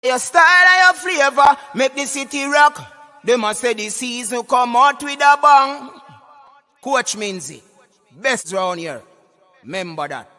Your style and your flavor make the city rock. They must say the season come out with a bang. Coach Minzy, best round here. Remember that.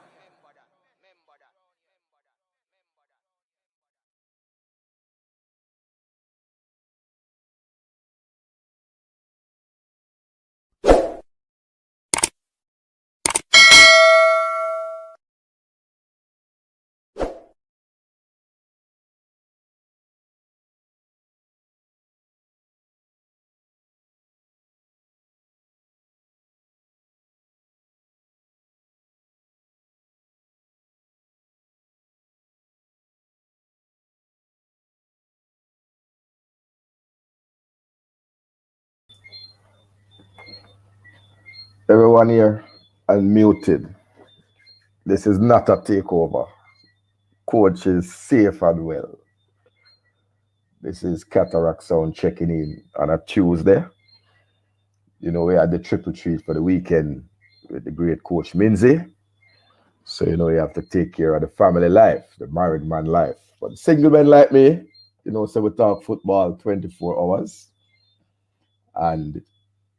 Everyone here unmuted. This is not a takeover. Coach is safe and well. This is Cataract Sound checking in on a Tuesday. You know, we had the triple treat for the weekend with the great Coach Minzy. So, you know, you have to take care of the family life, the married man life. But single men like me, you know, so we talk football 24 hours. And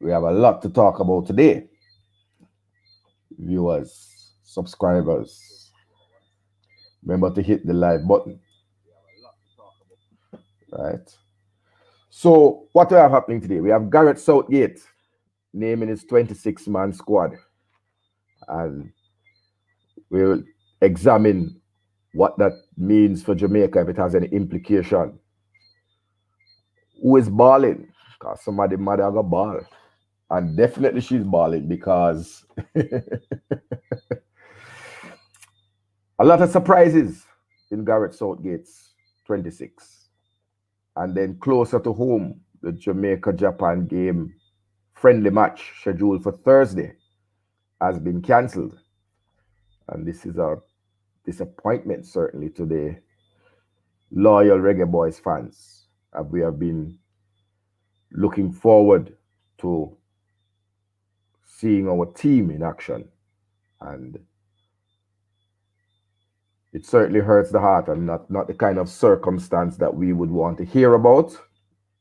we have a lot to talk about today. Viewers, subscribers, remember to hit the like button. Right. So, what we have happening today? We have Gareth Southgate naming his 26-man squad. And we'll examine what that means for Jamaica, if it has any implication. Who is balling? Because somebody might have a ball. And definitely she's balling because a lot of surprises in Gareth Southgate's 26. And then closer to home, the Jamaica-Japan game friendly match scheduled for Thursday has been cancelled. And this is a disappointment, certainly, to the loyal Reggae Boys fans. We have been looking forward to seeing our team in action. And it certainly hurts the heart, and not the kind of circumstance that we would want to hear about.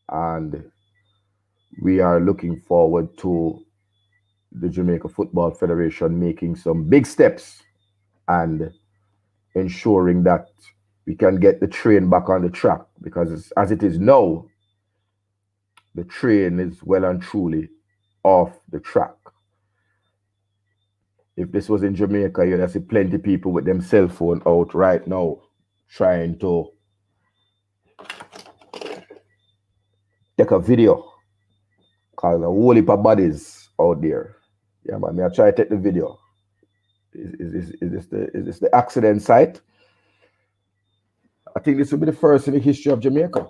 And we are looking forward to the Jamaica Football Federation making some big steps and ensuring that we can get the train back on the track, because as it is now, the train is well and truly off the track. If this was in Jamaica, you'd have see plenty of people with them cell phone out right now trying to take a video, because a whole heap of bodies out there. Yeah, man, may I try to take the video. Is this the accident site? I think this will be the first in the history of Jamaica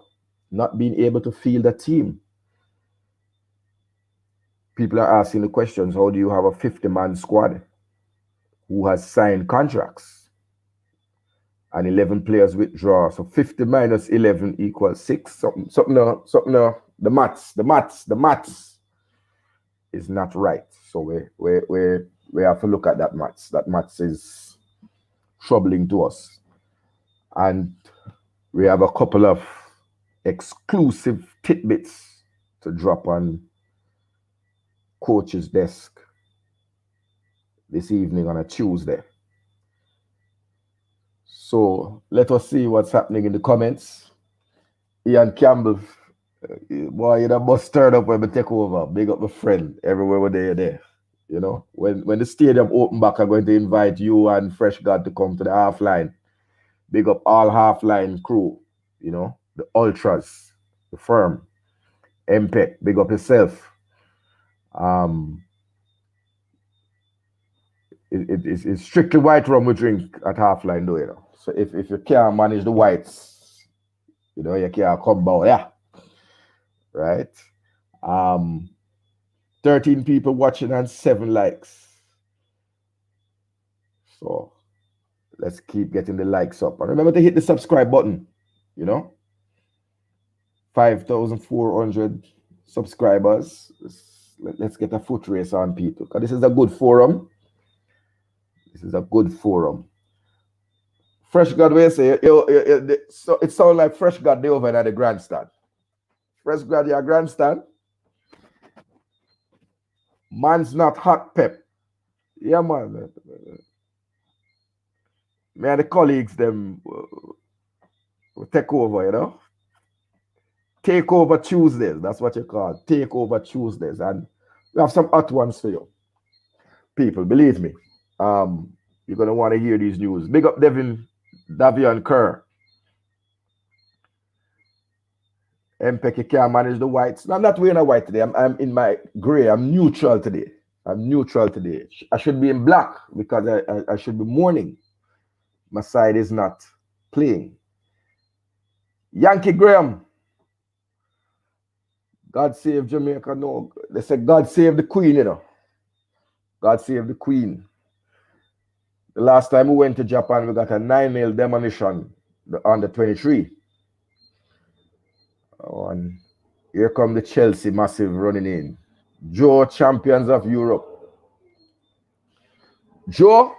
not being able to field a team. People are asking the questions, how do you have a 50-man squad who has signed contracts and 11 players withdraw? So 50 minus 11 equals 6. Something. The maths is not right. So we have to look at that maths. That maths is troubling to us. And we have a couple of exclusive tidbits to drop on coach's desk this evening on a Tuesday. So let us see what's happening in the comments. Ian Campbell, boy, you done must stirred up when we take over. Big up my friend. Everywhere where they're there. You know, when the stadium open back, I'm going to invite you and Fresh God to come to the half line. Big up all half line crew, you know, the ultras, the firm, MPEC, big up yourself. It's strictly white rum we drink at half line, though, you know. So if you can't manage the whites, you know, you can't come by, yeah. Right? 13 people watching and 7 likes. So let's keep getting the likes up. And remember to hit the subscribe button, you know. 5,400 subscribers. Let's get a foot race on people, because this is a good forum. This is a good forum Fresh God, where you say, so it sounds like Fresh God they over at the grandstand. Fresh God, your grandstand. Man's not hot pep. Yeah, man. Me and the colleagues, them will take over, you know. Take over Tuesdays. That's what you call it. Take over Tuesdays. And we have some hot ones for you. People, believe me. You're going to want to hear these news. Big up Davion Kerr. Mpeke can't manage the whites. No, I'm not wearing a white today. I'm in my gray. I'm neutral today. I should be in black because I should be mourning. My side is not playing. Yankee Graham. God save Jamaica. No, they say God save the Queen, you know. God save the Queen. The last time we went to Japan, we got a 9-0 demolition under 23. Oh, and here come the Chelsea massive running in. Joe, champions of Europe. Joe,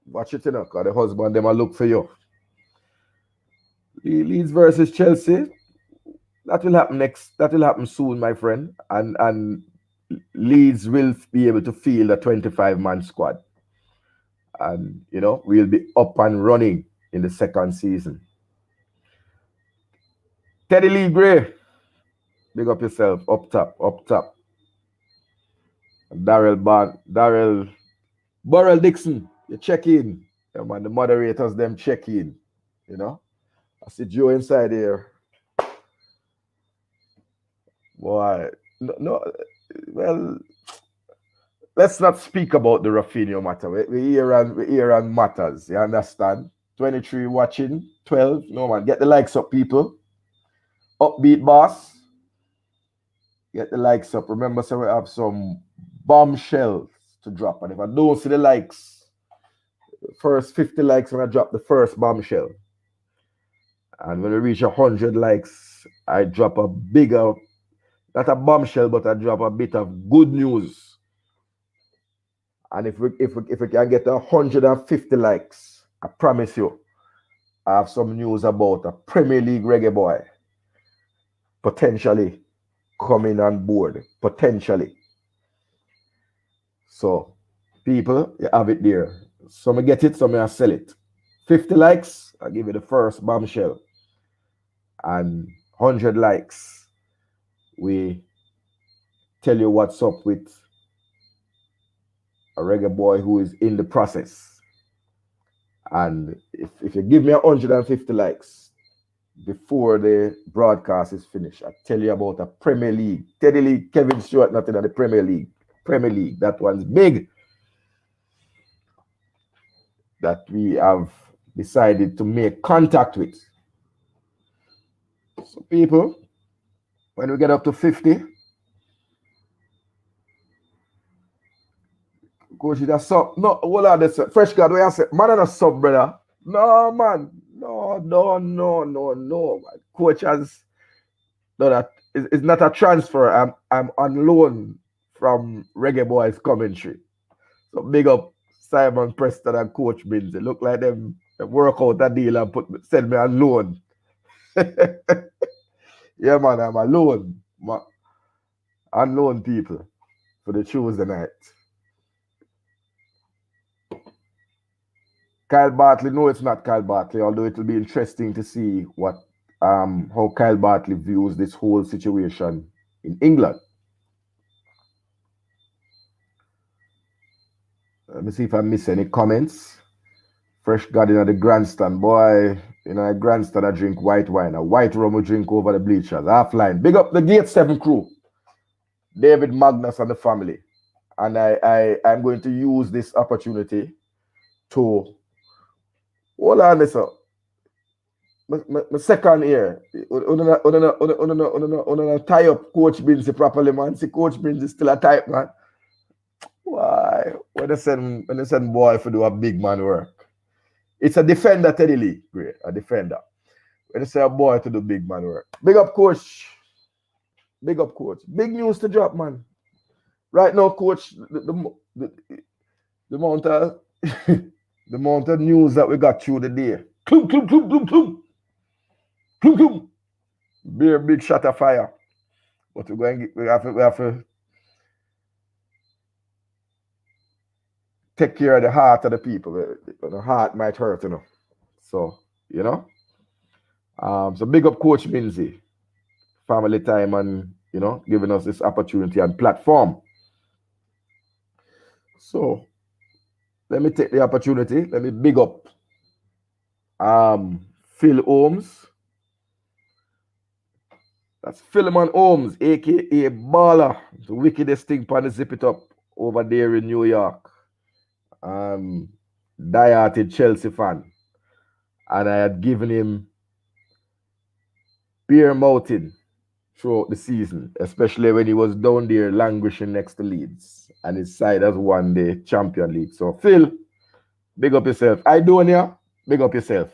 watch it, you know, because the husband, them will look for you. Leeds versus Chelsea. That will happen next. That will happen soon, my friend. And Leeds will be able to field a 25-man squad. And, you know, we'll be up and running in the second season. Teddy Lee Gray. Big up yourself. Up top. Burrell Dixon. You check in. Yeah, man, the moderators, them check in. You know? I see Joe inside here. Boy, no, well, let's not speak about the Rafinha matter. We hear on matters. You understand? 23 watching, 12. No, man, get the likes up, people. Upbeat boss. Get the likes up. Remember, so we have some bombshells to drop. And if I don't see the likes, first 50 likes, when I drop the first bombshell. And when we reach 100 likes, I drop a bigger, not a bombshell, but I drop a bit of good news. And if we can get 150 likes, I promise you, I have some news about a Premier League reggae boy potentially coming on board. Potentially. So, people, you have it there. Some may get it, some may sell it. 50 likes, I'll give you the first bombshell. And 100 likes, we tell you what's up with a reggae boy who is in the process. And if you give me 150 likes before the broadcast is finished, I tell you about a Premier League. Teddy Lee, Kevin Stewart, nothing in the Premier League. Premier League, that one's big. That we have decided to make contact with. So people, when we get up to 50, coach, it's a sub. No, hold on this. Fresh God, where I say, man, and a sub, brother. No, man. No. Man. Coach has no that. It's not a transfer. I'm on loan from Reggae Boys commentary. So big up Simon Preston and Coach Binz. It look like them work out a deal and send me on loan. Yeah, man, I'm alone. On loan people for the Tuesday night. Kyle Bartley, no, it's not Kyle Bartley, although it will be interesting to see what how Kyle Bartley views this whole situation in England. Let me see if I miss any comments. Fresh garden at the grandstand. Boy, in a grandstand, I drink white wine. A white rum we drink over the bleachers. Half-line. Big up the Gate 7 crew. David Magnus and the family. And I'm going to use this opportunity to hold on this up. My second year. Tie up Coach Binzi properly, man. See, Coach Binzi still a type, man. Why? When they send boy for do a big man work. It's a defender, Teddy Lee. Great, a defender. When they say a boy to do big man work. Big up, coach. Big up, coach. Big news to drop, man. Right now, coach, the amount of The amount of news that we got through the day. Clum, clum, clum, clum, clum. Clum, clum. Big shot of fire. But we have to take care of the heart of the people. The heart might hurt, So, so big up Coach Minzy. Family time and, giving us this opportunity and platform. So, let me take the opportunity. Let me big up Phil Holmes. That's Philemon Holmes, a.k.a. Baller. The wickedest thing pan the zip it up over there in New York. Die-hearted Chelsea fan. And I had given him beer mouthing throughout the season, especially when he was down there languishing next to Leeds. And his side has won the Champion League. So, Phil, big up yourself. Idonia, big up yourself.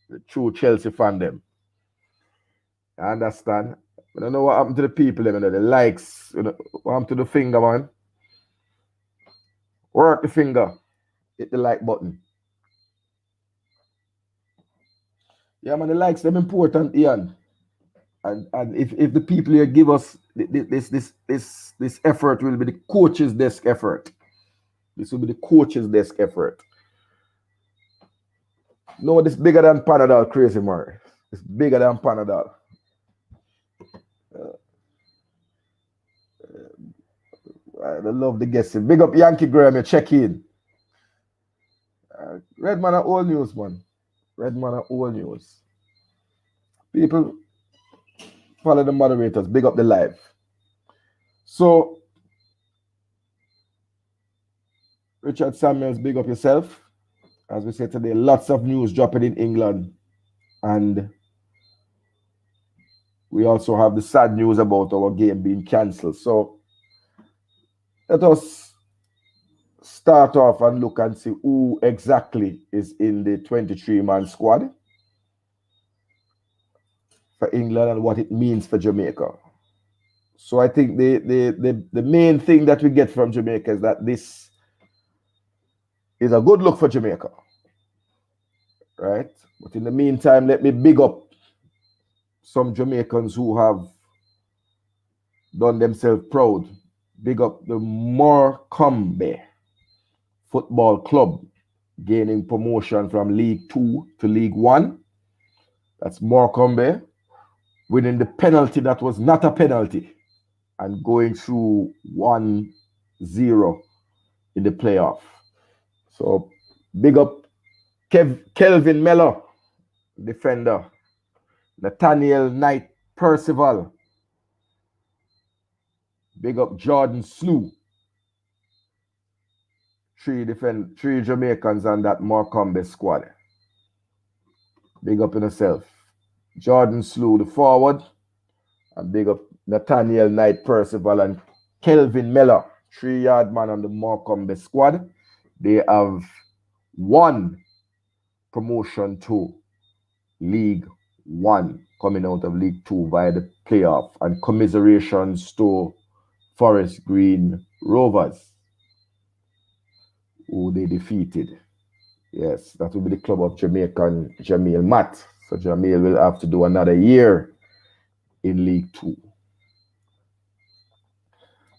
The true Chelsea fan them. I understand. I don't know what happened to the people, the likes. What happened to the finger, man? Work the finger. Hit the like button. Yeah, man, the likes, them important, Ian. And if the people here give us this effort, will be the coach's desk effort. This will be the coach's desk effort. No, this bigger than Panadol, crazy man. It's bigger than Panadol. I love the guessing. Big up Yankee Graham, you check in. Red man are all news, man. Red man are all news. People follow the moderators. Big up the live. So, Richard Samuels, big up yourself. As we said today, lots of news dropping in England. And we also have the sad news about our game being cancelled. So, let us start off and look and see who exactly is in the 23-man squad for England and what it means for Jamaica. So I think the main thing that we get from Jamaica is that this is a good look for Jamaica, right? But in the meantime, let me big up some Jamaicans who have done themselves proud. Big up the Morecambe Football Club, gaining promotion from League 2 to League 1. That's Morecambe winning the penalty that was not a penalty and going through 1-0 in the playoff. So big up Kelvin Mellor, defender. Nathaniel Knight Percival. Big up Jordan Slew. Three Jamaicans on that Morecambe squad. Big up in yourself. Jordan Slew, the forward. And big up Nathaniel Knight Percival and Kelvin Mellor, 3-yard man on the Morecambe squad. They have won promotion to League 1, coming out of League 2 via the playoff. And commiserations to Forest Green Rovers, who they defeated. Yes, that will be the club of Jamaican Jamil Matt. So Jamil will have to do another year in League 2.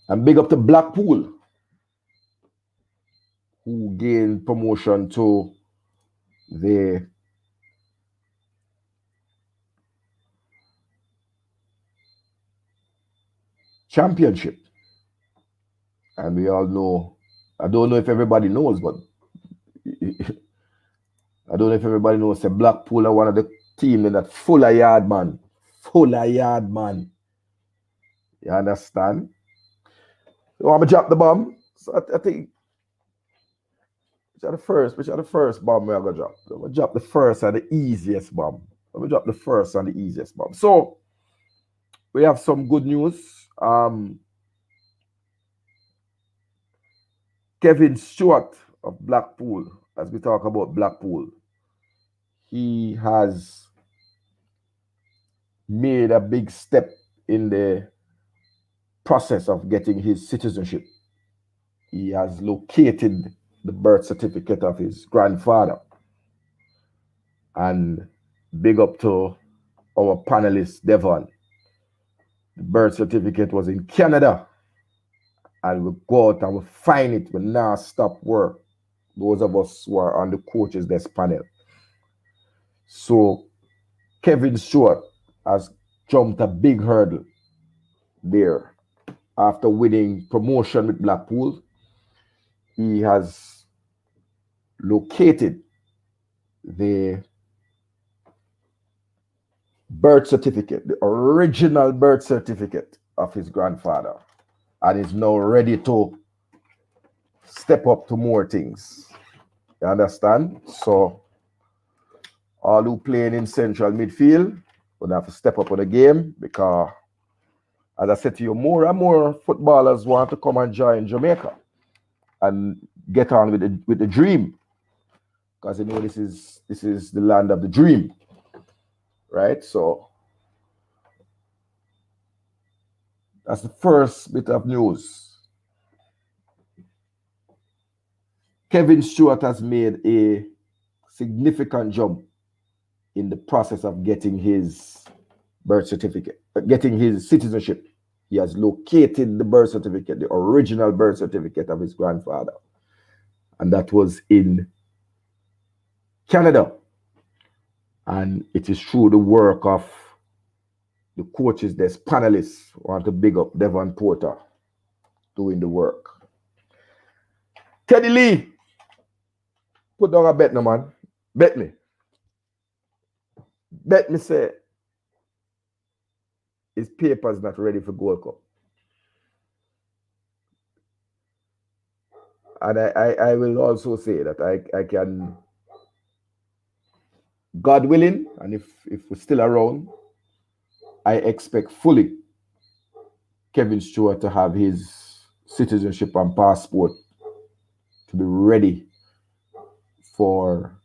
And big up to Blackpool, who gained promotion to the Championship. And we all know, I don't know if everybody knows, but I don't know if everybody knows that Blackpool are one of the teams in that full yard man. You understand? So I'm gonna drop the bomb. So I think which are the first bomb we're gonna drop. I'm gonna drop the first and the easiest bomb. So we have some good news. Kevin Stewart of Blackpool, as we talk about Blackpool, he has made a big step in the process of getting his citizenship. He has located the birth certificate of his grandfather. And big up to our panelist, Devon. The birth certificate was in Canada. And we go out and we find it. We now stop work. Those of us who are on the coaches desk panel. So Kevin Stewart has jumped a big hurdle there. After winning promotion with Blackpool, he has located the birth certificate, the original birth certificate of his grandfather, and is now ready to step up to more things. You understand? So all who playing in central midfield would have to step up on the game, because as I said to you, more and more footballers want to come and join Jamaica and get on with the dream, because you know this is the land of the dream, right? So that's the first bit of news. Kevin Stewart has made a significant jump in the process of getting his birth certificate, getting his citizenship. He has located the birth certificate, the original birth certificate of his grandfather. And that was in Canada. And it is through the work of the coaches, there's panelists who want to big up Devon Porter doing the work. Teddy Lee, put down a bet now, man. Bet me. Bet me say his paper's not ready for Gold Cup. And I will also say that I can, God willing, and if we're still around, I expect fully Kevin Stewart to have his citizenship and passport to be ready for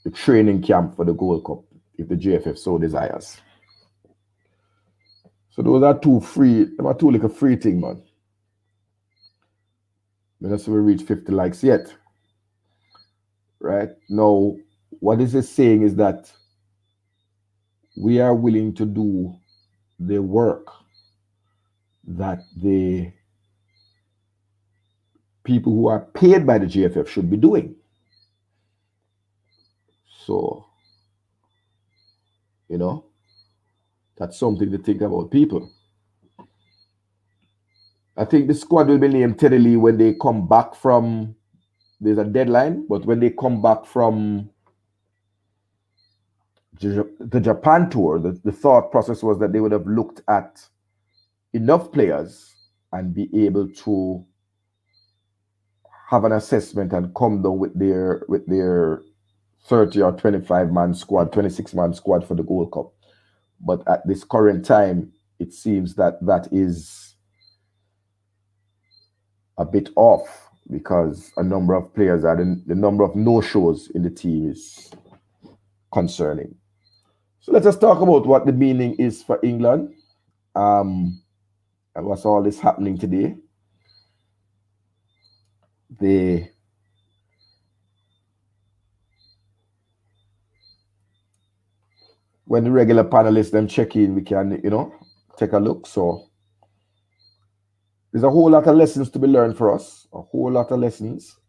the training camp for the Gold Cup, if the JFF so desires. So those are two like a free thing, man. We don't see we reach 50 likes yet. Right? Now, what this is saying is that we are willing to do the work that the people who are paid by the JFF should be doing. So, you know, that's something to think about, people. I think the squad will be named Teddy Lee when they come back from, there's a deadline, but when they come back from the Japan tour, the thought process was that they would have looked at enough players and be able to have an assessment and come down with their 30 or 25-man squad, 26-man squad for the Gold Cup. But at this current time, it seems that is a bit off, because a number of players are the number of no-shows in the team is concerning. So let us talk about what the meaning is for England. And what's all this happening today. When the regular panelists them check in, we can, take a look. So there's a whole lot of lessons to be learned for us. A whole lot of lessons.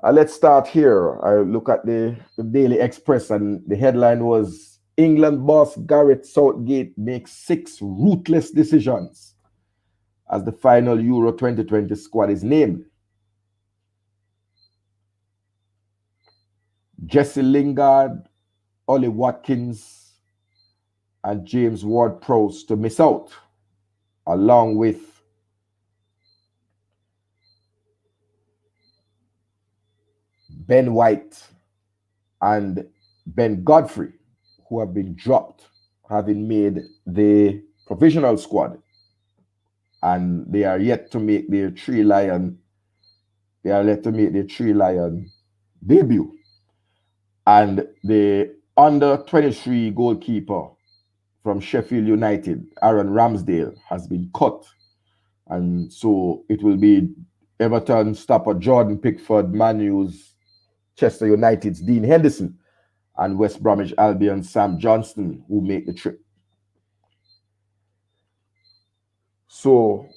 Let's start here. I look at the Daily Express, and the headline was, England boss Gareth Southgate makes 6 ruthless decisions as the final Euro 2020 squad is named. Jesse Lingard, Ollie Watkins, and James Ward-Prowse to miss out, along with Ben White and Ben Godfrey, who have been dropped, having made the provisional squad, and they are yet to make their Three Lion debut. And the under-23 goalkeeper from Sheffield United, Aaron Ramsdale, has been cut, and so it will be Everton stopper Jordan Pickford, Man U's Chester United's Dean Henderson, and West Bromwich Albion's Sam Johnston, who make the trip. So,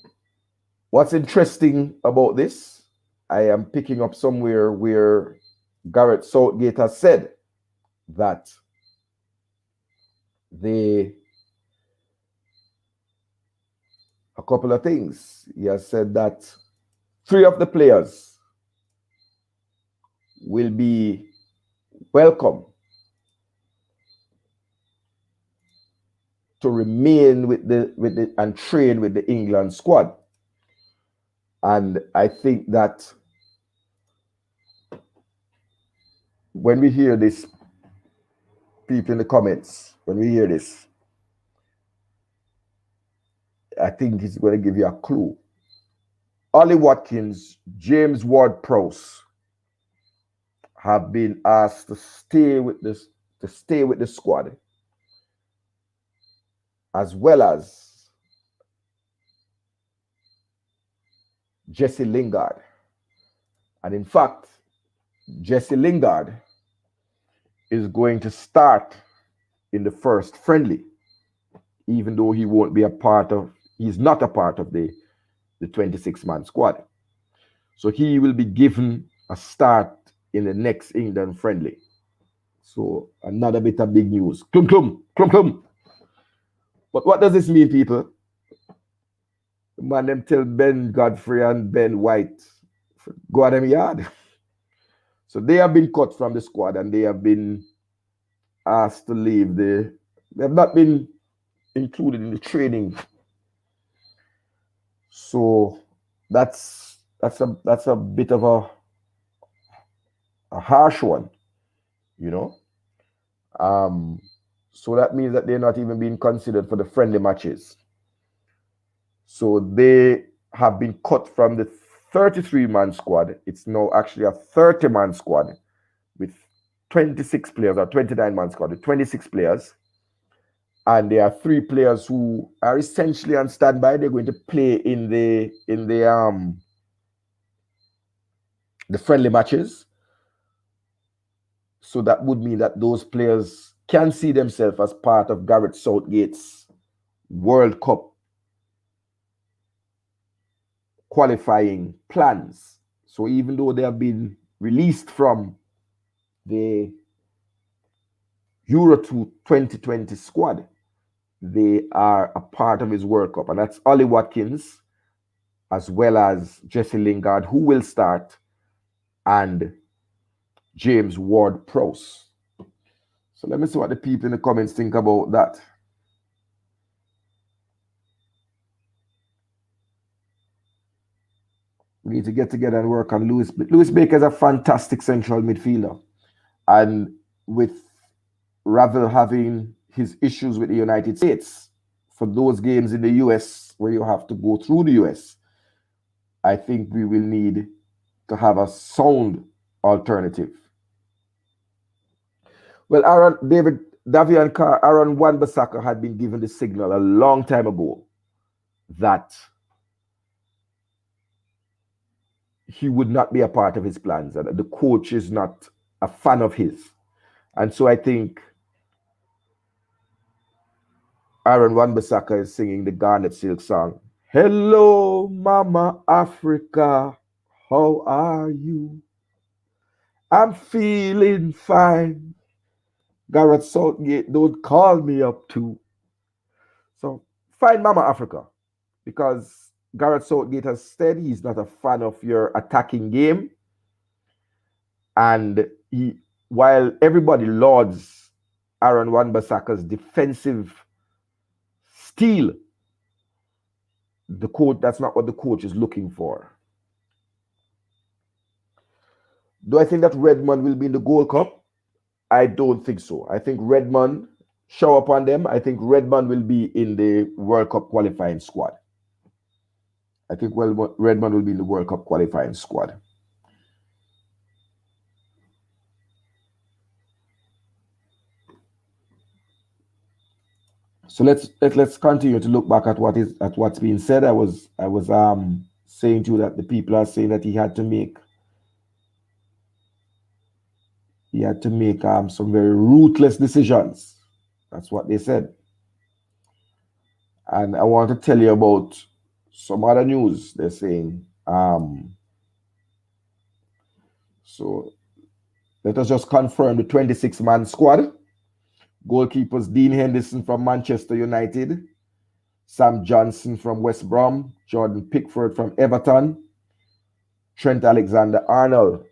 what's interesting about this, I am picking up somewhere where Gareth Southgate has said that a couple of things. He has said that 3 of the players will be welcome to remain with the and train with the England squad. And I think that when we hear this, people in the comments, when we hear this, I think it's going to give you a clue. Ollie Watkins, James Ward-Prowse have been asked to stay with the squad, as well as Jesse Lingard. And in fact, Jesse Lingard is going to start in the first friendly, even though he won't be he's not a part of the 26-man squad. So he will be given a start in the next England friendly. So another bit of big news. Clum, clum, clum, clum. But what does this mean, people? The man them tell Ben Godfrey and Ben White, go at them yard. So they have been cut from the squad and they have been asked to leave. They have not been included in the training. So that's a bit of a harsh one, you know. So that means that they're not even being considered for the friendly matches. So they have been cut from the 33-man squad. It's now actually a 30-man squad with 26 players, or 29-man squad with 26 players. And there are 3 players who are essentially on standby. They're going to play in the friendly matches. So that would mean that those players can see themselves as part of Gareth Southgate's World Cup qualifying plans. So even though they have been released from the Euro 2020 squad, they are a part of his World Cup. And that's Ollie Watkins, as well as Jesse Lingard, who will start, and James Ward-Prowse. So let me see what the people in the comments think about that. We need to get together and work on Lewis. Lewis Baker is a fantastic central midfielder. And with Ravel having his issues with the United States, for those games in the US where you have to go through the US, I think we will need to have a sound alternative. Well, Davian Carr, Aaron Wan-Bissaka had been given the signal a long time ago that he would not be a part of his plans, and the coach is not a fan of his. And so I think Aaron Wan-Bissaka is singing the Garnet Silk song. Hello, Mama Africa, how are you? I'm feeling fine. Gareth Southgate, don't call me up too. So find Mama Africa, because Gareth Southgate has said he's not a fan of your attacking game. And while everybody lauds Aaron Wan-Bissaka's defensive steel, that's not what the coach is looking for. Do I think that Redmond will be in the Gold Cup? I don't think so. I think Redmond, show up on them. I think Redmond will be in the World Cup qualifying squad. I think Redmond will be in the World Cup qualifying squad. So let's continue to look back at what's being said. I was saying to you that the people are saying that he had to make some very ruthless decisions. That's what they said. And I want to tell you about some other news. They're saying, so let us just confirm the 26-man squad. Goalkeepers Dean Henderson from Manchester United, Sam Johnson from West Brom, Jordan Pickford from Everton, Trent Alexander-Arnold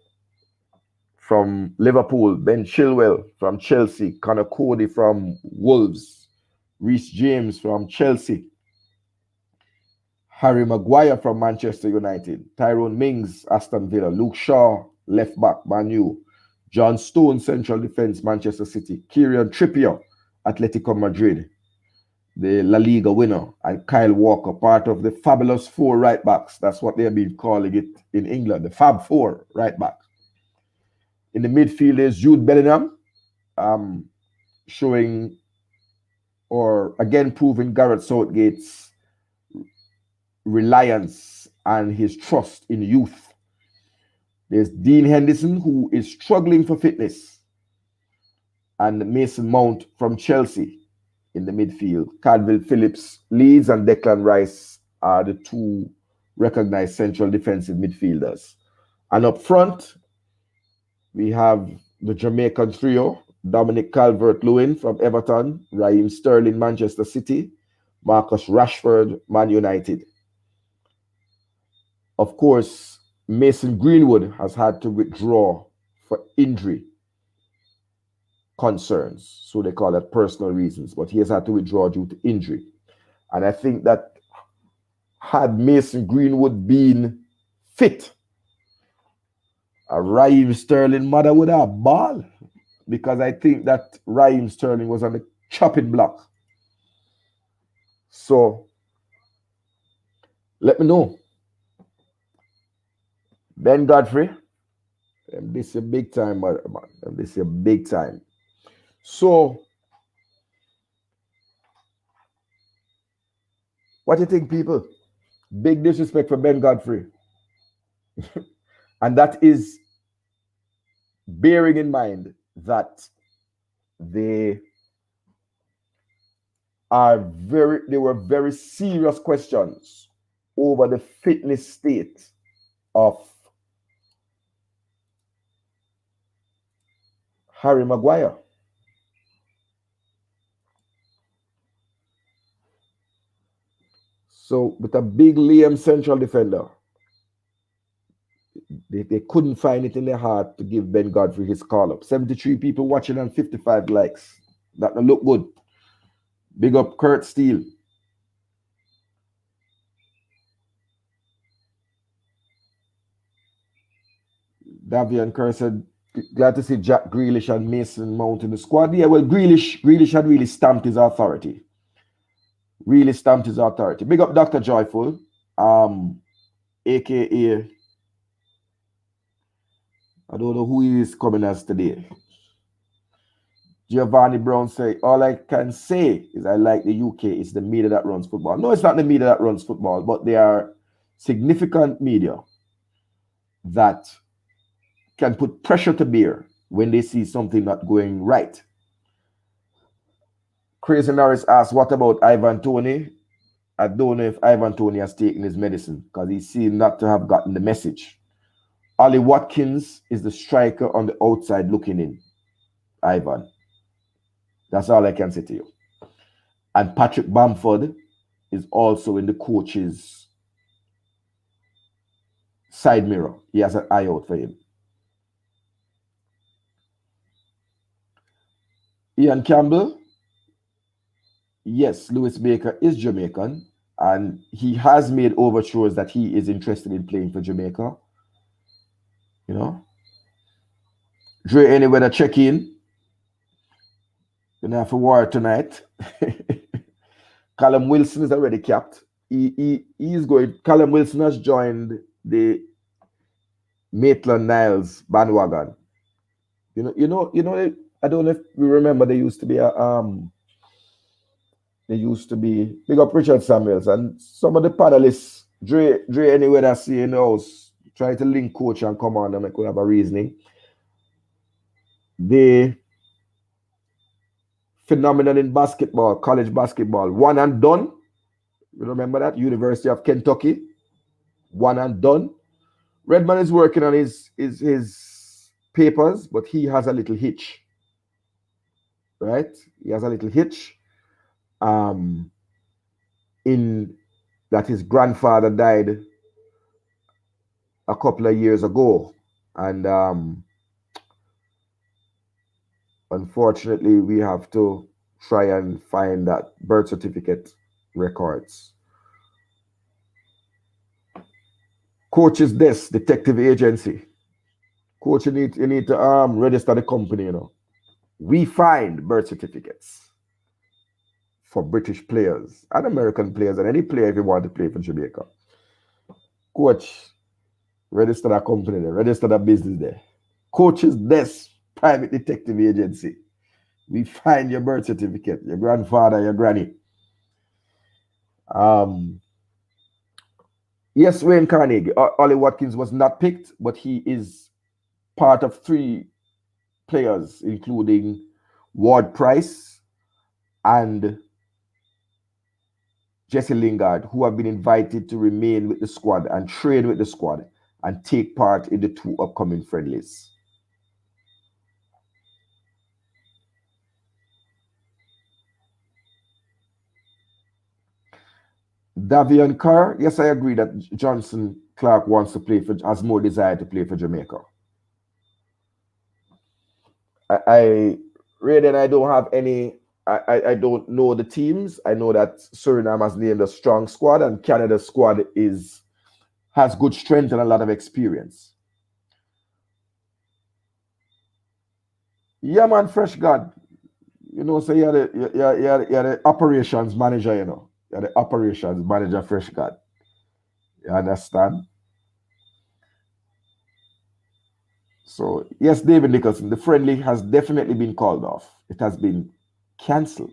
from Liverpool, Ben Chilwell from Chelsea, Connor Cody from Wolves, Reece James from Chelsea, Harry Maguire from Manchester United, Tyrone Mings, Aston Villa, Luke Shaw, left back, Man U, John Stone, central defense, Manchester City, Kieran Trippier, Atletico Madrid, the La Liga winner, and Kyle Walker, part of the fabulous 4 right backs. That's what they have been calling it in England, the Fab 4 right back. In the midfield is Jude Bellingham, showing or again proving Gareth Southgate's reliance and his trust in youth. There's Dean Henderson, who is struggling for fitness, and Mason Mount from Chelsea in the midfield. Calvin Phillips, Leeds, and Declan Rice are the 2 recognized central defensive midfielders. And up front, we have the Jamaican trio, Dominic Calvert-Lewin from Everton, Raheem Sterling, Manchester City, Marcus Rashford, Man United. Of course, Mason Greenwood has had to withdraw for injury concerns. So they call that personal reasons, but he has had to withdraw due to injury. And I think that had Mason Greenwood been fit, a Raheem Sterling mother would have ball, because I think that Raheem Sterling was on the chopping block. So let me know. Ben Godfrey, this is a big time, man. This is a big time. So what do you think, people? Big disrespect for Ben Godfrey. And that is bearing in mind that there were very serious questions over the fitness state of Harry Maguire. So with a big Liam central defender, they couldn't find it in their heart to give Ben Godfrey his call-up. 73 people watching and 55 likes. That don't look good. Big up Kurt Steele. Davian Kerr said, glad to see Jack Grealish and Mason Mount in the squad. Yeah, well, Grealish had really stamped his authority. Really stamped his authority. Big up Dr. Joyful, aka, I don't know who he is coming as today. Giovanni Brown say, all I can say is I like the UK. It's the media that runs football. No, it's not the media that runs football, but they are significant media that can put pressure to bear when they see something not going right. Crazy Norris asked, what about Ivan Toney? I don't know if Ivan Toney has taken his medicine because he seemed not to have gotten the message. Ollie Watkins is the striker on the outside looking in. Ivan. That's all I can say to you. And Patrick Bamford is also in the coach's side mirror. He has an eye out for him. Ian Campbell, yes, Lewis Baker is Jamaican, and he has made overtures that he is interested in playing for Jamaica. You know? Dre Anyweather check in. Gonna have a war tonight. Callum Wilson is already capped. He is going. Callum Wilson has joined the Maitland-Niles bandwagon. You know. I don't know if we remember there used to be big up Richard Samuels, and some of the panelists Dre, anyway, that's see in the house. Try to link coach and come on and make have a reasoning. The phenomenon in basketball, college basketball, one and done. You remember that? University of Kentucky, one and done. Redman is working on his papers, but he has a little hitch. Right? He has a little hitch. In that his grandfather died a couple of years ago. And unfortunately, we have to try and find that birth certificate records. Coach's desk, detective agency. Coach, you need to register the company, you know. We find birth certificates for British players and American players and any player if you want to play for Jamaica. Coach, register that company there, register that business there. Coach's desk, private detective agency. We find your birth certificate, your grandfather, your granny. Yes, Wayne Carnegie. Ollie Watkins was not picked, but he is part of 3 players, including Ward Price and Jesse Lingard, who have been invited to remain with the squad and train with the squad and take part in the 2 upcoming friendlies. Davion Carr, yes, I agree that Johnson Clark wants to play has more desire to play for Jamaica. I don't have any. I don't know the teams. I know that Suriname has named a strong squad, and Canada's squad has good strength and a lot of experience. Yeah, man, Fresh God. You know, so you're the operations manager, you know. You're the operations manager, Fresh God. You understand? So, yes, David Nicholson, the friendly has definitely been called off. It has been cancelled.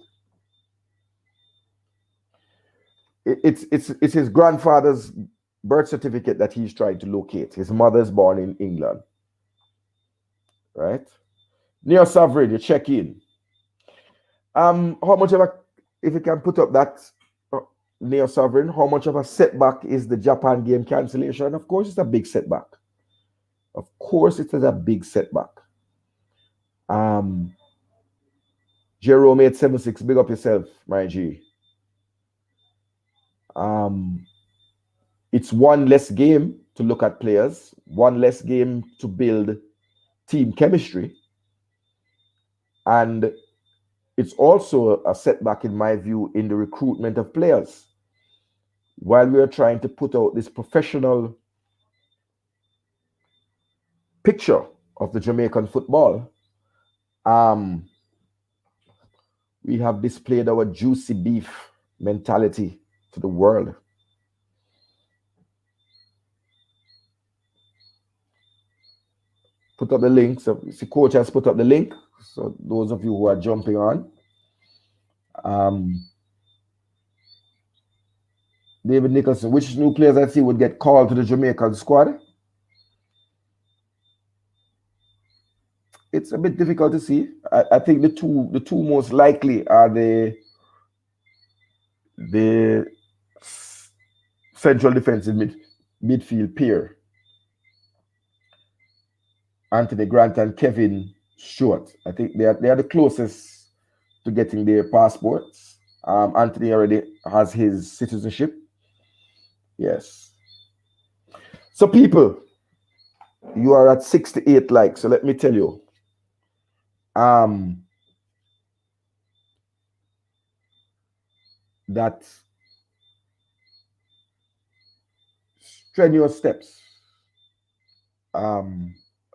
It's his grandfather's birth certificate that he's trying to locate. His mother's born in England. Right? Neo Sovereign, you check in. How much of a, if you can put up that Neo Sovereign, how much of a setback is the Japan game cancellation? Of course, it's a big setback. Of course, it is a big setback. Jerome 876, big up yourself, my G. It's one less game to look at players, one less game to build team chemistry. And it's also a setback, in my view, in the recruitment of players. While we are trying to put out this professional picture of the Jamaican football, we have displayed our juicy beef mentality to the world. Put up the link. So, see, coach has put up the link. So, those of you who are jumping on, David Nicholson, which new players I see would get called to the Jamaican squad? It's a bit difficult to see. I think the two most likely are the central defensive midfield pair, Anthony Grant and Kevin Stewart. I think they are the closest to getting their passports. Anthony already has his citizenship. Yes. So people, you are at 68 likes. So let me tell you. That strenuous steps we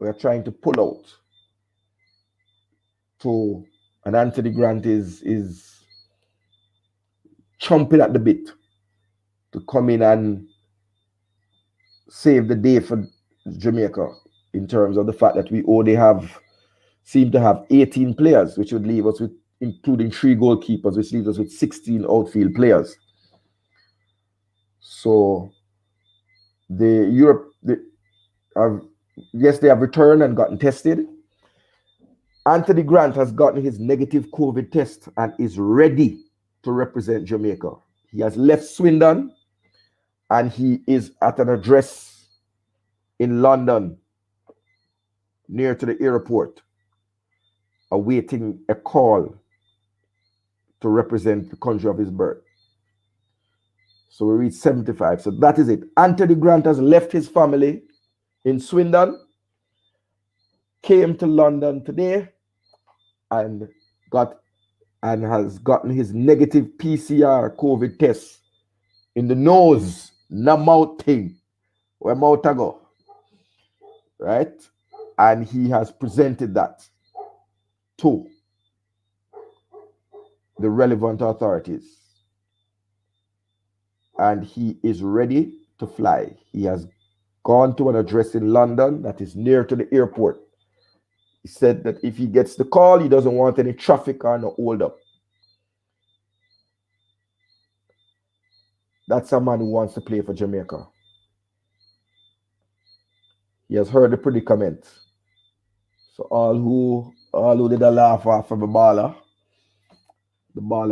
are trying to pull out to, and Anthony Grant is chomping at the bit to come in and save the day for Jamaica, in terms of the fact that we only seem to have 18 players, which would leave us with, including 3 goalkeepers, which leaves us with 16 outfield players. So Yes, they have returned and gotten tested. Anthony Grant has gotten his negative COVID test and is ready to represent Jamaica. He has left Swindon and he is at an address in London near to the airport, awaiting a call to represent the country of his birth. So we reach 75. So that is it. Anthony Grant has left his family in Swindon, came to London today, and has gotten his negative PCR COVID test in the nose, no mouth thing, where mouth I go, right? And he has presented that to the relevant authorities. And he is ready to fly. He has gone to an address in London that is near to the airport. He said that if he gets the call, he doesn't want any traffic or no hold up. That's a man who wants to play for Jamaica. He has heard the predicament. So all who did a laugh off of the baller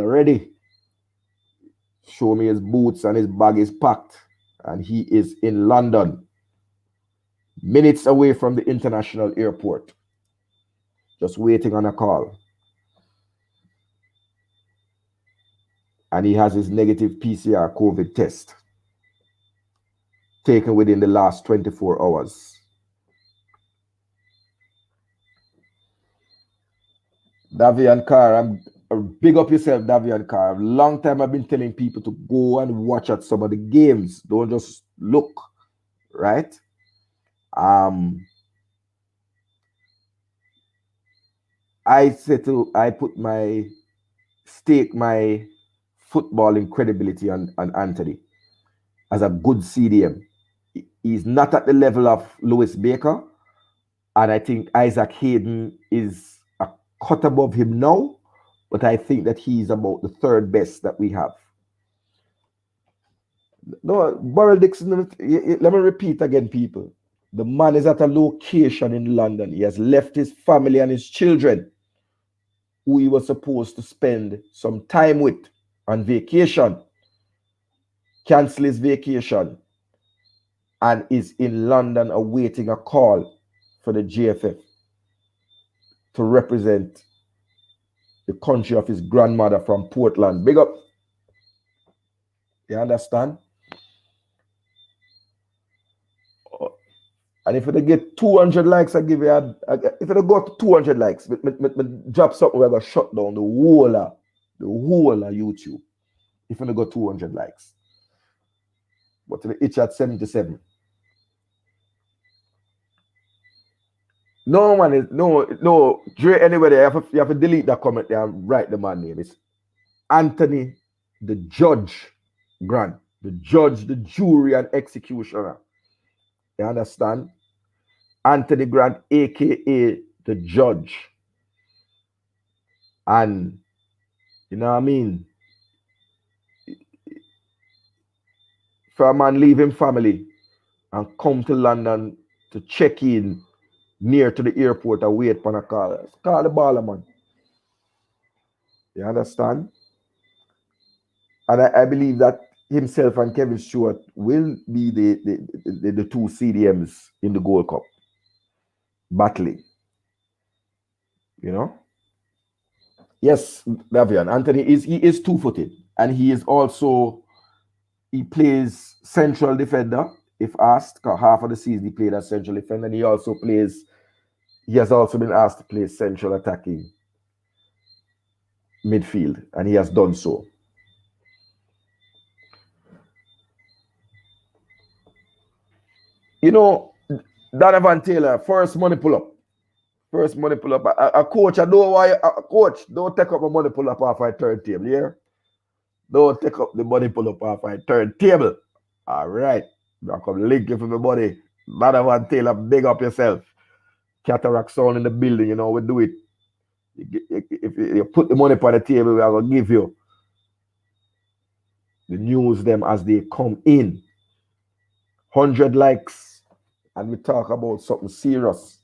ready. Show me his boots and his bag is packed. And he is in London, minutes away from the international airport, just waiting on a call. And he has his negative PCR COVID test taken within the last 24 hours. Davian Carr, big up yourself, Davian Carr. Long time I've been telling people to go and watch at some of the games. Don't just look, right? I put my footballing credibility on Anthony as a good CDM. He's not at the level of Lewis Baker, and I think Isaac Hayden is a cut above him now, but I think that he's about the third best that we have. No, Burrell Dixon, let me repeat again, people. The man is at a location in London. He has left his family and his children, who he was supposed to spend some time with on vacation, cancel his vacation, and is in London awaiting a call for the GFF to represent the country of his grandmother from Portland. Big up. You understand? And if it get 200 likes, I give you if it go to 200 likes, drop something where I shut down the whole of YouTube. If it go 200 likes. But it's at 77. No man is no Dre anyway. You have to delete that comment there and write the man name. It's Anthony the Judge Grant. The judge, the jury, and executioner. You understand? Anthony Grant, aka the judge. And you know what I mean? For a man leaving family and come to London to check in near to the airport and wait for a call. Call the baller, man. You understand? And I believe that himself and Kevin Stewart will be the two CDMs in the Gold Cup battling. You know? Yes, Davian. Anthony is two-footed, and he plays central defender if asked. Half of the season he played as central defender, and he has also been asked to play central attacking midfield, and he has done so. You know, Donovan Taylor, first money pull up. A coach, I know why. A coach, don't take up my money pull up off my turntable, yeah? Don't take up the money pull up off my turntable. All right. I come link you for my money. Donovan Taylor, big up yourself. Cataract sound in the building, you know, we do it. If you put the money on the table, we are going to give you the news them as they come in. 100 likes, and we talk about something serious.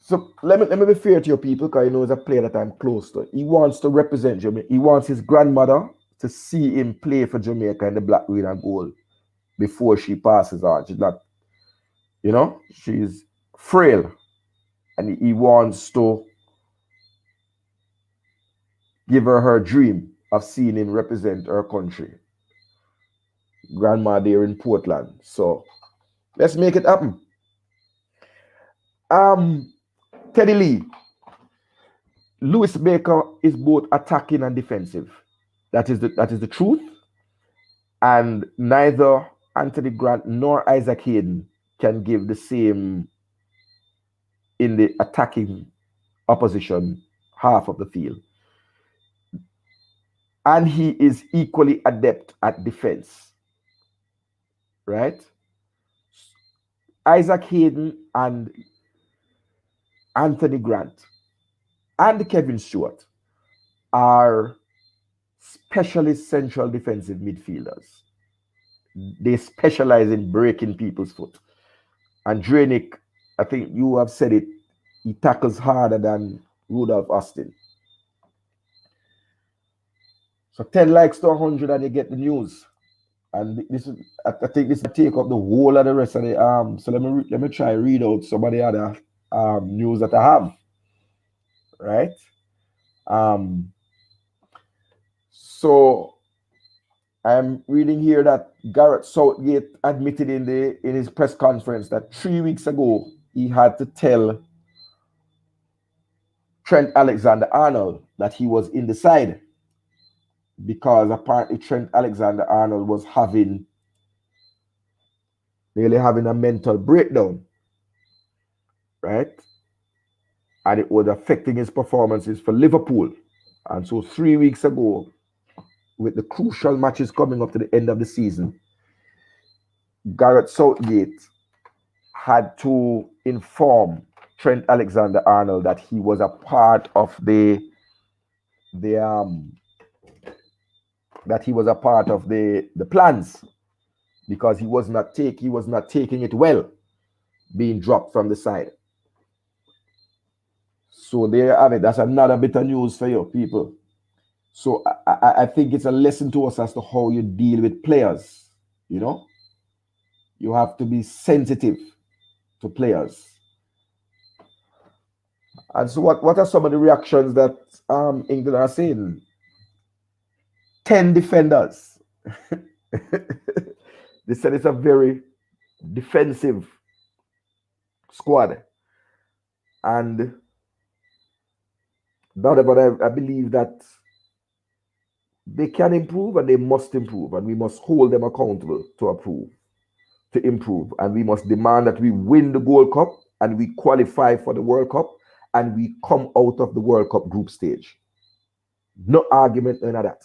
So let me be fair to your people, because he knows a player that I'm close to. He wants to represent Jamaica. He wants his grandmother to see him play for Jamaica in the black, green, and gold before she passes on. She's not, she's frail, and he wants to give her dream of seeing him represent her country. Grandma there in Portland. So let's make it happen. Teddy Lee. Lewis Baker is both attacking and defensive. That is the truth. And neither Anthony Grant nor Isaac Hayden can give the same in the attacking opposition half of the field. And he is equally adept at defense. Right? Isaac Hayden and Anthony Grant and Kevin Stewart are specialist central defensive midfielders. They specialize in breaking people's foot. And Dranick, I think you have said it, he tackles harder than Rudolph Austin. So 10 likes to 100 and you get the news. And this is, I think this will take up the whole of the rest of the so let me try read out some of the other news that I have. Right? So I'm reading here that Gareth Southgate admitted in his press conference that 3 weeks ago he had to tell Trent Alexander-Arnold that he was in the side, because apparently Trent Alexander-Arnold was nearly having a mental breakdown, right? And it was affecting his performances for Liverpool. And so 3 weeks ago, with the crucial matches coming up to the end of the season, Gareth Southgate had to inform Trent Alexander-Arnold that he was a part of the plans, because he was not taking it well, being dropped from the side. So there you have it. That's another bit of news for you people. So I think it's a lesson to us as to how you deal with players. You have to be sensitive to players. And so what are some of the reactions that England are saying? 10 defenders. They said it's a very defensive squad. And but I believe that they can improve and they must improve, and we must hold them accountable to improve. And we must demand that we win the Gold Cup and we qualify for the World Cup and we come out of the World Cup group stage. No argument, none of that.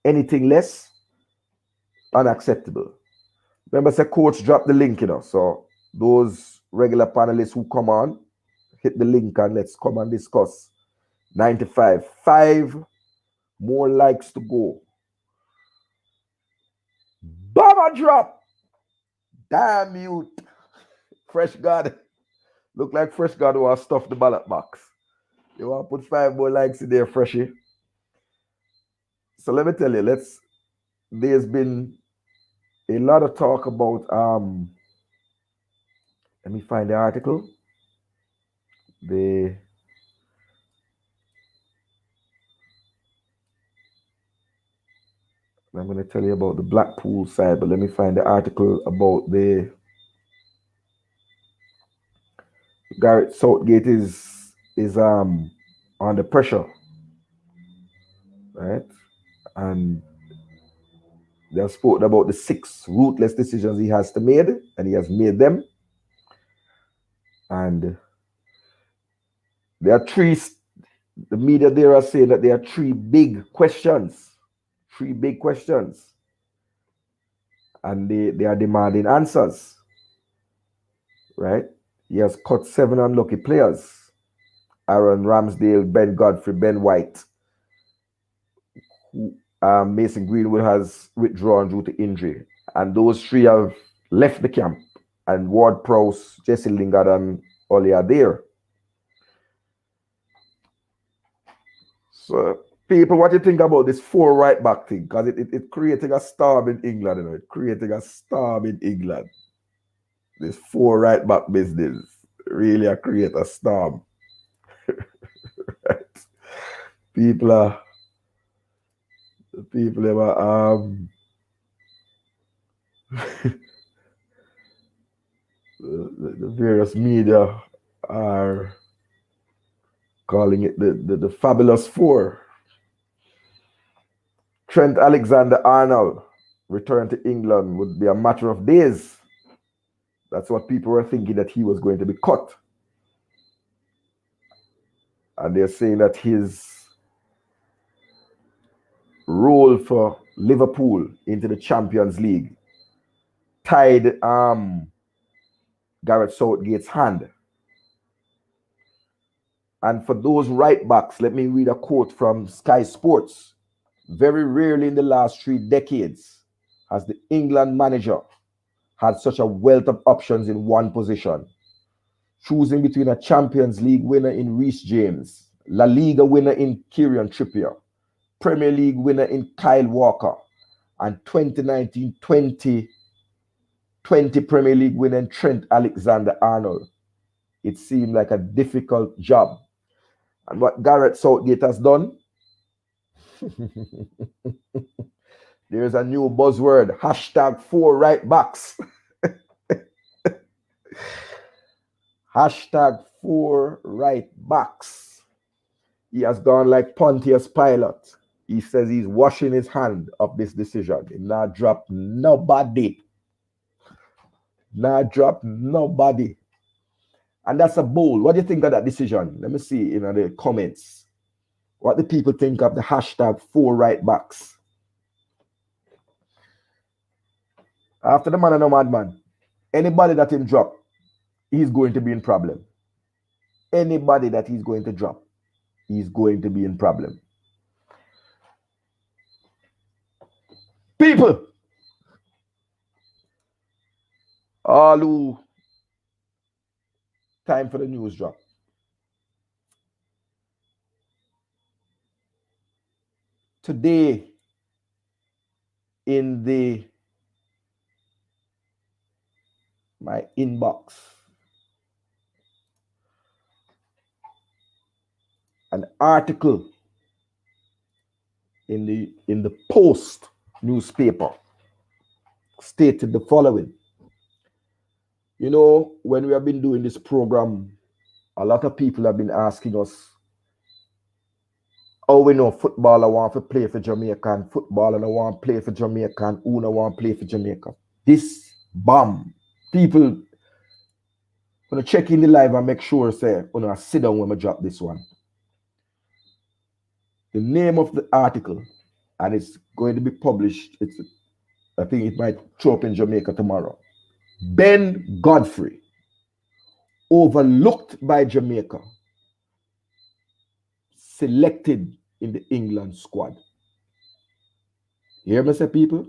Anything less, unacceptable. Remember, say coach dropped the link, so those regular panelists who come on, hit the link and let's come and discuss. 95. 5 more likes to go. Bomber drop. Damn you. Fresh God. Look like Fresh God who has stuffed the ballot box. You want to put 5 more likes in there, Freshy? So let me tell you, there's been a lot of talk about let me find the article. I'm going to tell you about the Blackpool side, but let me find the article about the Gareth Southgate is under pressure, right? And they have spoken about the 6 ruthless decisions he has to make, and he has made them. And there are 3. The media there are saying that there are 3 big questions. 3 big questions. And they are demanding answers. Right? He has cut 7 unlucky players. Aaron Ramsdale, Ben Godfrey, Ben White. Mason Greenwood has withdrawn due to injury, and those three have left the camp. And Ward Prowse, Jesse Lingard, and Oli are there. So, people, what do you think about this 4 right back thing? Because it creating a storm in England, you know, it creating a storm in England. This 4 right back business really create a storm. Right? People are the various media are calling it the fabulous 4. Trent Alexander-Arnold return to England would be a matter of days. That's what people were thinking, that he was going to be cut. And they're saying that his role for Liverpool into the Champions League tied Gareth Southgate's hand. And for those right backs, let me read a quote from Sky Sports. Very rarely in the last 3 decades has the England manager had such a wealth of options in one position, choosing between a Champions League winner in Reece James, La Liga winner in Kieran Trippier, Premier League winner in Kyle Walker, and 2019-20 Premier League winner in Trent Alexander-Arnold. It seemed like a difficult job. And what Gareth Southgate has done, there's a new buzzword, hashtag 4 right backs. Hashtag 4 right backs. He has gone like Pontius Pilate. He says he's washing his hand of this decision. He not drop nobody. Not drop nobody. And that's a bold. What do you think of that decision? Let me see in the comments. What do people think of the hashtag 4 right backs? After the man and no madman, anybody that him drop, he's going to be in problem. Anybody that he's going to drop, he's going to be in problem. People, all who time for the news drop. Today, in my inbox, an article in the Post newspaper stated the following. You know, when we have been doing this program, a lot of people have been asking us, oh, we know footballer want to play for Jamaica, and footballer no want to play for Jamaica, and who no want to play for Jamaica. This bomb. People gonna check in the live and make sure say, gonna sit down when we drop this one. The name of the article, and it's going to be published. I think it might show up in Jamaica tomorrow. Ben Godfrey, overlooked by Jamaica, selected in the England squad. You hear me say, people?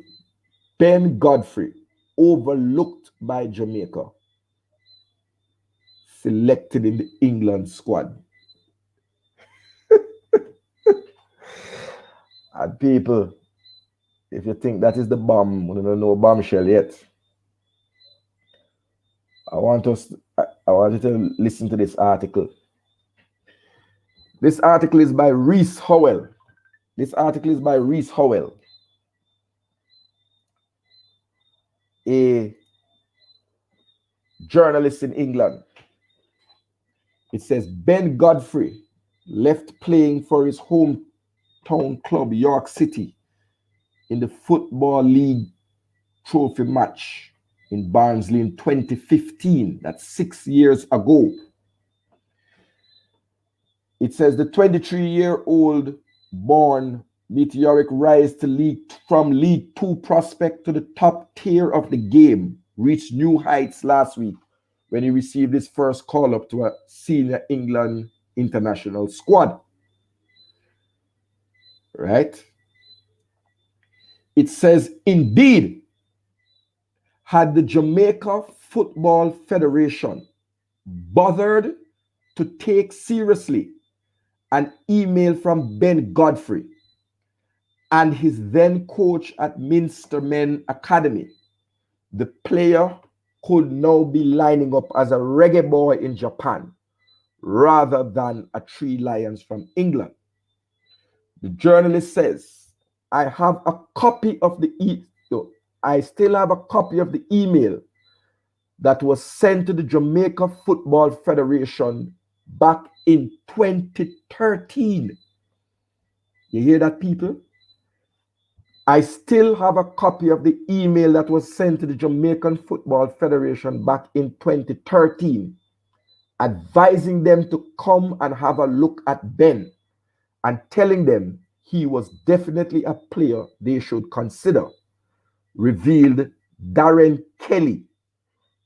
Ben Godfrey, overlooked by Jamaica, selected in the England squad. And people, if you think that is the bomb, we don't know bombshell yet. I want you to listen to this article. This article is by Reese Howell. A journalist in England. It says Ben Godfrey left playing for his hometown club York City in the Football League trophy match in Barnsley in 2015. That's 6 years ago. It says the 23-year-old born meteoric rise to from League 2 prospect to the top tier of the game reached new heights last week when he received his first call-up to a senior England international squad. Right? It says, indeed, had the Jamaica Football Federation bothered to take seriously an email from Ben Godfrey and his then coach at Minster Men Academy, the player could now be lining up as a reggae boy in Japan rather than a Three Lions from England. The journalist says, I have a copy of I still have a copy of the email that was sent to the Jamaica Football Federation back in 2013. You hear that, people? I still have a copy of the email that was sent to the Jamaican Football Federation back in 2013, advising them to come and have a look at Ben and telling them he was definitely a player they should consider, revealed Darren Kelly,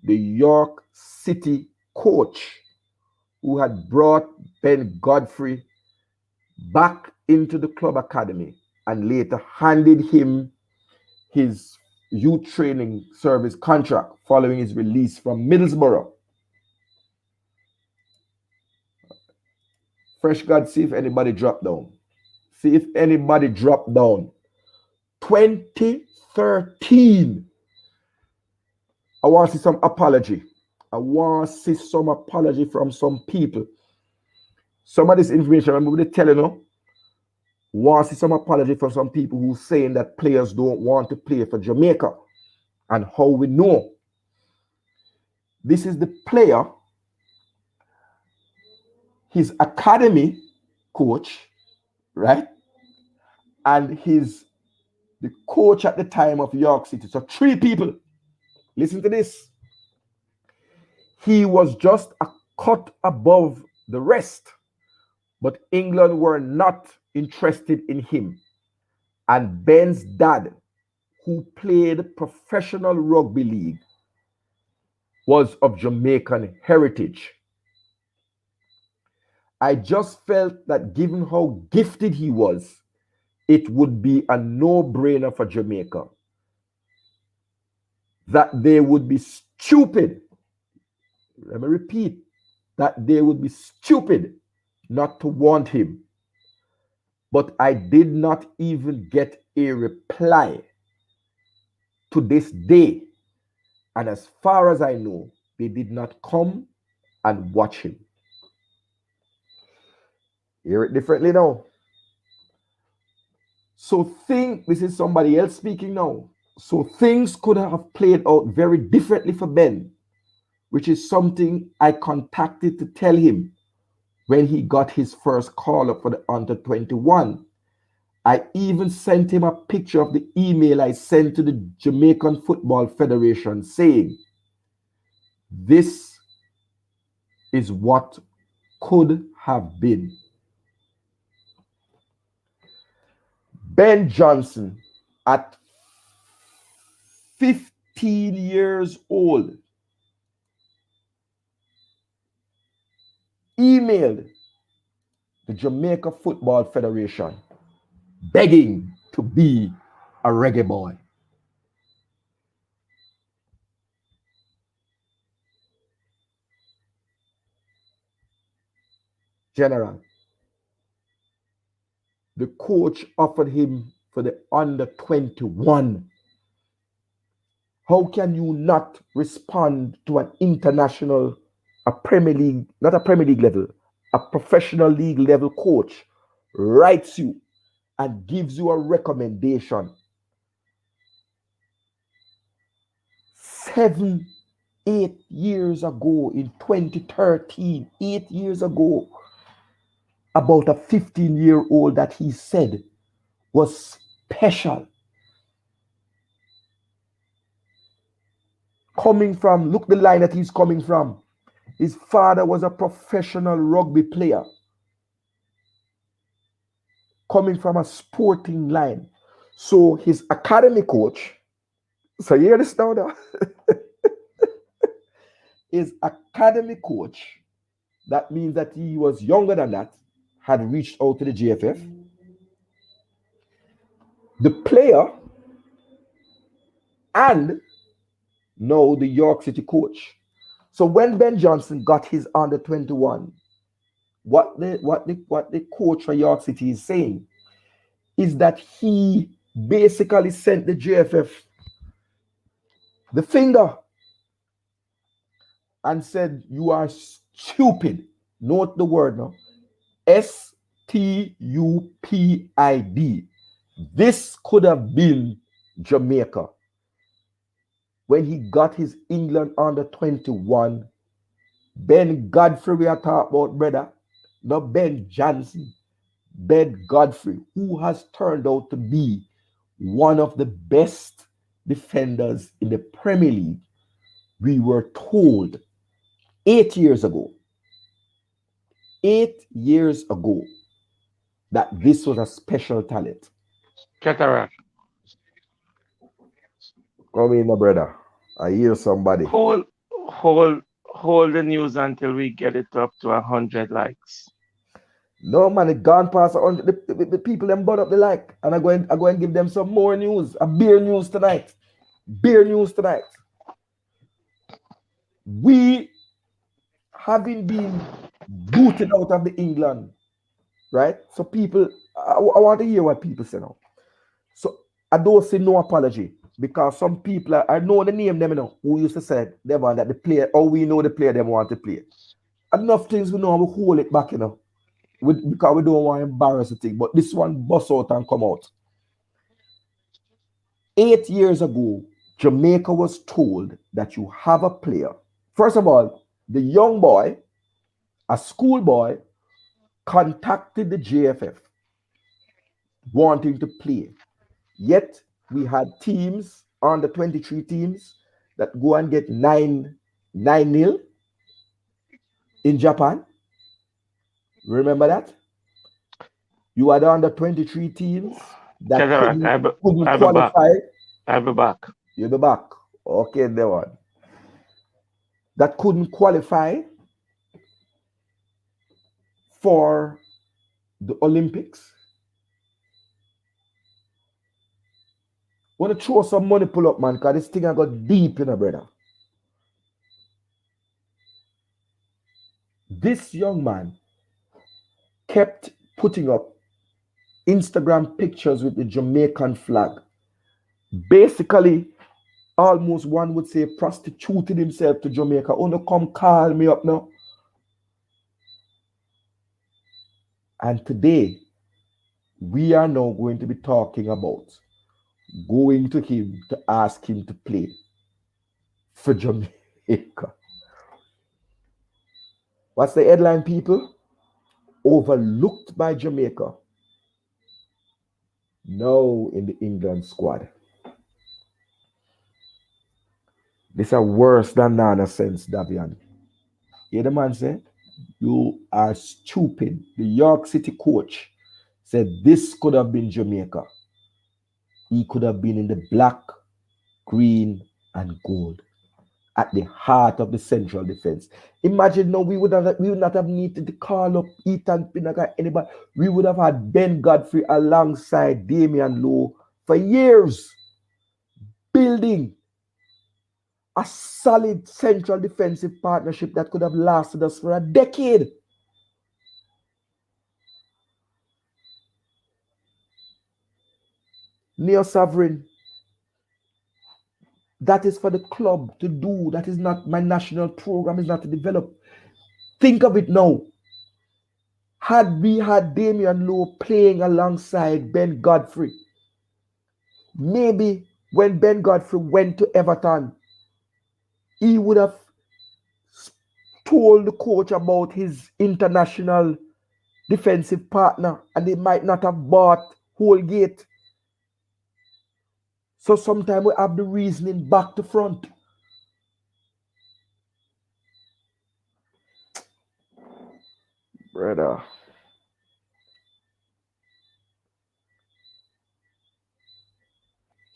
the York City coach who had brought Ben Godfrey back into the club academy and later handed him his youth training service contract following his release from Middlesbrough. Fresh God, see if anybody dropped down. See if anybody dropped down. 2013. I want to see some apology. I want to see some apology from some people. Some of this information, I'm going to tell you, want to see some apology from some people who are saying that players don't want to play for Jamaica. And how we know. This is the player, his academy coach, right? And the coach at the time of York City. So 3 people. Listen to this. He was just a cut above the rest, but England were not interested in him. And Ben's dad, who played professional rugby league, was of Jamaican heritage. I just felt that given how gifted he was, it would be a no-brainer for Jamaica. That they would be stupid. Let me repeat, that they would be stupid not to want him. But I did not even get a reply to this day. And as far as I know, they did not come and watch him. Hear it differently now. So this is somebody else speaking now. So things could have played out very differently for Ben, which is something I contacted to tell him when he got his first call up for the under 21. I even sent him a picture of the email I sent to the Jamaican Football Federation saying, this is what could have been. Ben Johnson, at 15 years old, emailed the Jamaica Football Federation begging to be a reggae boy. General, the coach offered him for the under 21. How can you not respond to an international, a Premier League, not a Premier League level, a professional league level coach writes you and gives you a recommendation 7, 8 years ago in 2013, 8 years ago, about a 15-year-old that he said was special. Coming from, look the line that he's coming from. His father was a professional rugby player. Coming from a sporting line. So his academy coach, so you hear this now? His academy coach, that means that he was younger than that, had reached out to the GFF. The player and now the York City coach. So when Ben Johnson got his under 21, what the coach for York City is saying is that he basically sent the JFF the finger and said, "You are stupid." Note the word now. Stupid. This could have been Jamaica. When he got his England under 21, Ben Godfrey, we are talking about, brother, not Ben Johnson. Ben Godfrey, who has turned out to be one of the best defenders in the Premier League. We were told 8 years ago, 8 years ago, that this was a special talent. Cataract. Come in, my brother. I hear somebody. Hold, hold the news until we get it up to 100 likes. No man, it gone past 100. The people them bought up the like, and I go and give them some more news. A beer news tonight. Beer news tonight. We having been booted out of the England, right? So people, I want to hear what people say now. So I don't say no apology because some people, I know the name them, who used to say they want that the player, or we know the player them want to play. Enough things we know, we hold it back, because we don't want to embarrass the thing. But this one bust out and come out. 8 years ago, Jamaica was told that you have a player. First of all, the young boy, a schoolboy, contacted the JFF wanting to play. Yet we had teams, under 23 teams, that go and get 9-0 in Japan. Remember that? You had under 23 teams that Cataract. couldn't I'll be back. qualify. I'll be back. You'll be back. Okay, there one. That couldn't qualify for the Olympics. Want to throw some money pull up, man, because this thing I got deep, brother. This young man kept putting up Instagram pictures with the Jamaican flag. Basically, almost one would say prostituted himself to Jamaica. Oh, no, come call me up now. And today, we are now going to be talking about going to him to ask him to play for Jamaica. What's the headline, people? Overlooked by Jamaica. Now in the England squad. This is worse than nonsense, Davian. Hear the man say? You are stupid. The York City coach said this could have been Jamaica. He could have been in the black, green, and gold at the heart of the central defense. Imagine now we would not have needed to call up Ethan Pinnaker, anybody. We would have had Ben Godfrey alongside Damian Lowe for years, building a solid central defensive partnership that could have lasted us for a decade. Neo Sovereign, that is for the club to do. That is not my national program, is not to develop. Think of it now. Had we had Damian Lowe playing alongside Ben Godfrey, maybe when Ben Godfrey went to Everton, he would have told the coach about his international defensive partner, and they might not have bought Holgate. So sometimes we have the reasoning back to front. Brother.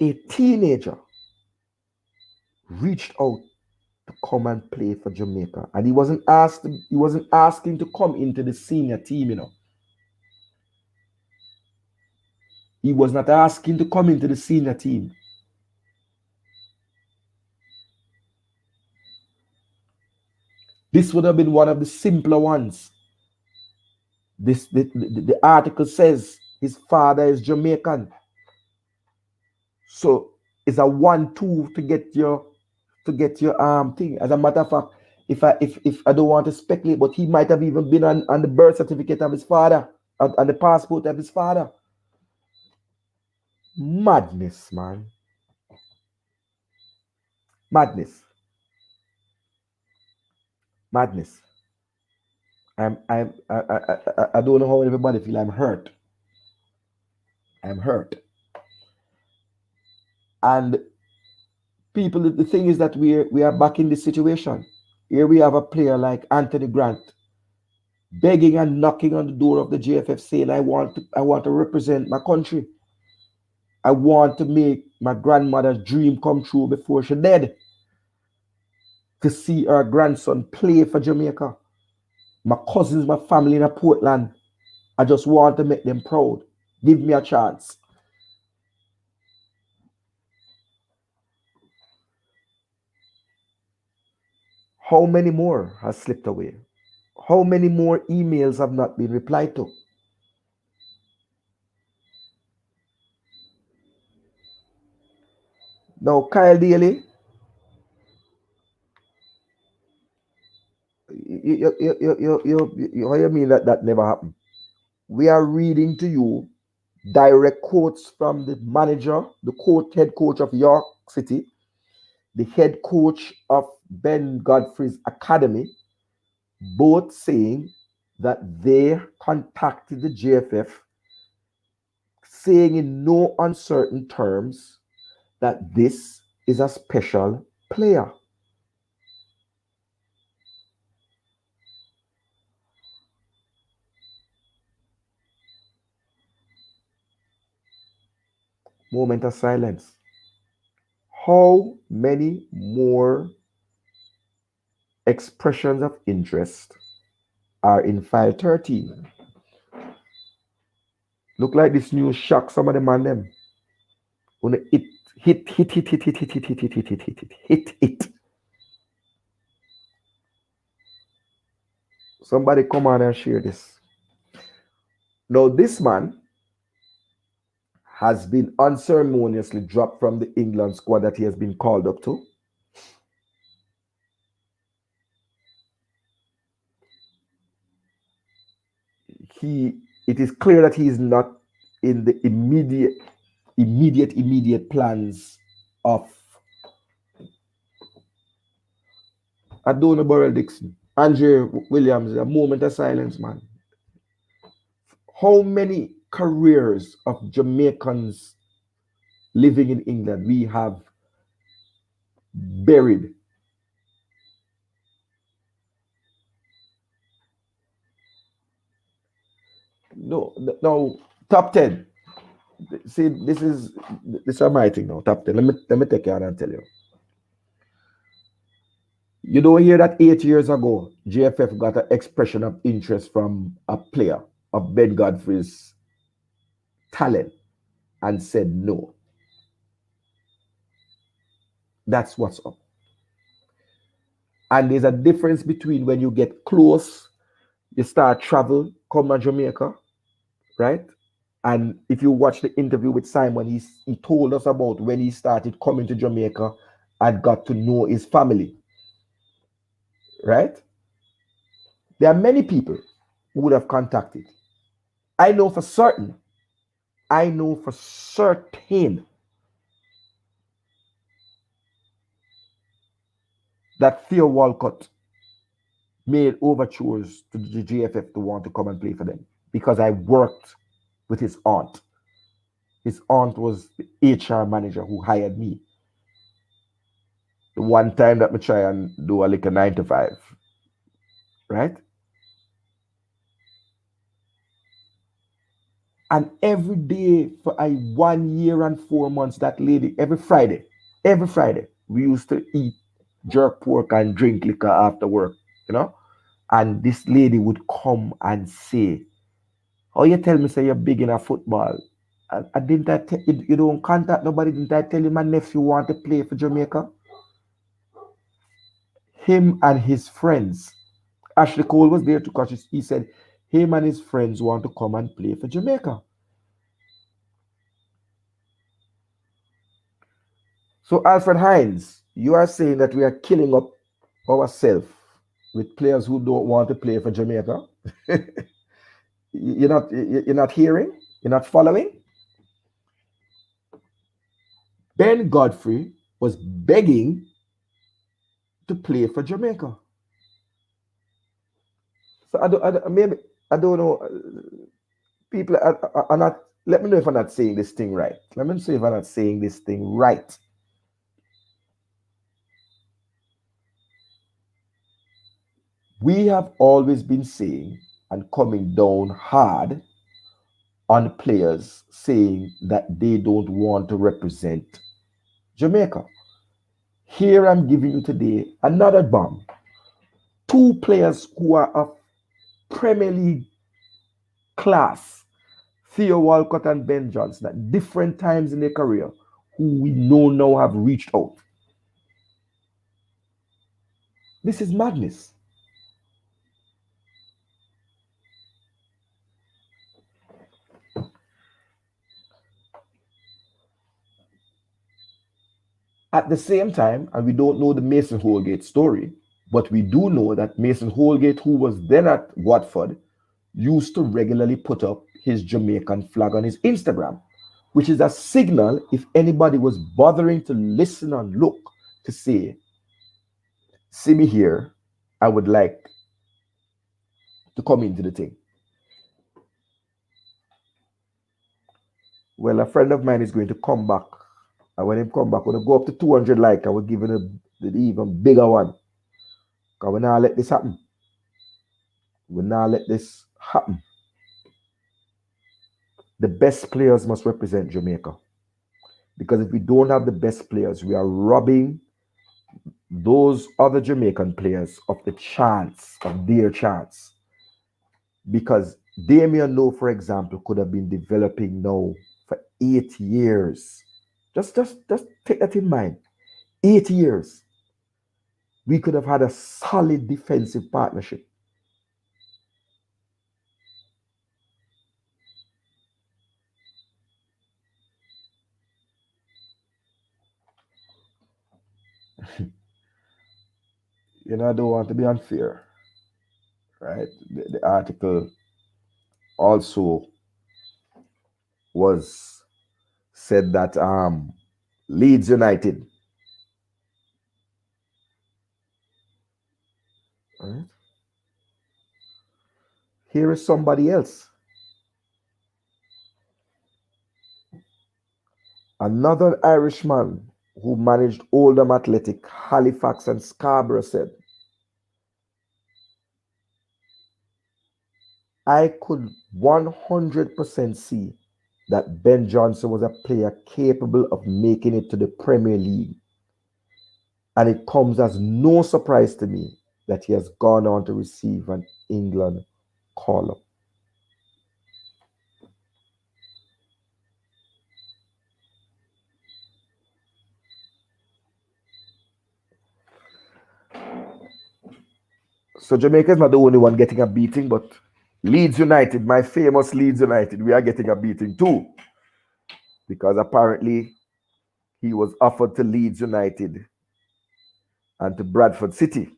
A teenager reached out to come and play for Jamaica, and he wasn't asking to come into the senior team, He was not asking to come into the senior team. This would have been one of the simpler ones. The article says his father is Jamaican. So it's a 1-2 to get your thing. As a matter of fact, if I don't want to speculate, but he might have even been on the birth certificate of his father, on the passport of his father. Madness, man. Madness. Madness. I don't know how everybody feel. I'm hurt. I'm hurt. And people, the thing is that we are back in this situation. Here we have a player like Anthony Grant begging and knocking on the door of the JFF saying, I want to represent my country. I want to make my grandmother's dream come true before she died. To see her grandson play for Jamaica. My cousins, my family in Portland. I just want to make them proud. Give me a chance. How many more has slipped away? How many more emails have not been replied to? Now, Kyle Daly, how you mean that never happened? We are reading to you direct quotes from the manager, the head coach of York City, the head coach of Ben Godfrey's academy, both saying that they contacted the JFF, saying in no uncertain terms that this is a special player. Moment of silence. How many more expressions of interest are in file 13? Look like this news shock some of the man them. When it hit. Somebody come on and share this. Now this man has been unceremoniously dropped from the England squad that he has been called up to. It is clear that he is not in the immediate plans of Adona Burrell Dixon. Andre Williams, a moment of silence, man. How many careers of Jamaicans living in England we have buried? No, top 10. See, this is my thing now. Top 10. Let me take you out and tell you. You don't hear that 8 years ago, JFF got an expression of interest from a player of Ben Godfrey's talent and said no. That's what's up. And there's a difference between when you get close, you start travel, come to Jamaica, right? And if you watch the interview with Simon, he told us about when he started coming to Jamaica and got to know his family, right? There are many people who would have contacted. I know for certain that Theo Walcott made overtures to the JFF to want to come and play for them because I worked with his aunt. His aunt was the HR manager who hired me. The one time that I try and do a like a 9 to 5, right? And every day for 1 year and 4 months, that lady, every Friday, we used to eat jerk pork and drink liquor after work, you know? And this lady would come and say, oh, you tell me, say you're big in a football. I didn't you don't contact nobody, didn't I tell you my nephew want to play for Jamaica? Him and his friends Ashley Cole was there too because he said him and his friends want to come and play for Jamaica. So Alfred Hines, you are saying that we are killing up ourselves with players who don't want to play for Jamaica? You're not hearing? You're not following? Ben Godfrey was begging to play for Jamaica. So I don't know. People are not. Let me know if I'm not saying this thing right. Let me see if I'm not saying this thing right. We have always been saying and coming down hard on players saying that they don't want to represent Jamaica. Here I'm giving you today another bomb. Two players who are of Premier League class, Theo Walcott and Ben Johnson, at different times in their career, who we know now have reached out. This is madness. At the same time, and we don't know the Mason Holgate story, but we do know that Mason Holgate, who was then at Watford, used to regularly put up his Jamaican flag on his Instagram, which is a signal if anybody was bothering to listen and look to say, see me here, I would like to come into the thing. Well, a friend of mine is going to come back. And when he come back, when I go up to 200 likes, I will give him the even bigger one. Because we now let this happen. We now let this happen. The best players must represent Jamaica. Because if we don't have the best players, we are robbing those other Jamaican players of the chance, of their chance. Because Damien Lowe, for example, could have been developing now for 8 years. Just take that in mind. 8 years. We could have had a solid defensive partnership. I don't want to be unfair, right? The article also was said that Leeds United, right? Here is somebody else. Another Irishman who managed Oldham Athletic, Halifax, and Scarborough said, I could 100% see that Ben Johnson was a player capable of making it to the Premier League. And it comes as no surprise to me that he has gone on to receive an England call-up. So Jamaica is not the only one getting a beating, but Leeds United, my famous Leeds United, we are getting a beating too. Because apparently he was offered to Leeds United and to Bradford City.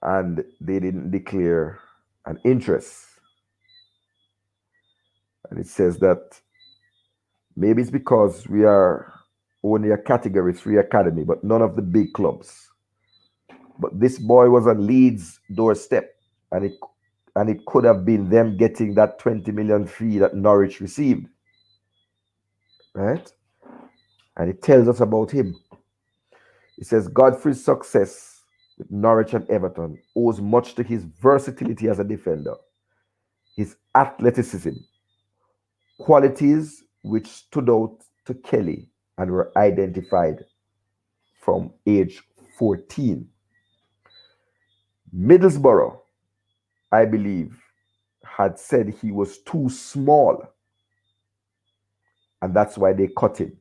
And they didn't declare an interest. And it says that maybe it's because we are only a category 3 academy, but none of the big clubs. But this boy was on Leeds' doorstep, and it could have been them getting that 20 million fee that Norwich received. Right? And it tells us about him. It says Godfrey's success with Norwich and Everton owes much to his versatility as a defender, his athleticism, qualities which stood out to Kelly and were identified from age 14. Middlesbrough, I believe, had said he was too small, and that's why they cut him.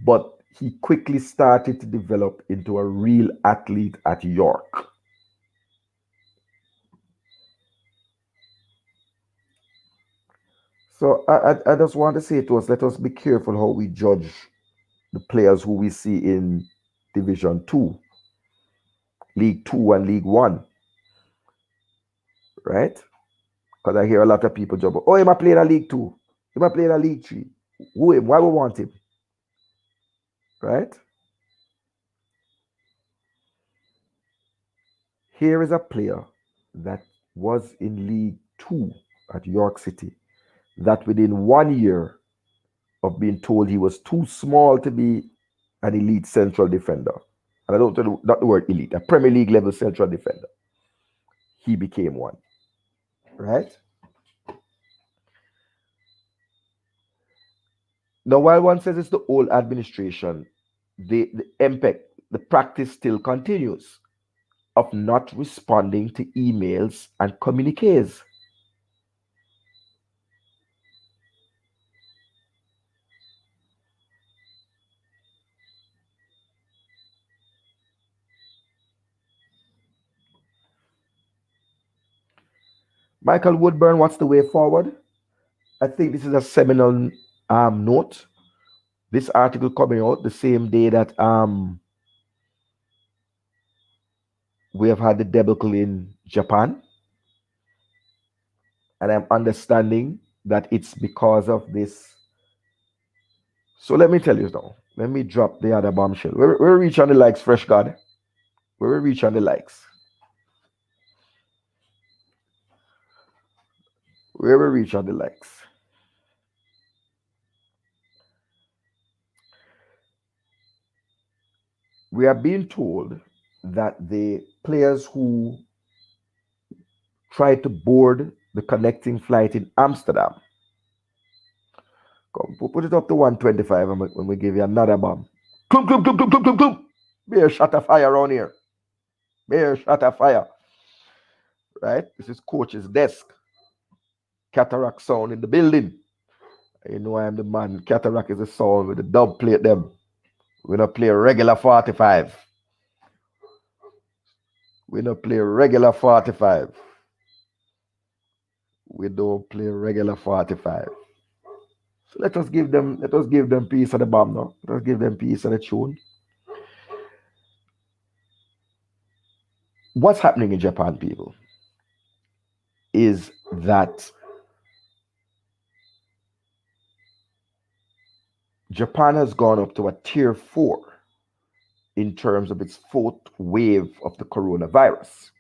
But he quickly started to develop into a real athlete at York. So I just want to say to us, let us be careful how we judge the players who we see in Division 2, League 2 and League 1, right? Because I hear a lot of people jump, oh, he might play in a League 2, he might play in a League 3. Who him? Why we want him? Right? Here is a player that was in League 2 at York City, that within 1 year of being told he was too small to be an elite central defender, and I don't tell you, not the word elite, a Premier League level central defender, he became one. Right? Now, while one says it's the old administration, the impact, the practice still continues of not responding to emails and communiques. Michael Woodburn, what's the way forward? I think this is a seminal note. This article coming out the same day that we have had the debacle in Japan. And I'm understanding that it's because of this. So let me tell you now. Let me drop the other bombshell. We're reach on the likes, Fresh God. We're reach on the likes. Where we reach on the likes. We are being told that the players who tried to board the connecting flight in Amsterdam, come, put it up to 125 and when we give you another bomb. Clump, clump, clump, clump, clump, clump, clump. Bear shot of fire around here. Bear shot of fire. Right? This is coach's desk. Cataract sound in the building. You know I am the man. Cataract is the sound with the dub plate them. We don't play regular 45. We don't play regular 45. We don't play regular 45. So let us give them piece of the bomb now. Let us give them piece of the tune. What's happening in Japan, people, is that Japan has gone up to a tier 4 in terms of its fourth wave of the coronavirus.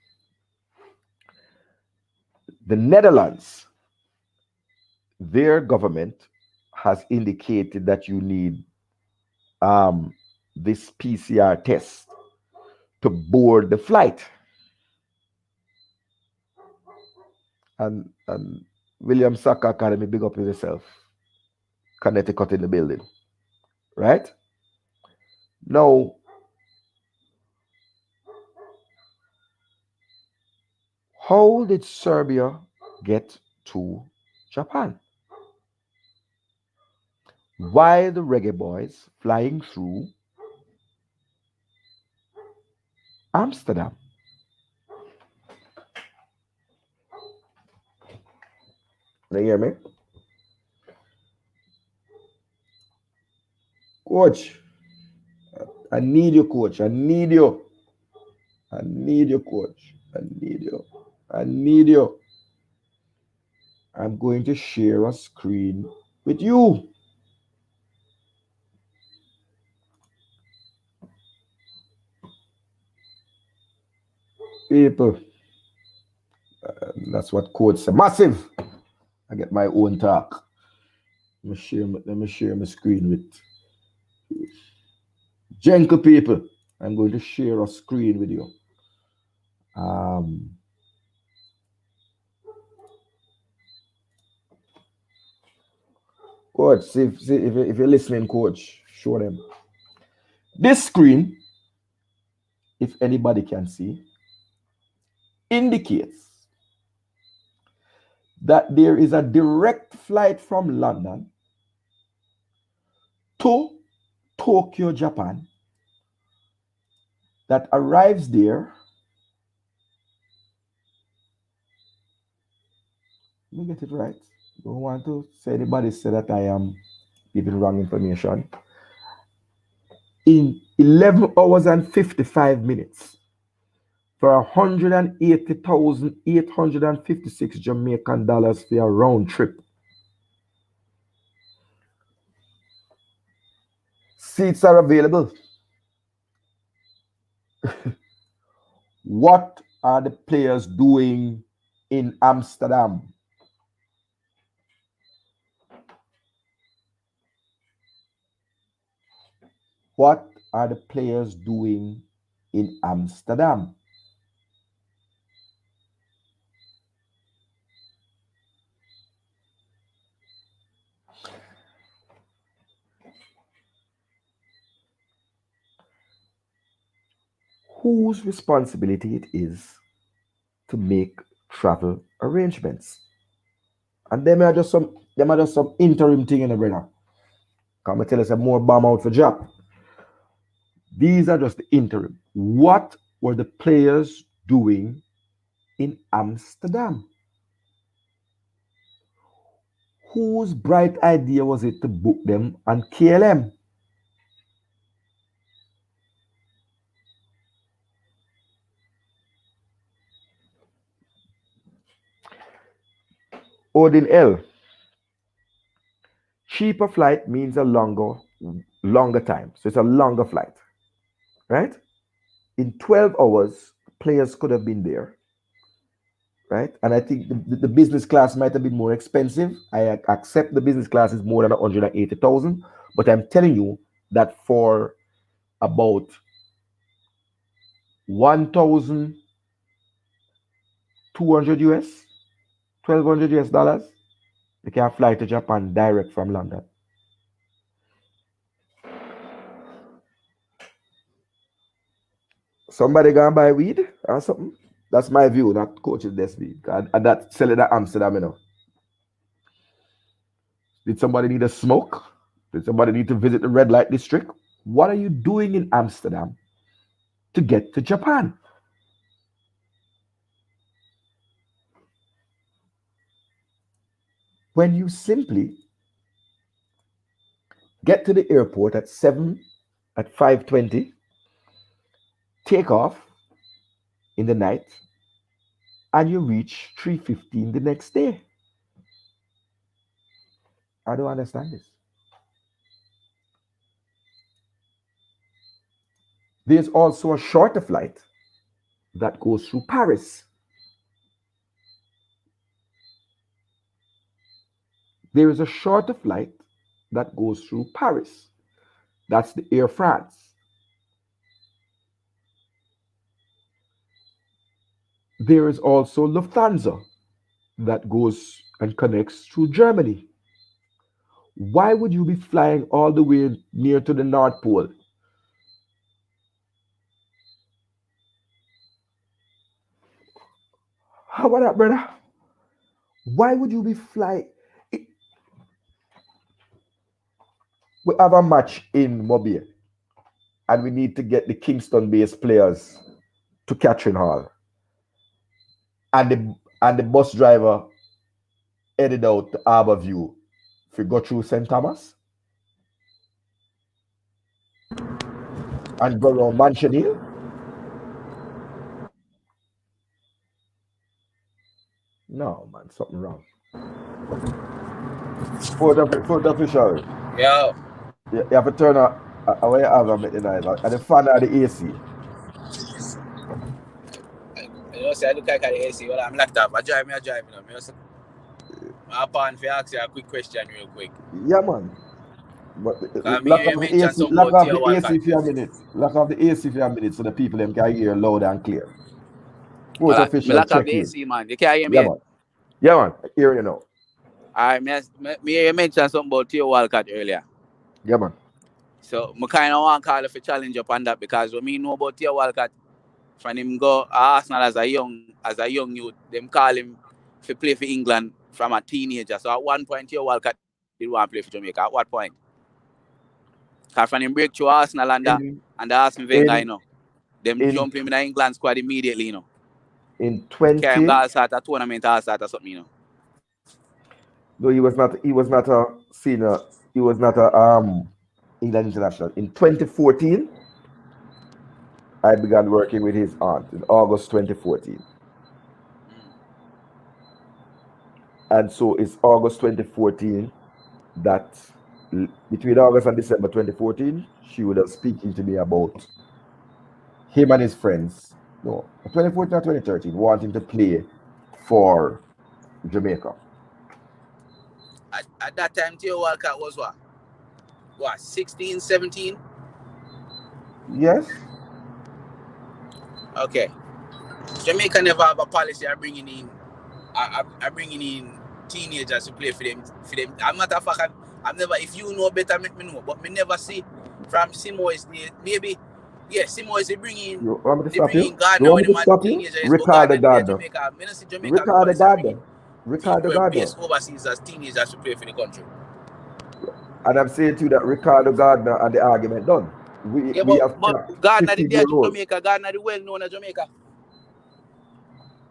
The Netherlands, their government has indicated that you need this PCR test to board the flight. And William Saka Academy, big up yourself. Connecticut in the building. Right? Now, how did Serbia get to Japan? Why the Reggae Boys flying through Amsterdam? Can you hear me? Coach, I need you, coach. I need you. I need you, coach. I need you. I need you. I'm going to share a screen with you. People, that's what coach said. Massive. I get my own talk. Let me share my screen with gentle people. I'm going to share a screen with you. Coach, see if you're listening, coach, show them. This screen, if anybody can see, indicates that there is a direct flight from London to Tokyo, Japan, that arrives there. Let me get it right. Don't want to say anybody say that I am giving wrong information. In 11 hours and 55 minutes for 180,856 Jamaican dollars for a round trip. Seats are available. What are the players doing in Amsterdam? What are the players doing in Amsterdam? Whose responsibility it is to make travel arrangements? And them are just some interim thing in the brother. Come tell us a more bomb out for job. These are just the interim. What were the players doing in Amsterdam? Whose bright idea was it to book them on KLM? Odin L. Cheaper flight means a longer time. So it's a longer flight, right? In 12 hours, players could have been there, right? And I think the business class might have been more expensive. I accept the business class is more than 180,000, but I'm telling you that for about 1,200 US, 1,200 US dollars, you can fly to Japan direct from London. Somebody gonna buy weed or something? That's my view, not coach's destiny. And that selling at Amsterdam, you know. Did somebody need a smoke? Did somebody need to visit the red light district? What are you doing in Amsterdam to get to Japan? When you simply get to the airport at 5:20, take off in the night, and you reach 3:15 the next day. I don't understand this. There's also a shorter flight that goes through Paris. There is a shorter flight that goes through Paris. That's the Air France. There is also Lufthansa that goes and connects through Germany. Why would you be flying all the way near to the North Pole? How about that, brother? Why would you be flying? We have a match in Mobile, and we need to get the Kingston-based players to Catherine Hall. And the bus driver headed out to Harborview if we go through St. Thomas and go around Mansion Hill. No, man, something wrong. Fourth official. Yo. You have to turn away and make the noise. And the fan of the AC. You know, say I look like the AC. Well, I'm locked up. I drive. You know. I'm upon for ask you a quick question real quick. Yeah, man. But lock off the AC for a minute. Lock off the AC for a minute so the people them can hear loud and clear. Fourth well, official lock check off the in. AC, man. You can't hear me. Yeah, man. I hear you now. Alright, me you mentioned something about Theo Walcott earlier. Yeah, man. So I kind of want to call for challenge up on that because when me know about Theo Walcott, from him go Arsenal as a young youth, them call him to play for England from a teenager. So at one point Theo Walcott did want to play for Jamaica. At what point? Because from him break through Arsenal and the Arsene Wenger, you know. Them jump him in the England squad immediately, you know. In 20. Carry him go start a tournament or start or something, you know. No, he was not a senior. He was not a England international. In 2014, I began working with his aunt in August 2014. And so it's August 2014 that between August and December 2014, she would have speaking to me about him and his friends. No, 2014 or 2013, wanting to play for Jamaica. At that time, Theo Walcott was what, 16, 17? Yes. Okay. Jamaica never have a policy of bringing in teenagers to play for them. As a matter of fact, I've never, if you know better, make me know. But me never see from Simoes, maybe, yeah, Simoes, they bring in Gardner when they're teenagers. Ricardo Gardner. Jamaica. I don't see Jamaica Ricardo Gardner. Ricardo Gardner. Based overseas as teenagers to play for the country. And I'm saying to you that Ricardo Gardner and the argument done. We but Gardner the day Jamaica, Gardner the well known as Jamaica.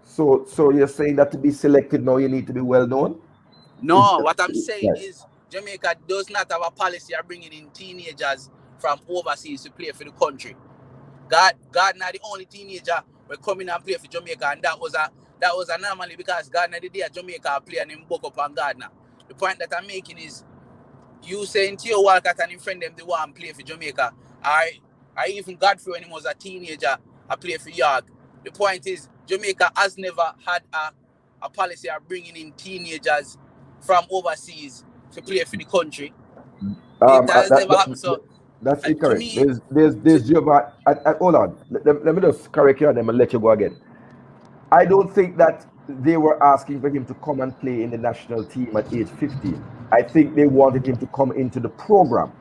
So you're saying that to be selected now you need to be well known? No, what I'm saying is Jamaica does not have a policy of bringing in teenagers from overseas to play for the country. Gardner the only teenager will come in and play for Jamaica, and that was an anomaly because Gardner the day Jamaica play and him buck up on Gardner. The point that I'm making is you saying Theo Walcott and his friend them they want to play for Jamaica. I even Godfrey when he was a teenager I play for York. The point is Jamaica has never had a policy of bringing in teenagers from overseas to play for the country. It has never happened. So that's incorrect. There's Giovanni. Hold on. Let me just correct you and then let you go again. I don't think that they were asking for him to come and play in the national team at age 15. I think they wanted him to come into the program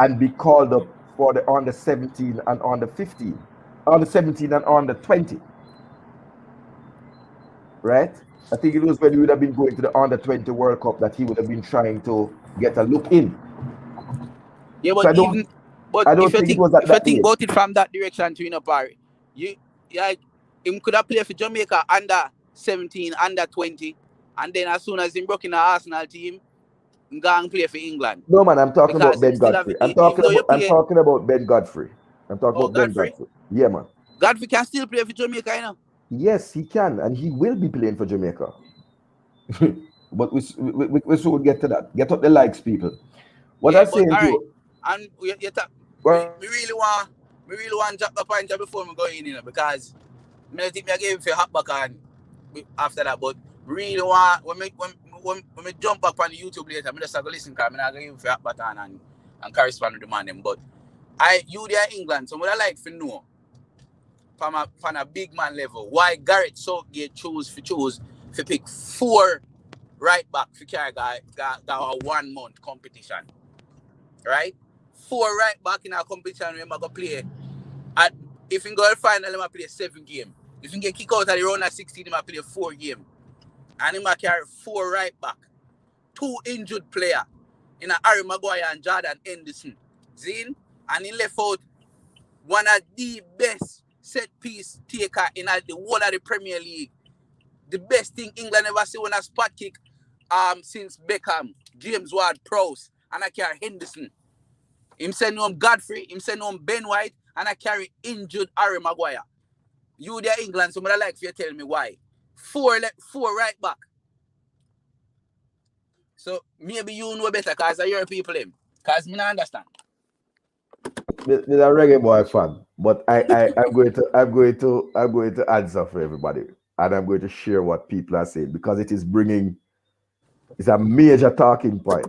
and be called up for the under 17 and under 15, under 17 and under 20. Right? I think it was when he would have been going to the under 20 World Cup that he would have been trying to get a look in. Yeah, but so if you think about it from that direction to Parry, him could have played for Jamaica under 17, under 20, and then as soon as he broke in the Arsenal team, he go and play for England. No man, I'm talking about Ben Godfrey. I'm talking about Ben Godfrey. I'm talking about Ben Godfrey. Yeah, man. Godfrey can still play for Jamaica, you know? Yes, he can, and he will be playing for Jamaica. But we soon get to that. Get up the likes, people. What I'm saying to you. And we really want to drop the point before we go in, you know, because I think I gave him for hot back on after that, but really want when we jump up on the YouTube later, I just have to listen because I'm not going to give him for hot back on and correspond with the man. But you there in England, so what I like to know from a big man level, why Gareth Southgate chose to pick 4 right back for carry a 1 month competition. Right? 4 right back in our competition, we're going to play. If you go to the final, we're play 7 games. If you get kicked out of the round of 16, we're play 4 games. And he carry 4 right back. 2 injured players in Harry Maguire and Jordan Henderson. Zin? And he left out one of the best set piece taker in the whole of the Premier League. The best thing England ever see when a spot kick since Beckham, James Ward-Prowse, and I carry Henderson. Him send home Godfrey, him send home Ben White, and I carry injured Harry Maguire. You there England, somebody like if you tell me why. 4 right back. So maybe you know better because of your people him. Because me not understand. There's a reggae boy fan, but I'm going to answer for everybody, and I'm going to share what people are saying because it's a major talking point.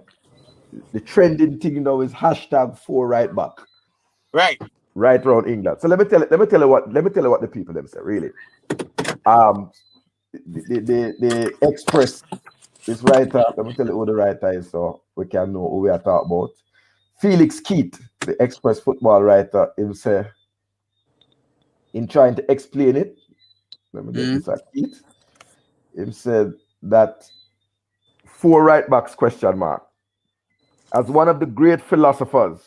The trending thing now is hashtag 4 right back. Right around England. So let me tell you what the people them say. Really, the Express, this writer. Let me tell you who the writer is, so we can know who we are talking about. Felix Keith, the Express football writer, himself, in trying to explain it, let me get this at Keith. He said that 4 right backs ? As one of the great philosophers,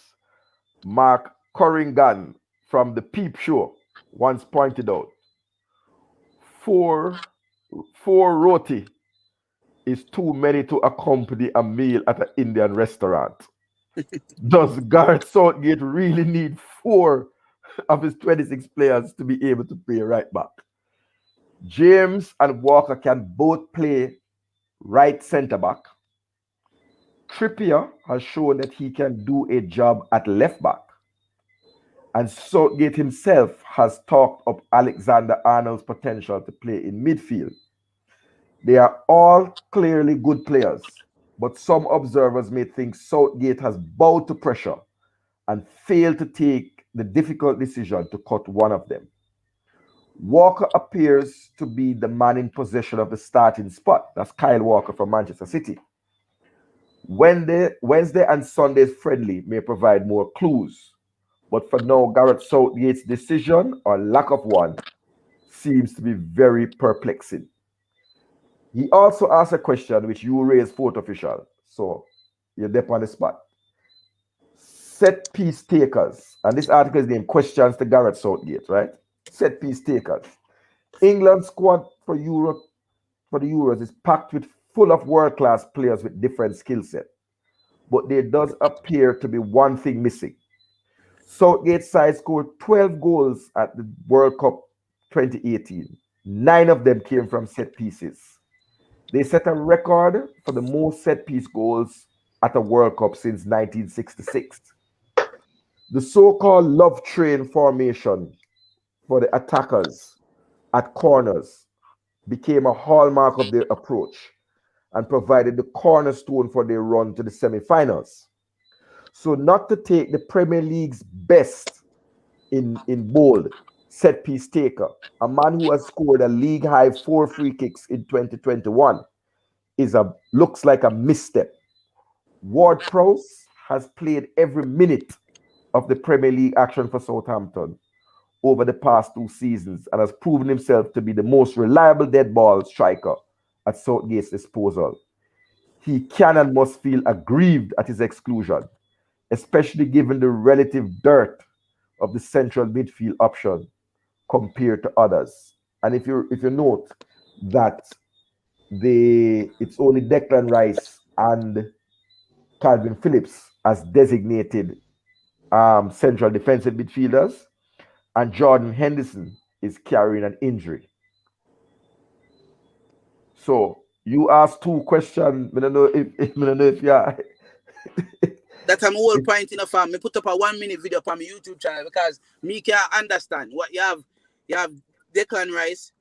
Mark Corrigan from the Peep Show once pointed out, four roti is too many to accompany a meal at an Indian restaurant. Does Gareth Southgate really need 4 of his 26 players to be able to play right back? James and Walker can both play right centre back. Trippier has shown that he can do a job at left back. And Southgate himself has talked up Alexander Arnold's potential to play in midfield. They are all clearly good players, but some observers may think Southgate has bowed to pressure and failed to take the difficult decision to cut one of them. Walker appears to be the man in possession of the starting spot. That's Kyle Walker from Manchester City. Wednesday and Sunday's friendly may provide more clues. But for now, Gareth Southgate's decision, or lack of one, seems to be very perplexing. He also asked a question which you raised, Fourth Official. So you're there on the spot. Set piece takers. And this article is named Questions to Gareth Southgate, right? Set piece takers. England's squad for the Euros is packed with full of world-class players with different skill set. But there does appear to be one thing missing. Southgate's side scored 12 goals at the World Cup 2018. 9 of them came from set pieces. They set a record for the most set piece goals at a World Cup since 1966. The so-called love train formation for the attackers at corners became a hallmark of their approach and provided the cornerstone for their run to the semi-finals. So not to take the Premier League's best in bold, set piece taker, a man who has scored a league high 4 free kicks in 2021 looks like a misstep. Ward-Prowse has played every minute of the Premier League action for Southampton over the past 2 seasons and has proven himself to be the most reliable dead ball striker at Southgate's disposal. He can and must feel aggrieved at his exclusion, especially given the relative dirt of the central midfield option compared to others. And if you note that it's only Declan Rice and Calvin Phillips as designated central defensive midfielders, and Jordan Henderson is carrying an injury. So you asked 2 questions. I don't know if you're That's my whole point in the farm. Me put up a 1-minute video on my YouTube channel because me can't understand what you have. You have Declan Rice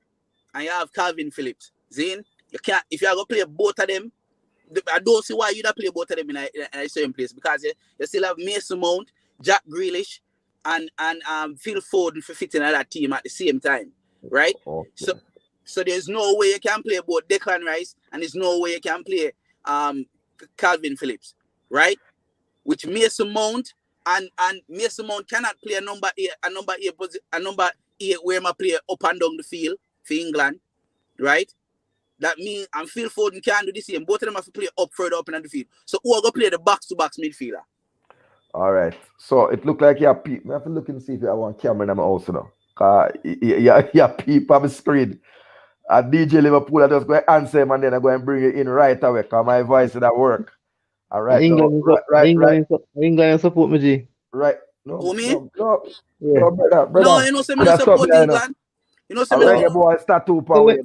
and you have Calvin Phillips. Zane, you can't. If you are gonna play both of them, I don't see why you don't play both of them in a certain place because you still have Mason Mount, Jack Grealish, and Phil Foden for fitting at that team at the same time, right? Okay. So there's no way you can play both Declan Rice and there's no way you can play Calvin Phillips, right? Which Mason Mount and Mason Mount cannot play a number 8 where I play up and down the field for England, right? That means and Phil Foden can't do the same. Both of them have to play further up in the field. So who are going to play the box-to-box midfielder? All right. So it looked like you have people. I have to look and see if you have one camera in my house now. You people on the screen. And DJ Liverpool, I just go and answer him and then I go and bring it in right away because my voice is at work. All right. England support me, G. Right. No, brother. No, you know, say me support England. You know, say me reggae boy start to power.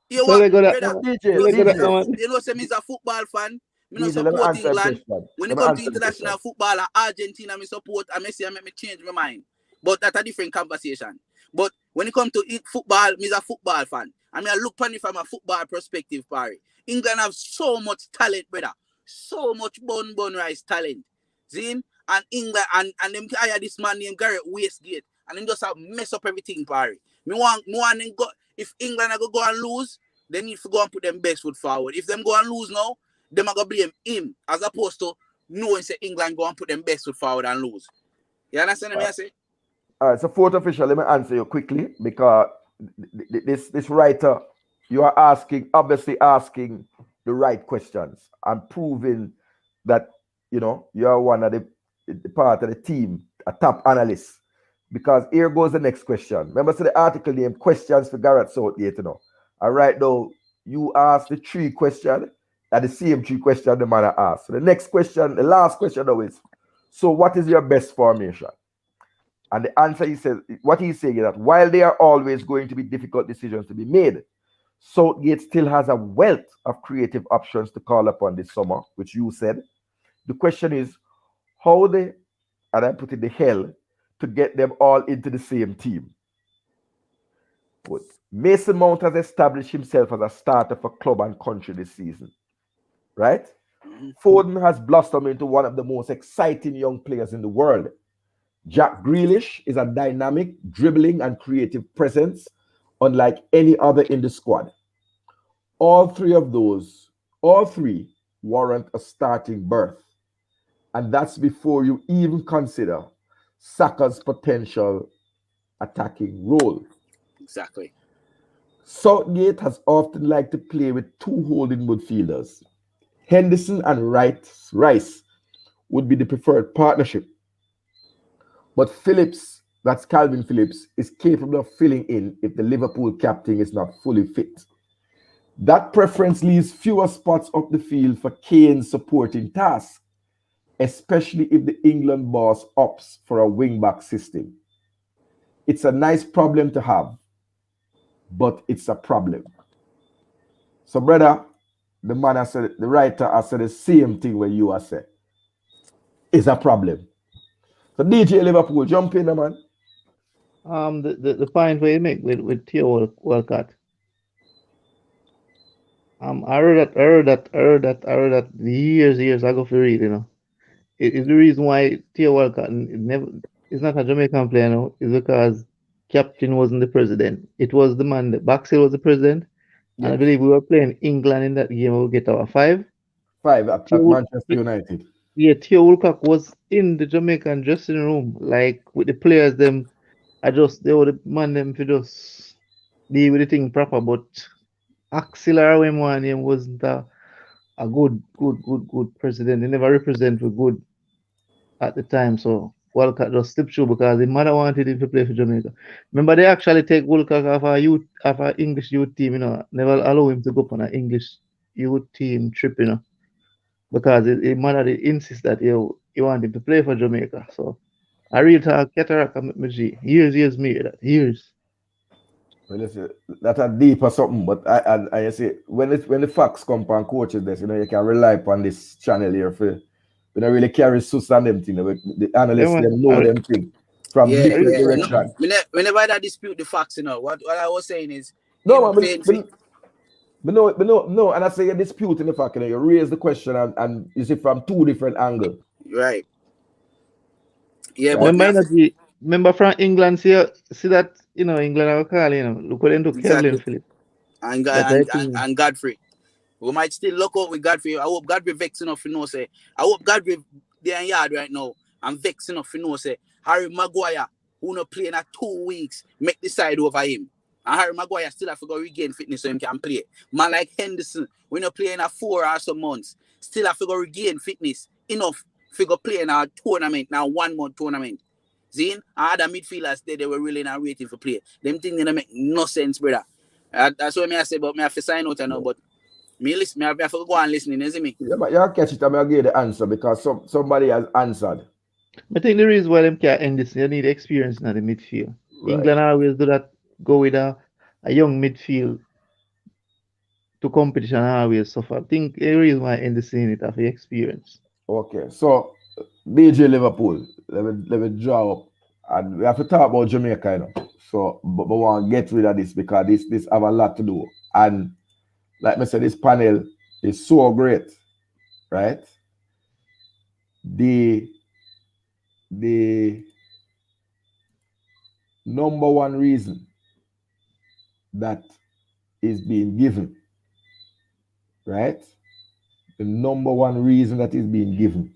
You know, DJ. You know, say me is a football fan. Me not support England. When it comes to international football and Argentina, me support and Messi and make me change my mind. But that's a different conversation. But when it comes to football, me is a football fan. I mean, I look upon it from a football perspective, Barry. England have so much talent, brother. So much bun rice talent. See? And England and them hire this man named Gareth Westgate. And them just have mess up everything, Barry. Me want them go, if England are go and lose, they need to go and put them best foot forward. If them go and lose now, them are going to blame him as opposed to knowing say England go and put them best foot forward and lose. You understand what I say? All right, so Fourth Official, let me answer you quickly because this writer, you are obviously asking the right questions and proving that you know, you're one of the part of the team, a top analyst. Because here goes the next question. Remember, so the article named Questions for Garrett Southgate, you know. All right, now, you ask the three questions, and the same three questions the man asked. So the next question, the last question though is, so what is your best formation? And the answer he says, what he's saying is that while there are always going to be difficult decisions to be made, Southgate still has a wealth of creative options to call upon this summer, which you said. The question is how they, and I put in the hell, to get them all into the same team. But Mason Mount has established himself as a starter for club and country this season, right? Foden has blossomed into one of the most exciting young players in the world. Jack Grealish is a dynamic, dribbling, and creative presence unlike any other in the squad. All three warrant a starting berth. And that's before you even consider Saka's potential attacking role. Exactly. Southgate has often liked to play with two holding midfielders. Henderson and Rice would be the preferred partnership. But Phillips, that's Calvin Phillips, is capable of filling in if the Liverpool captain is not fully fit. That preference leaves fewer spots up the field for Kane's supporting tasks, especially if the England boss opts for a wing-back system. It's a nice problem to have, but it's a problem. So, brother, the man has said, the writer has said the same thing when you have said. It's a problem. So, DJ Liverpool, jump in, man. The point where you make with Theo Walcott. I heard that years ago for read, you know. It's the reason why Theo Walcott never is not a Jamaican player now, is because captain wasn't the president. It was the man that Baxter was the president. And I Yes. believe we were playing England in that game. We'll get our five. 5 at Theo, Manchester United. yeah, Theo Walcott was in the Jamaican dressing room, like with the players. Them, they were the man them to just deal with the thing proper. But Axel when one him wasn't a good president. He never represented good at the time. So Walcott just slipped through because his mother wanted him to play for Jamaica. Remember, they actually take Walcott off our English youth team, you know, never allow him to go on an English youth team trip, you know, because his mother did insist that he wanted him to play for Jamaica. So I real talk cataract years me that years. Well, listen, that's a deeper something, but I say when the facts come from coaches, this you know you can rely upon this channel here for we don't really carry sus and them thing. The Yeah, analysts man. them know them thing from Yeah, different yeah. No, direction. whenever I dispute the facts, you know, what I was saying is No, him man, playing for no, and I say you're disputing the fact, you know, you raise the question and you see from two different angles, right. Yeah, right? but me Remember, have to, remember from England, see that, you know, England are calling, you know, look what they do, Kevlin exactly. Phillips. And, That and I and think. and Godfrey. We might still look out with Godfrey. I hope Godfrey vex enough to know say. I hope Godfrey there in yard right now and vex enough to know say Harry Maguire, who not playing at 2 weeks, make the side over him. And Harry Maguire still have to go regain fitness so him can play. Man like Henderson, we not playing at 4 or some months, still have to go regain fitness enough to go play in our tournament, now 1 month tournament. Zine, other midfielders they were really not waiting for play. Them things that make no sense, brother. That's what I say, but me have to sign out now. But me listen, me have to go and listen, you see me? Yeah, but you catch it and I'll give you the answer because somebody has answered. I think the reason why them can't end this, they need experience in the midfield. Right. England always do that, go with a young midfield to competition and always suffer. I think the reason why end the scene it have the experience. Okay. So DJ Liverpool, let me draw up. And we have to talk about Jamaica, you know. So but we want to get rid of this because this have a lot to do. And like I said, this panel is so great, right? The the number one reason that is being given, right? The number one reason that is being given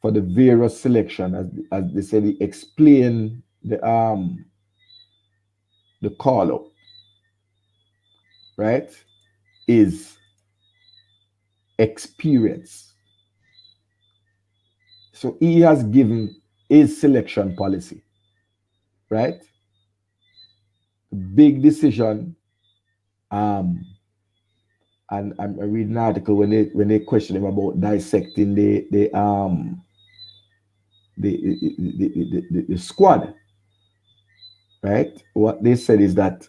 for the various selection, as they said, they explain the call up, right? Is experience. So he has given his selection policy, right? Big decision. And I'm reading an article when they question him about dissecting the squad, right? What they said is that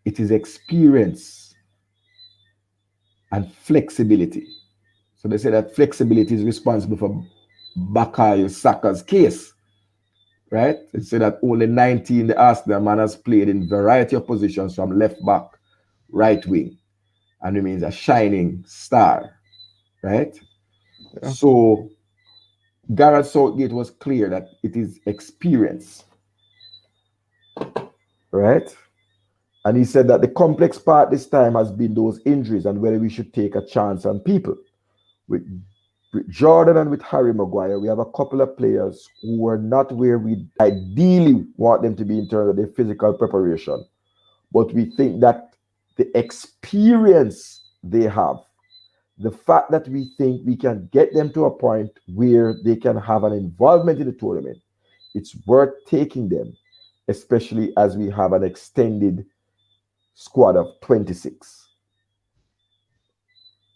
it is experience and flexibility. So they say that flexibility is responsible for Bakayo Saka's case, right? They say that only 19 the Arsenal man has played in variety of positions from left back, right wing, and remains a shining star, right? Yeah. So Gareth Southgate was clear that it is experience, right? And he said that the complex part this time has been those injuries and whether we should take a chance on people. With Jordan and with Harry Maguire, we have a couple of players who are not where we ideally want them to be in terms of their physical preparation. But we think that the experience they have, the fact that we think we can get them to a point where they can have an involvement in the tournament, it's worth taking them, especially as we have an extended squad of 26.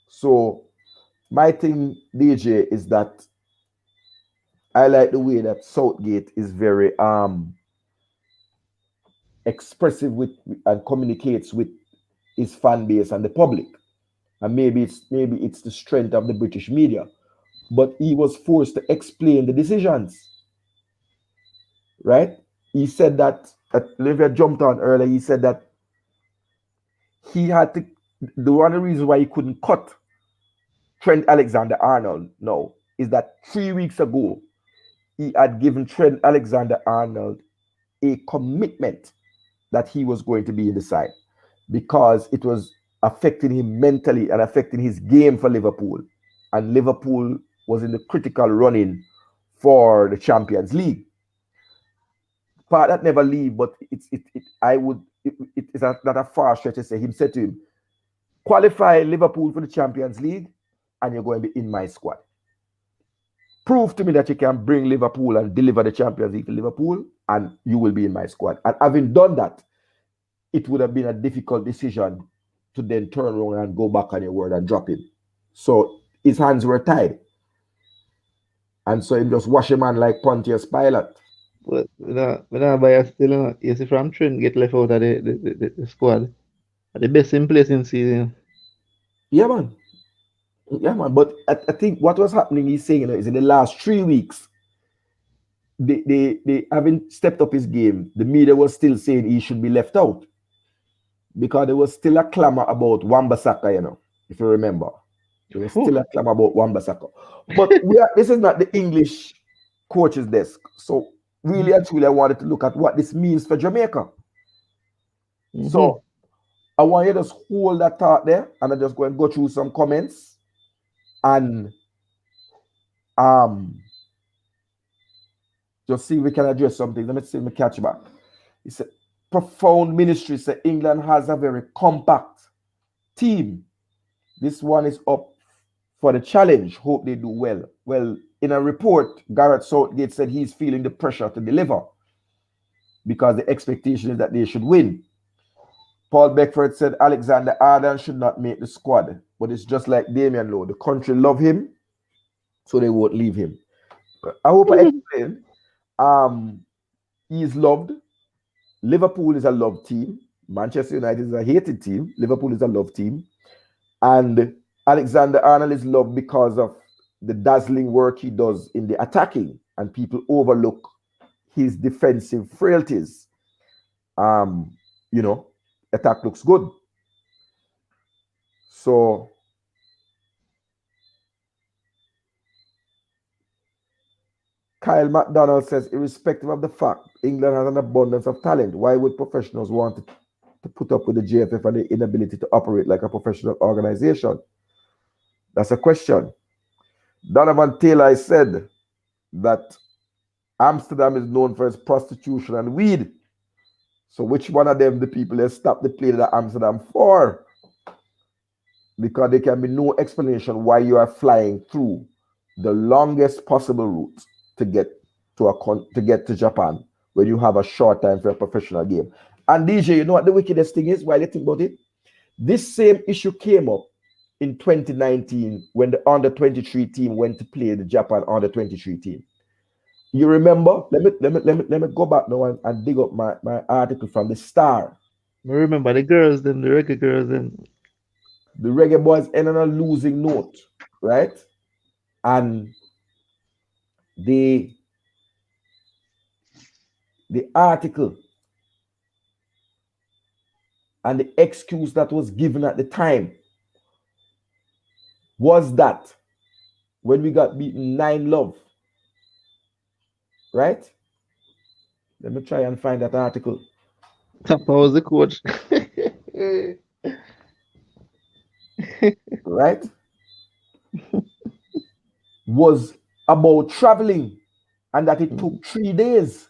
So my thing, DJ, is that I like the way that Southgate is very expressive with and communicates with his fan base and the public. And maybe it's the strength of the British media. But he was forced to explain the decisions. Right? He said that Olivia jumped on earlier, he said that he had to, the one of the reasons why he couldn't cut Trent Alexander-Arnold now is that 3 weeks ago he had given Trent Alexander-Arnold a commitment that he was going to be in the side because it was affecting him mentally and affecting his game for Liverpool. And Liverpool was in the critical running for the Champions League. Part that never leave, but it's not a far stretch to say. Him said to him, qualify Liverpool for the Champions League and you're going to be in my squad. Prove to me that you can bring Liverpool and deliver the Champions League to Liverpool and you will be in my squad. And having done that, it would have been a difficult decision to then turn around and go back on your word and drop him. So his hands were tied. And so he just wash him on like Pontius Pilate. But when I buy a still, you see, from Trent get left out of the squad. The best in place in season. Yeah, man. Yeah, man. But I think what was happening, he's saying, is in the last 3 weeks, they haven't stepped up his game. The media was still saying he should be left out because there was still a clamor about Wan-Bissaka, if you remember. There was still a clamor about Wan-Bissaka. But this is not the English coach's desk. So really and truly, I wanted to look at what this means for Jamaica. So I want you to just hold that thought there and I just go and go through some comments and just see if we can address something. Let me see if we catch back. He said, profound ministry said England has a very compact team. This one is up for the challenge. Hope they do well. Well, in a report, Gareth Southgate said he's feeling the pressure to deliver because the expectation is that they should win. Paul Beckford said Alexander-Arnold should not make the squad, but it's just like Damian Lowe. The country love him, so they won't leave him. I hope I explained. He is loved. Liverpool is a loved team. Manchester United is a hated team. Liverpool is a loved team. And Alexander-Arnold is loved because of the dazzling work he does in the attacking, and people overlook his defensive frailties. Attack looks good. So Kyle McDonald says, irrespective of the fact England has an abundance of talent, why would professionals want to put up with the JFF and the inability to operate like a professional organization? That's a question. Donovan Taylor said that Amsterdam is known for its prostitution and weed. So which one of them the people that stopped the plane at Amsterdam for? because there can be no explanation why you are flying through the longest possible route to get to Japan when you have a short time for a professional game. And DJ, you know what the wickedest thing is while you think about it? This same issue came up in 2019 when the under 23 team went to play the Japan under 23 team. You remember? Let me go back now and dig up my article from the Star. I remember the girls, them, the reggae girls, them. The Reggae Boys ended on a losing note, right? And the article and the excuse that was given at the time was that when we got beaten 9-love, right? Let me try and find that article. Tapa was the coach. Right? Was about traveling and that it took 3 days.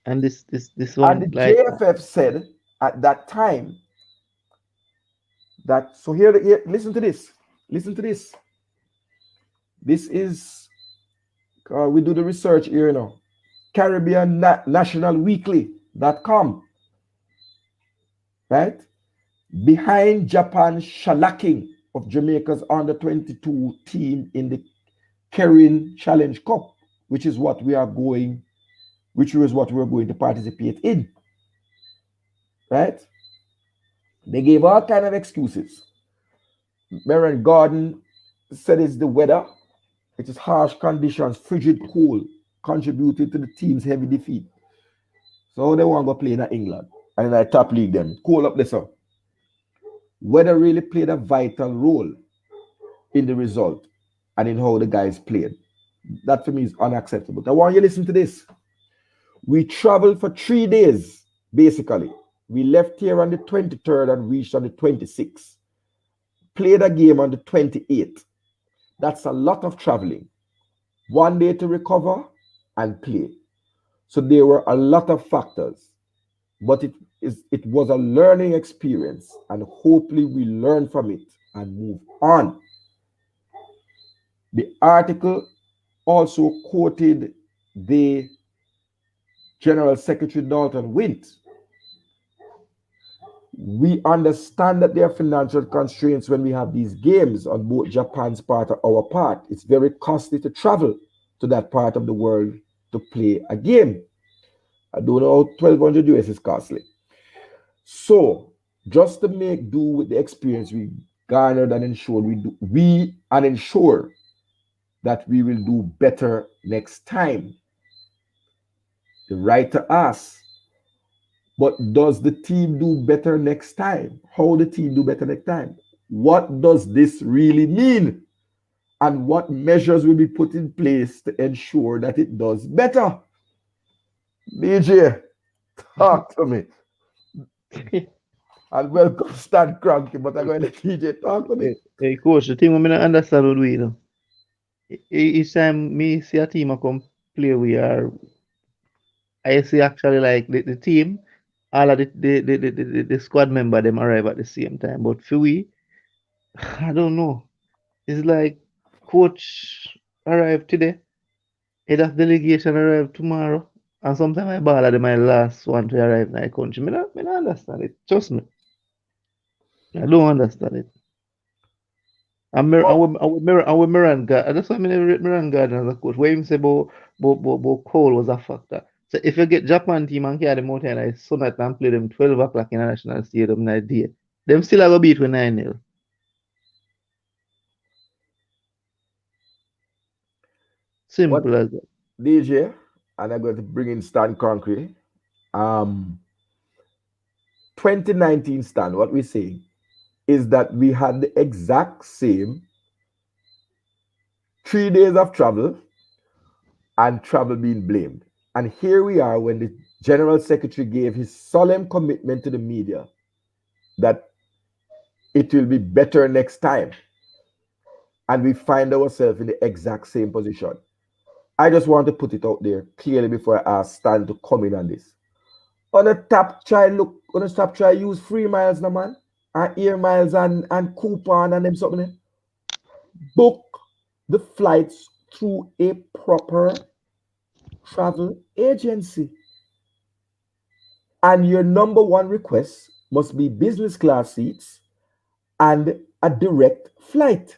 And this And one, the like, JFF said at that time that, so here, listen to this. Listen to this. This is, we do the research here now. Caribbean National Weekly.com. Right? Behind Japan's shellacking of Jamaica's under 22 team in the Caribbean Challenge Cup, which is what we're going to participate in. Right? They gave all kind of excuses. Baron Gordon said it's the weather, it is harsh conditions, frigid cold, contributed to the team's heavy defeat. So they want to go play in England and in a top league then. Cool up there, sir. Weather really played a vital role in the result and in how the guys played. That for me is unacceptable. I want you to listen to this. We traveled for 3 days, basically. We left here on the 23rd and reached on the 26th. Played a game on the 28th. That's a lot of traveling. 1 day to recover and play. So there were a lot of factors, but it was a learning experience, and hopefully we learn from it and move on. The article also quoted the General Secretary Dalton Wint. We understand that there are financial constraints when we have these games on both Japan's part or our part. It's very costly to travel to that part of the world to play a game. I don't know, 1,200 US is costly. So, just to make do with the experience we garnered and ensure ensure that we will do better next time. The writer asks, but does the team do better next time? How the team do better next time? What does this really mean? And what measures will be put in place to ensure that it does better? DJ, talk to me. And welcome Stan Cranky, but I'm going to let DJ talk to me. Hey, coach, the thing I don't understand what we do. Each time me see a team I come play, I see actually like the team, all of the squad member them arrive at the same time. But for we, I don't know. It's like coach arrive today, head of delegation arrive tomorrow, and sometimes I ball at my last one to arrive in my country. Me not understand it. Trust me. I don't understand it. And Miran God, that's why I mean Miran Garden as a coach. Where him say about Cole was a factor. So if you get Japan team and carry them out here like Sunnat and play them 12 o'clock in a national stadium that day, them still have a beat with 9-0. Simple as that. DJ, and I'm going to bring in Stan Concrete. 2019 Stan, what we're saying is that we had the exact same 3 days of travel and travel being blamed. And here we are when the General Secretary gave his solemn commitment to the media that it will be better next time. And we find ourselves in the exact same position. I just want to put it out there clearly before I ask Stan to come in on this. On the top, try use 3 miles now, man. and Air Miles and Coupon and them something, book the flights through a proper travel agency. And your number one request must be business class seats and a direct flight.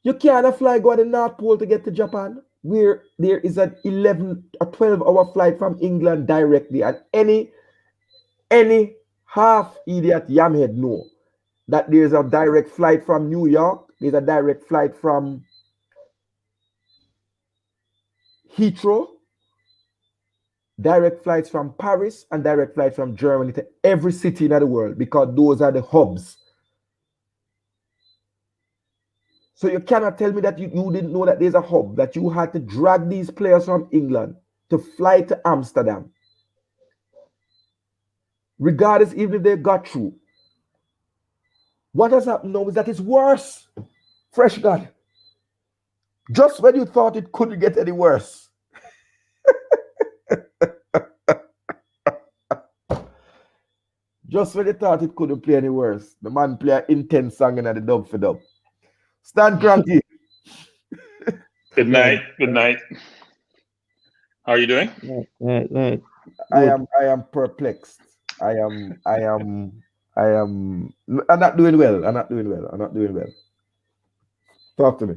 You can't fly go to the North Pole to get to Japan, where there is an 11 a 12-hour flight from England directly. And any half idiot yamhead know that there's a direct flight from New York, there's a direct flight from Heathrow, direct flights from Paris, and direct flights from Germany to every city in the world, because those are the hubs. So you cannot tell me that you didn't know that there's a hub, that you had to drag these players from England to fly to Amsterdam. Regardless, even if they got through. What has happened now is that it's worse. Fresh God. Just when you thought it couldn't get any worse. Just when you thought it couldn't play any worse. The man play an intense song in the dub for dub. Stan Cranky. Good night. Good night. How are you doing? Right. I am perplexed. I'm not doing well. I'm not doing well. Talk to me.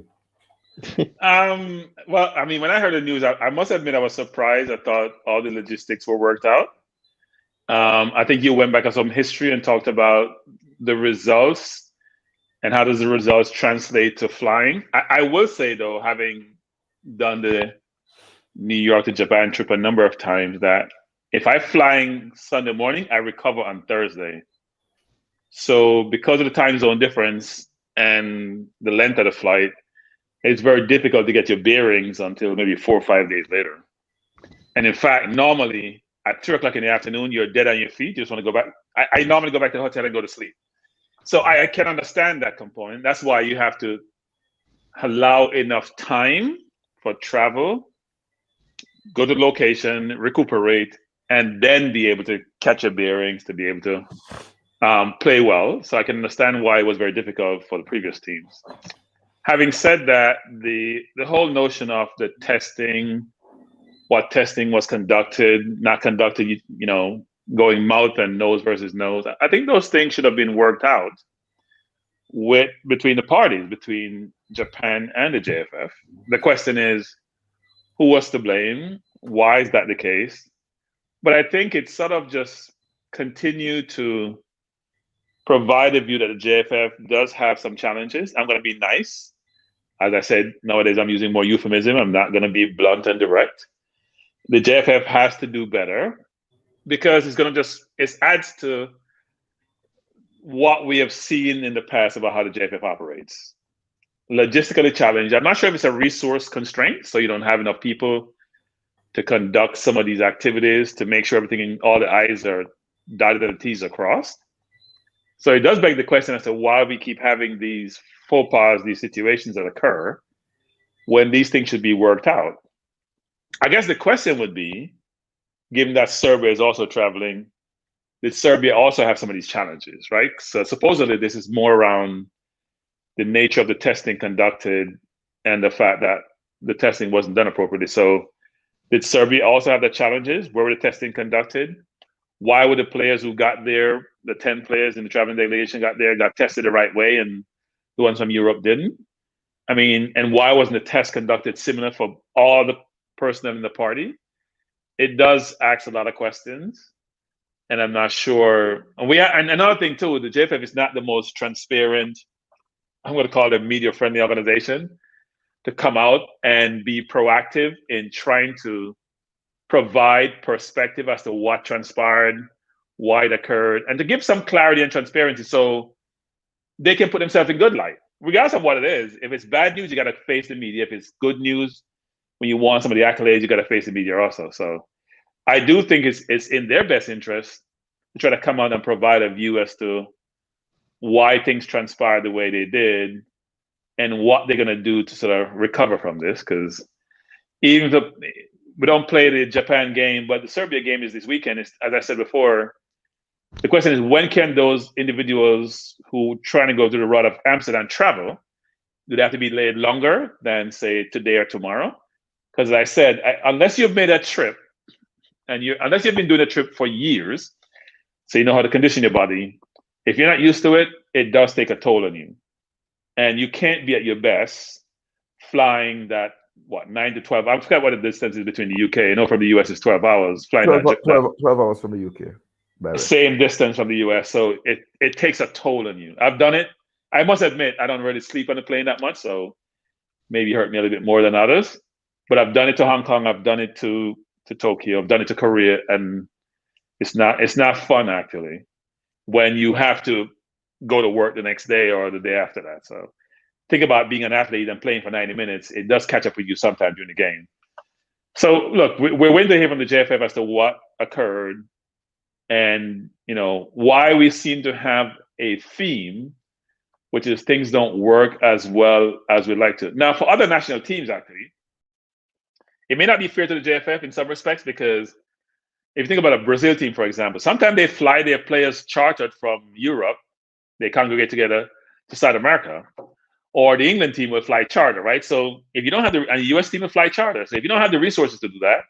Well, I mean, when I heard the news, I must admit I was surprised. I thought all the logistics were worked out. I think you went back on some history and talked about the results and how does the results translate to flying. I will say, though, having done the New York to Japan trip a number of times, that if I'm flying Sunday morning, I recover on Thursday. So because of the time zone difference and the length of the flight, it's very difficult to get your bearings until maybe 4 or 5 days later. And in fact, normally at 2 o'clock in the afternoon, you're dead on your feet. You just want to go back. I normally go back to the hotel and go to sleep. So I can understand that component. That's why you have to allow enough time for travel, go to the location, recuperate, and then be able to catch your bearings to be able to play well. So I can understand why it was very difficult for the previous teams. Having said that, the whole notion of the testing, what testing was conducted, not conducted, you know, going mouth and nose versus nose, I think those things should have been worked out between the parties, between Japan and the JFF. The question is, who was to blame? Why is that the case? But I think it's sort of just continue to provide a view that the JFF does have some challenges. I'm going to be nice. As I said, nowadays I'm using more euphemism. I'm not going to be blunt and direct. The JFF has to do better because it's going to it adds to what we have seen in the past about how the JFF operates. Logistically challenged. I'm not sure if it's a resource constraint, so you don't have enough people to conduct some of these activities to make sure everything, all the I's are dotted and the T's are crossed. So it does beg the question as to why we keep having these faux pas, these situations that occur when these things should be worked out. I guess the question would be, given that Serbia is also traveling, did Serbia also have some of these challenges, right? So supposedly this is more around the nature of the testing conducted and the fact that the testing wasn't done appropriately. So did Serbia also have the challenges? Where were the testing conducted? Why were the players who got there, the 10 players in the traveling delegation got tested the right way and the ones from Europe didn't? I mean, and why wasn't the test conducted similar for all the personnel in the party? It does ask a lot of questions. And I'm not sure. And another thing too, the JFF is not the most transparent, I'm going to call it a media-friendly organization, to come out and be proactive in trying to provide perspective as to what transpired, why it occurred, and to give some clarity and transparency so they can put themselves in good light, regardless of what it is. If it's bad news, you got to face the media. If it's good news, when you want some of the accolades, you got to face the media also. So I do think it's in their best interest to try to come out and provide a view as to why things transpired the way they did and what they're going to do to sort of recover from this. Because even if we don't play the Japan game, but the Serbia game is this weekend. As I said before, The question is, when can those individuals who trying to go to the route of Amsterdam travel? Do they have to be laid longer than, say, today or tomorrow? Because as I said, unless you've made a trip, and unless you've been doing a trip for years, so you know how to condition your body, if you're not used to it, it does take a toll on you. And you can't be at your best flying that, 9 to 12. I forgot what the distance is between the UK. I know from the US it's 12 hours. Flying 12 hours from the UK. Same distance from the US. So it takes a toll on you. I've done it. I must admit, I don't really sleep on the plane that much. So maybe hurt me a little bit more than others. But I've done it to Hong Kong. I've done it to Tokyo. I've done it to Korea. And it's not fun, actually, when you have to go to work the next day or the day after that. So think about being an athlete and playing for 90 minutes. It does catch up with you sometime during the game. So look, we're waiting to hear from the JFF as to what occurred and, why we seem to have a theme, which is things don't work as well as we'd like to. Now, for other national teams, actually, it may not be fair to the JFF in some respects, because if you think about a Brazil team, for example, sometimes they fly their players chartered from Europe. They congregate together to South America. Or the England team will fly charter, right? So if you don't have and the US team will fly charter. So if you don't have the resources to do that,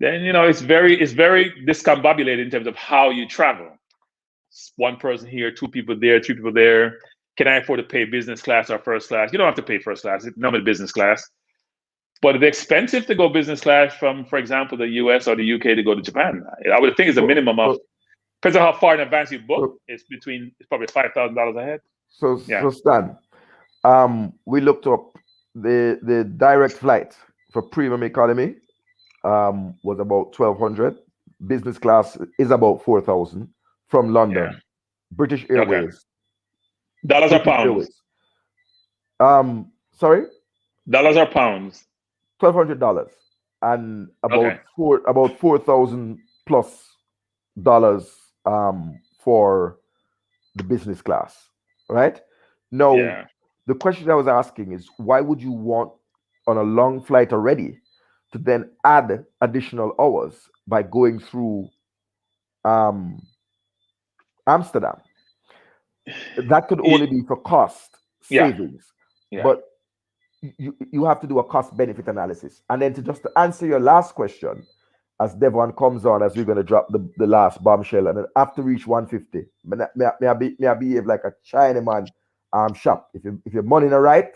then it's very discombobulated in terms of how you travel. One person here, two people there, three people there. Can I afford to pay business class or first class? You don't have to pay first class. It's normally business class. But it's expensive to go business class from, for example, the US or the UK to go to Japan. I would think it's a minimum of, depends on how far in advance you book, it's probably $5,000 a head. So Stan, we looked up the direct flight for premium economy was about 1,200. Business class is about 4,000 from London. Yeah. British Airways. Okay. Dollars or pounds? Sorry? Dollars or pounds? $1,200 and about $4,000 plus dollars for the business class, right? Now, the question I was asking is, why would you want on a long flight already to then add additional hours by going through Amsterdam? That could only be for cost savings, but you have to do a cost benefit analysis. And then to answer your last question, as Devon comes on, as we're going to drop the last bombshell, and then after reach 150, may I behave like a Chinaman shop. If your money not right,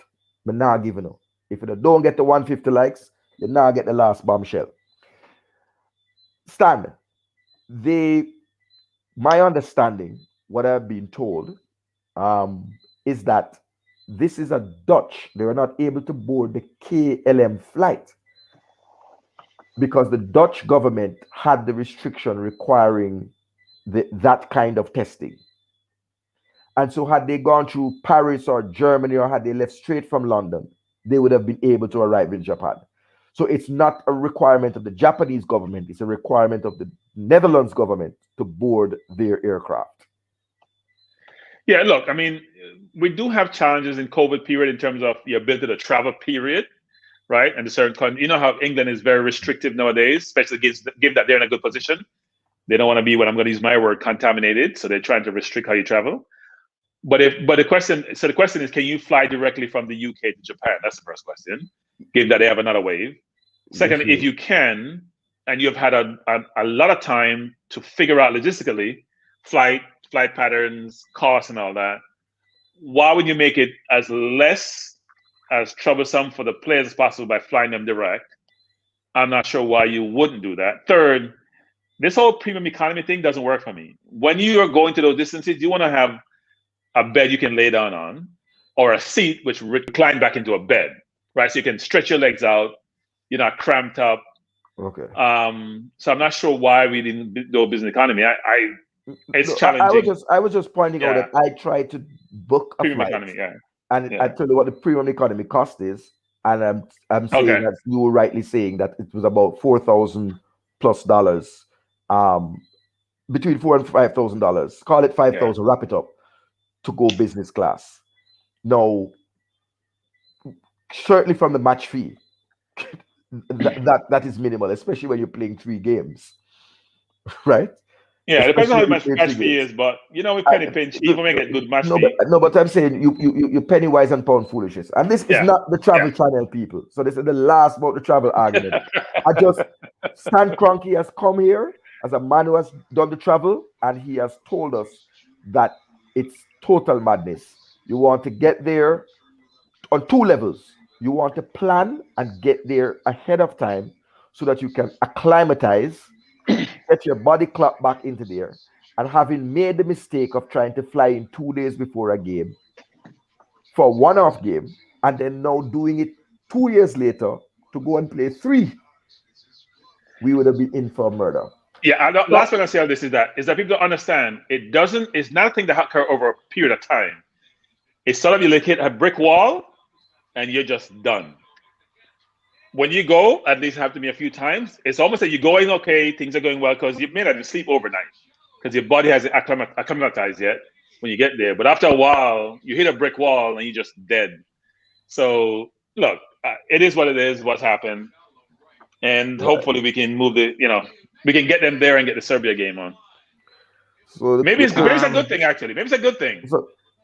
me not giving up. If you don't get the 150 likes, you now get the last bombshell. Stan, my understanding, what I've been told, is that this is a Dutch. They were not able to board the KLM flight because the Dutch government had the restriction requiring that kind of testing. And so had they gone through Paris or Germany, or had they left straight from London, they would have been able to arrive in Japan. So it's not a requirement of the Japanese government. It's a requirement of the Netherlands government to board their aircraft. Yeah, look, I mean, we do have challenges in COVID period in terms of the ability to travel period, right? And the certain countries, you know how England is very restrictive nowadays, especially given that they're in a good position. They don't want to be, what I'm going to use my word, contaminated. So they're trying to restrict how you travel. But the question is, can you fly directly from the UK to Japan? That's the first question, given that they have another wave. Second, if you can, and you've had a lot of time to figure out logistically, flight patterns, costs, and all that, why would you make it as less as troublesome for the players as possible by flying them direct? I'm not sure why you wouldn't do that. Third, this whole premium economy thing doesn't work for me. When you are going to those distances, you want to have a bed you can lay down on, or a seat which recline back into a bed, right? So you can stretch your legs out, you're not cramped up. Okay. So I'm not sure why we didn't do a business economy. It's challenging. I was just pointing out that I tried to book a premium flight, economy, and I told you what the premium economy cost is, and I'm saying that you were rightly saying that it was about $4,000 plus dollars, between $4,000 and $5,000. Call it 5,000. Wrap it up to go business class. Now, certainly from the match fee, that is minimal, especially when you're playing 3 games, right? Yeah, it depends on how especially much in match AFC fee games. is, but with penny pinch, even when you get good match No, fee. but I'm saying you penny wise and pound foolishness. And this is Yeah. not the travel channel, people. So this is the last about the travel argument. I just Stan Kroenke has come here as a man who has done the travel, and he has told us that it's total madness. You want to get there on two levels. You want to plan and get there ahead of time so that you can acclimatize, get your body clock back into there. And having made the mistake of trying to fly in 2 days before a game for a one-off game, and then now doing it 2 years later to go and play three, we would have been in for murder. Yeah, last thing I say on this is that people don't understand it's not a thing that occur over a period of time. It's sort of you like hit a brick wall and you're just done. When you go, at least have to be a few times, it's almost like you're going okay, things are going well because you may not even sleep overnight because your body hasn't acclimatized yet when you get there. But after a while, you hit a brick wall and you're just dead. So look, it is what it is, what's happened. And hopefully we can we can get them there and get the Serbia game on. So Maybe it's a good thing, actually. Maybe it's a good thing.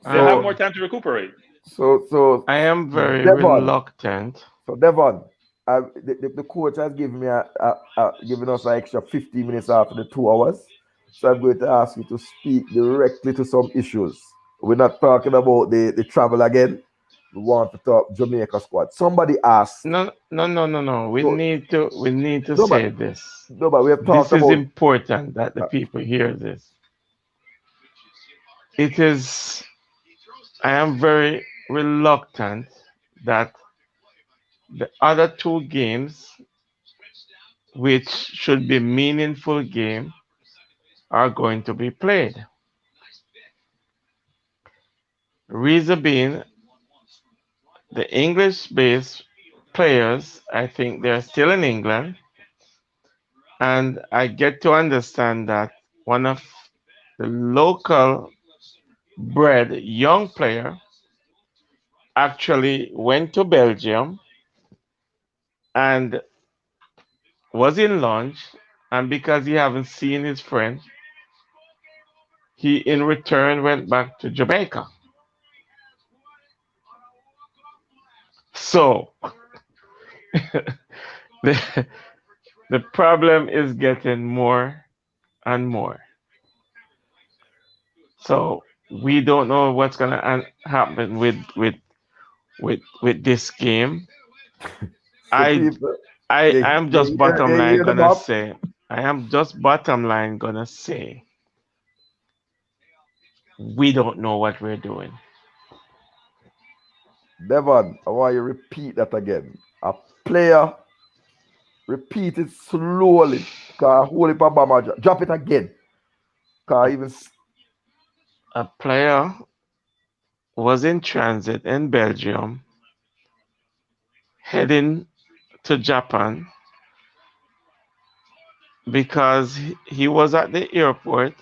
They'll have more time to recuperate. So I am very Devon, reluctant. So Devon, the coach has given me given us an extra 15 minutes after the 2 hours. So I'm going to ask you to speak directly to some issues. We're not talking about the travel again. We want to talk Jamaica squad. Somebody asked. No. We No, need to no, say this. no, but we have talked This is about. important that the people hear this. It is. I am very reluctant that the other two games, which should be meaningful game, are going to be played. Reason being, the English-based players, I think they're still in England, and I get to understand that one of the local bred young player actually went to Belgium and was in lunch, and because he haven't seen his friend, he in return went back to Jamaica. So the, the problem is getting more and more. So we don't know what's gonna happen with this game. So I people, I am just bottom you line hear the gonna Bob? say. I am just bottom line gonna say we don't know what we're doing. Devon, I want you to repeat that again. A player, repeat it slowly. Cause hold it, Bama, drop it again. Cause even A player was in transit in Belgium, heading to Japan because he was at the airport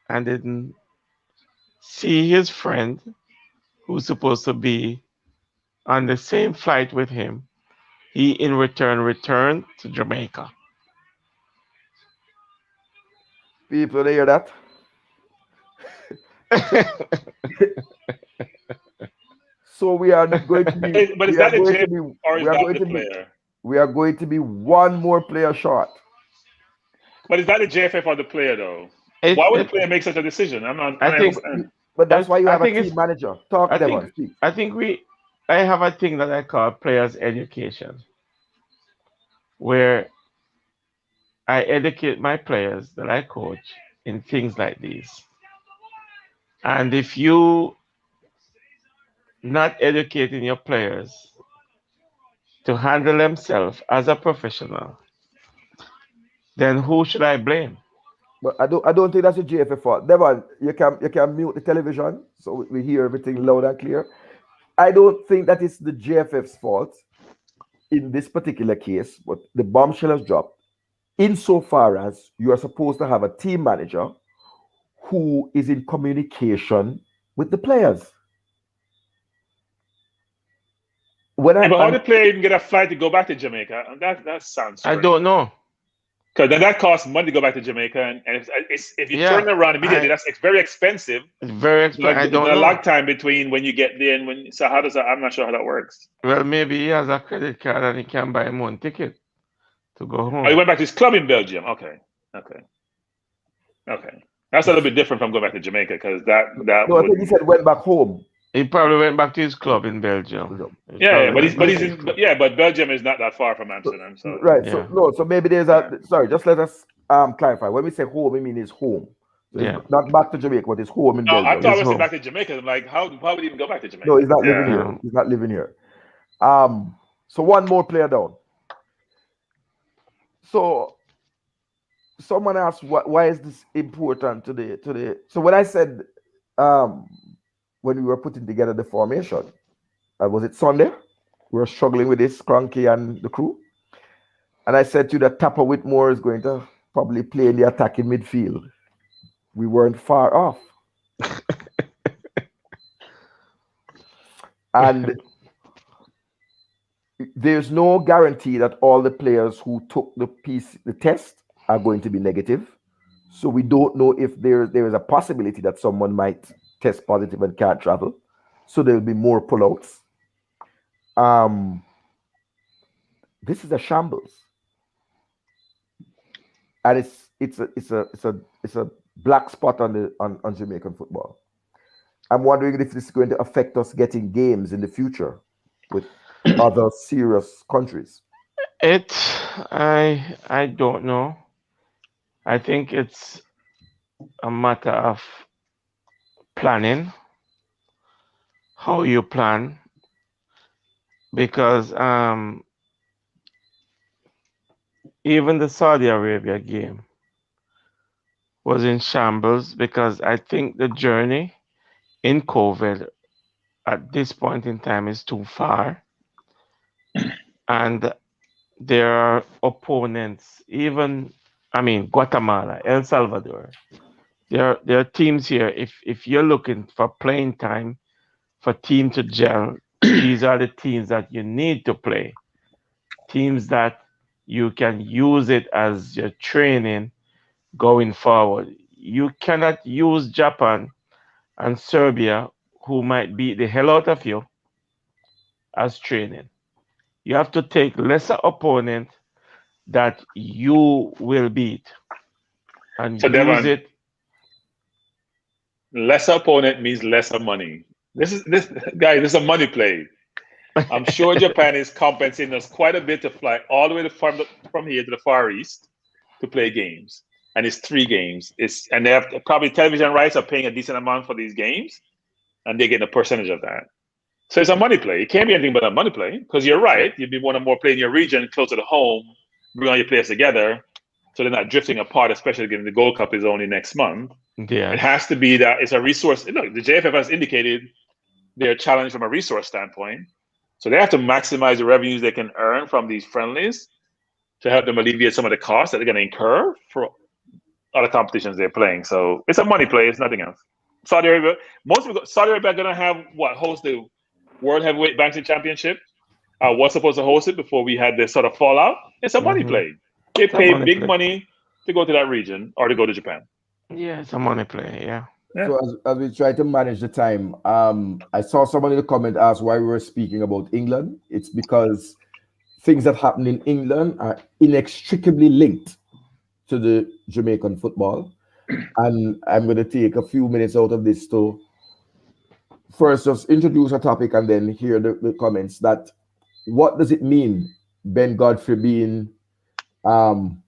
and didn't see his friend who's supposed to be on the same flight with him. He in return returned to Jamaica. people they hear that. So we are going to be But is we are that the going to JF be or is we are that going the to be player? we are going to be one more player short. But is that the JFF or the player, though? it, Why would the it, player make such a decision? I'm not. I I don't think understand. But that's why you I have a think team it's manager. Talk, I think Devon, speak. I think I have a thing that I call players education, where I educate my players that I coach in things like these. And if you not educating your players to handle themselves as a professional, then who should I blame? But I don't think that's a JFF fault. Devon, you can mute the television so we hear everything loud and clear. I don't think that it's the JFF's fault in this particular case, but the bombshell has dropped. Insofar as you are supposed to have a team manager who is in communication with the players. When Yeah, I'm, but how I'm the player even get a flight to go back to Jamaica? That sounds I strange. don't know. Because then that costs money to go back to Jamaica, and if you turn around immediately, it's very expensive. It's very expensive. I don't know. know. Lag time between when you get there and when. So how does that? I'm not sure how that works. Well, maybe he has a credit card and he can buy him one ticket to go home. Oh, he went back to his club in Belgium. Okay. That's a little bit different from going back to Jamaica because that. No, I think he said went back home. He probably went back to his club in Belgium. But Belgium is not that far from Amsterdam. So right. Yeah. So maybe there's sorry, just let us clarify. When we say home, we mean his home. So not back to Jamaica, but his home in Belgium. I thought he was back to Jamaica. I'm like, why would he even go back to Jamaica? No, he's not living here. He's not living here. So one more player down. So someone asked, why is this important today? So when I said, when we were putting together the formation, was it Sunday? We were struggling with this, Cronky and the crew. And I said to you that Tapper Whitmore is going to probably play in the attacking midfield. We weren't far off. And there's no guarantee that all the players who took the test are going to be negative. So we don't know if there is a possibility that someone might test positive and can't travel. So there will be more pullouts. This is a shambles. And it's a black spot on Jamaican football. I'm wondering if this is going to affect us getting games in the future with other serious countries. I don't know. I think it's a matter of planning, how you plan, because even the Saudi Arabia game was in shambles because I think the journey in COVID at this point in time is too far. And there are opponents, Guatemala, El Salvador. There are teams here. If you're looking for playing time, for team to gel, these are the teams that you need to play. Teams that you can use it as your training going forward. You cannot use Japan and Serbia, who might beat the hell out of you, as training. You have to take lesser opponent that you will beat and so use Devon, it. Lesser opponent means lesser money. This is a money play. I'm sure Japan is compensating us quite a bit to fly all the way from here to the Far East to play games. And it's 3 games. And they have probably television rights are paying a decent amount for these games, and they get a percentage of that. So it's a money play. It can't be anything but a money play, because you're right. You'd be wanting more play in your region, closer to home, bring all your players together, so they're not drifting apart, especially given the Gold Cup is only next month. Yeah. It has to be that it's a resource. Look, the JFF has indicated they're challenged from a resource standpoint. So they have to maximize the revenues they can earn from these friendlies to help them alleviate some of the costs that they're going to incur for other competitions they're playing. So it's a money play. It's nothing else. Saudi Arabia are going to have host the World Heavyweight Boxing Championship. Was supposed to host it before we had this sort of fallout. It's a money play. They pay big money to go to that region or to go to Japan. Yeah, it's a money play. Yeah. So as we try to manage the time, I saw someone in the comment ask why we were speaking about England. It's because things that happen in England are inextricably linked to the Jamaican football. And I'm going to take a few minutes out of this to first just introduce a topic and then hear the comments. That what does it mean, Ben Godfrey being along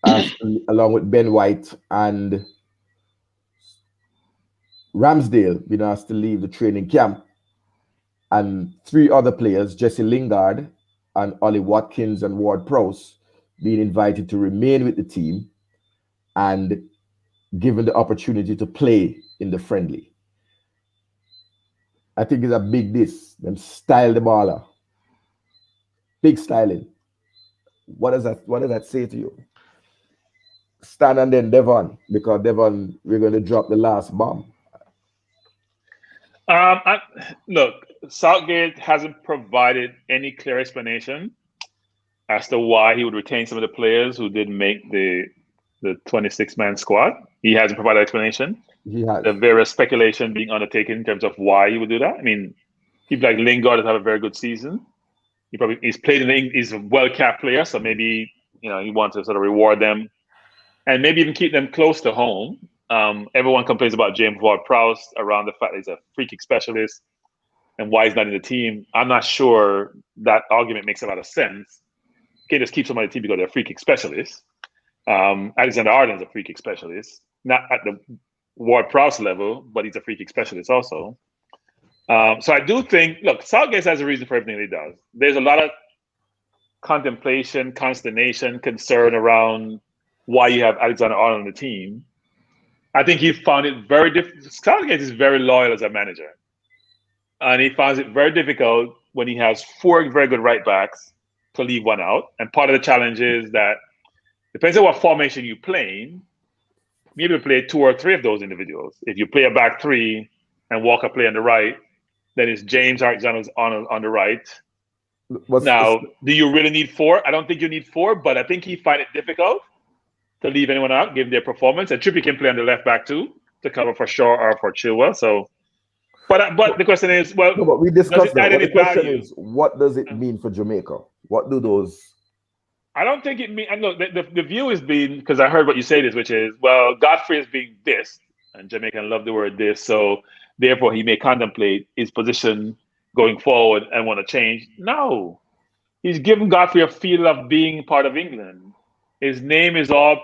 with Ben White and Ramsdale being asked to leave the training camp, and 3 other players, Jesse Lingard and Ollie Watkins and Ward Prowse, being invited to remain with the team and given the opportunity to play in the friendly. I think it's a big diss. Them style the baller. Big styling. What does that say to you? Stan and then Devon, because Devon, we're going to drop the last bomb. Look, Southgate hasn't provided any clear explanation as to why he would retain some of the players who didn't make the 26-man squad. He hasn't provided explanation. He has. The various speculation being undertaken in terms of why he would do that. I mean, people like Lingard has had a very good season. He's played he's a well-capped player, so maybe he wants to sort of reward them and maybe even keep them close to home. Everyone complains about James Ward-Prowse around the fact that he's a free kick specialist and why he's not in the team. I'm not sure that argument makes a lot of sense. You can't just keep somebody in the team because they're a free kick specialist. Alexander Arnold's a free kick specialist, not at the Ward-Prowse level, but he's a free kick specialist also. So I do think, look, Southgate has a reason for everything he does. There's a lot of contemplation, consternation, concern around why you have Alexander Arnold on the team. I think he found it very difficult. Southgate is very loyal as a manager. And he finds it very difficult when he has 4 very good right backs to leave one out. And part of the challenge is that depends on what formation you play in, maybe you play 2 or 3 of those individuals. If you play a back 3 and Walker play on the right, then it's James Alexander on the right. Now, do you really need 4? I don't think you need 4, but I think he find it difficult to leave anyone out, given their performance. And Trippier can play on the left back too, to cover for Shaw or for Chilwell. So, but the question is, well, no, but we discussed that. But the question is, what does it mean for Jamaica? What do those? I don't think it means. I know the view is being, because I heard what you say this, which is, well, Godfrey is being dissed, and Jamaican love the word diss, so therefore he may contemplate his position going forward and want to change. No, he's given Godfrey a feel of being part of England. His name is all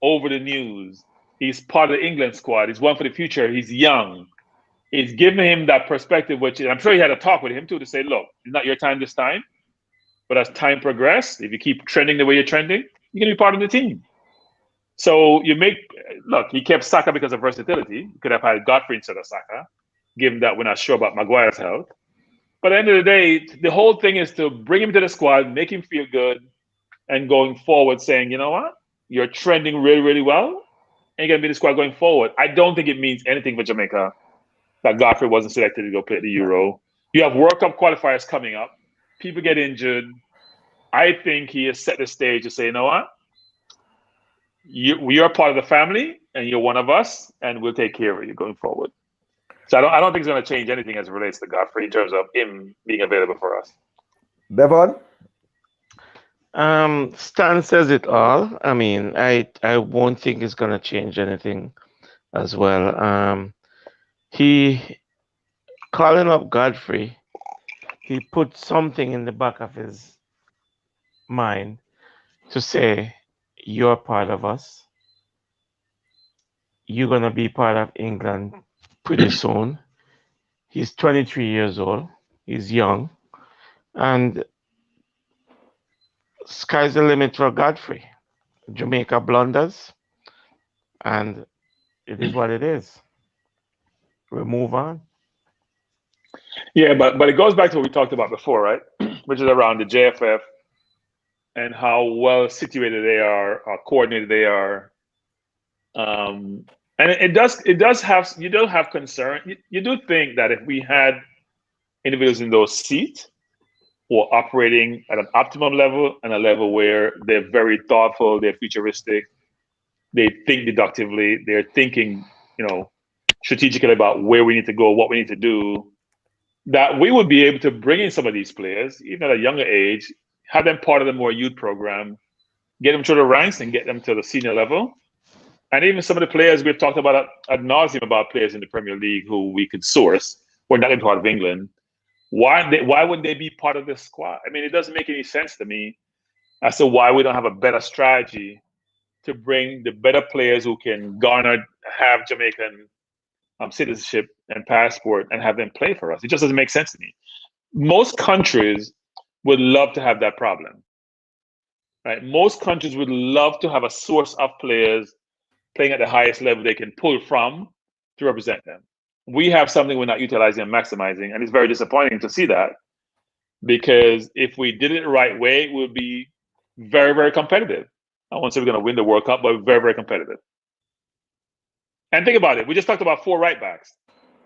over the news. He's part of the England squad. He's one for the future. He's young. It's given him that perspective, which I'm sure he had a talk with him too to say, look, it's not your time this time. But as time progresses, if you keep trending the way you're trending, you're going to be part of the team. So he kept Saka because of versatility. He could have had Godfrey instead of Saka, given that we're not sure about Maguire's health. But at the end of the day, the whole thing is to bring him to the squad, make him feel good, and going forward saying, you know what? You're trending really, really well, and you're going to be the squad going forward. I don't think it means anything for Jamaica that Godfrey wasn't selected to go play the Euro. You have World Cup qualifiers coming up. People get injured. I think he has set the stage to say, you know what? You're part of the family, and you're one of us, and we'll take care of you going forward. So I don't think it's going to change anything as it relates to Godfrey in terms of him being available for us. Devon? Stan says it all. I mean, I won't think it's going to change anything as well. He calling up Godfrey, he put something in the back of his mind to say, you're part of us. You're going to be part of England pretty soon. He's 23 years old. He's young. And sky's the limit for Godfrey. Jamaica blunders. And it is what it is. We'll move on. Yeah, but it goes back to what we talked about before, right? Which is around the JFF and how well situated they are, how coordinated they are. And it does have, you don't have concern. You do think that if we had individuals in those seats who are operating at an optimum level and a level where they're very thoughtful, they're futuristic, they think deductively, they're thinking, strategically about where we need to go, what we need to do, that we would be able to bring in some of these players, even at a younger age, have them part of the more youth program, get them through the ranks and get them to the senior level. And even some of the players we've talked about ad nauseum about players in the Premier League who we could source, who are not in part of England. Why wouldn't they be part of this squad? I mean, it doesn't make any sense to me as to why we don't have a better strategy to bring the better players who can have Jamaican citizenship and passport and have them play for us. It just doesn't make sense to me. Most countries would love to have that problem, right? Most countries would love to have a source of players playing at the highest level they can pull from to represent them. We have something we're not utilizing and maximizing, and it's very disappointing to see that, because if we did it the right way, it would be very, very competitive. I won't say we're going to win the World Cup, but very, very competitive. And think about it. We just talked about 4 right backs.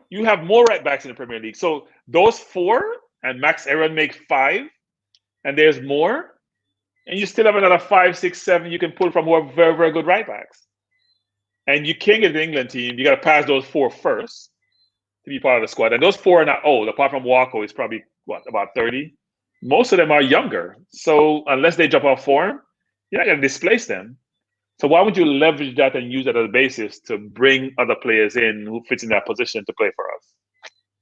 You have more right backs in the Premier League. So those 4 and Max Aaron make 5, and there's more. and you still have another 5, 6, 7 you can pull from who are very, very good right backs. And you can't get the England team. You got to pass those 4 first to be part of the squad. And those 4 are not old. Apart from Walker, who is probably about 30. Most of them are younger. So unless they drop off form, you're not going to displace them. So why would you leverage that and use that as a basis to bring other players in who fits in that position to play for us?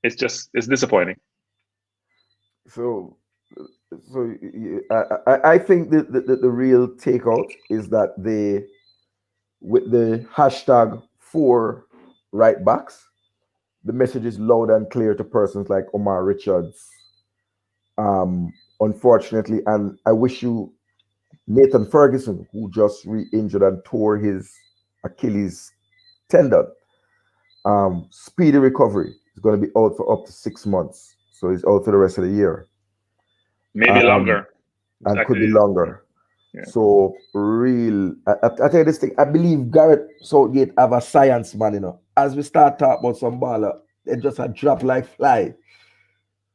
It's disappointing. So I think that the real takeout is that with the hashtag 4 right backs, the message is loud and clear to persons like Omar Richards. Unfortunately, and I wish you Nathan Ferguson, who just re-injured and tore his Achilles tendon. Speedy recovery. He's going to be out for up to 6 months. So he's out for the rest of the year. Maybe longer. And could be longer. Yeah. So I tell you this thing, I believe Gareth Southgate have a science man, you know. As we start talking about some baller, they just a drop like fly.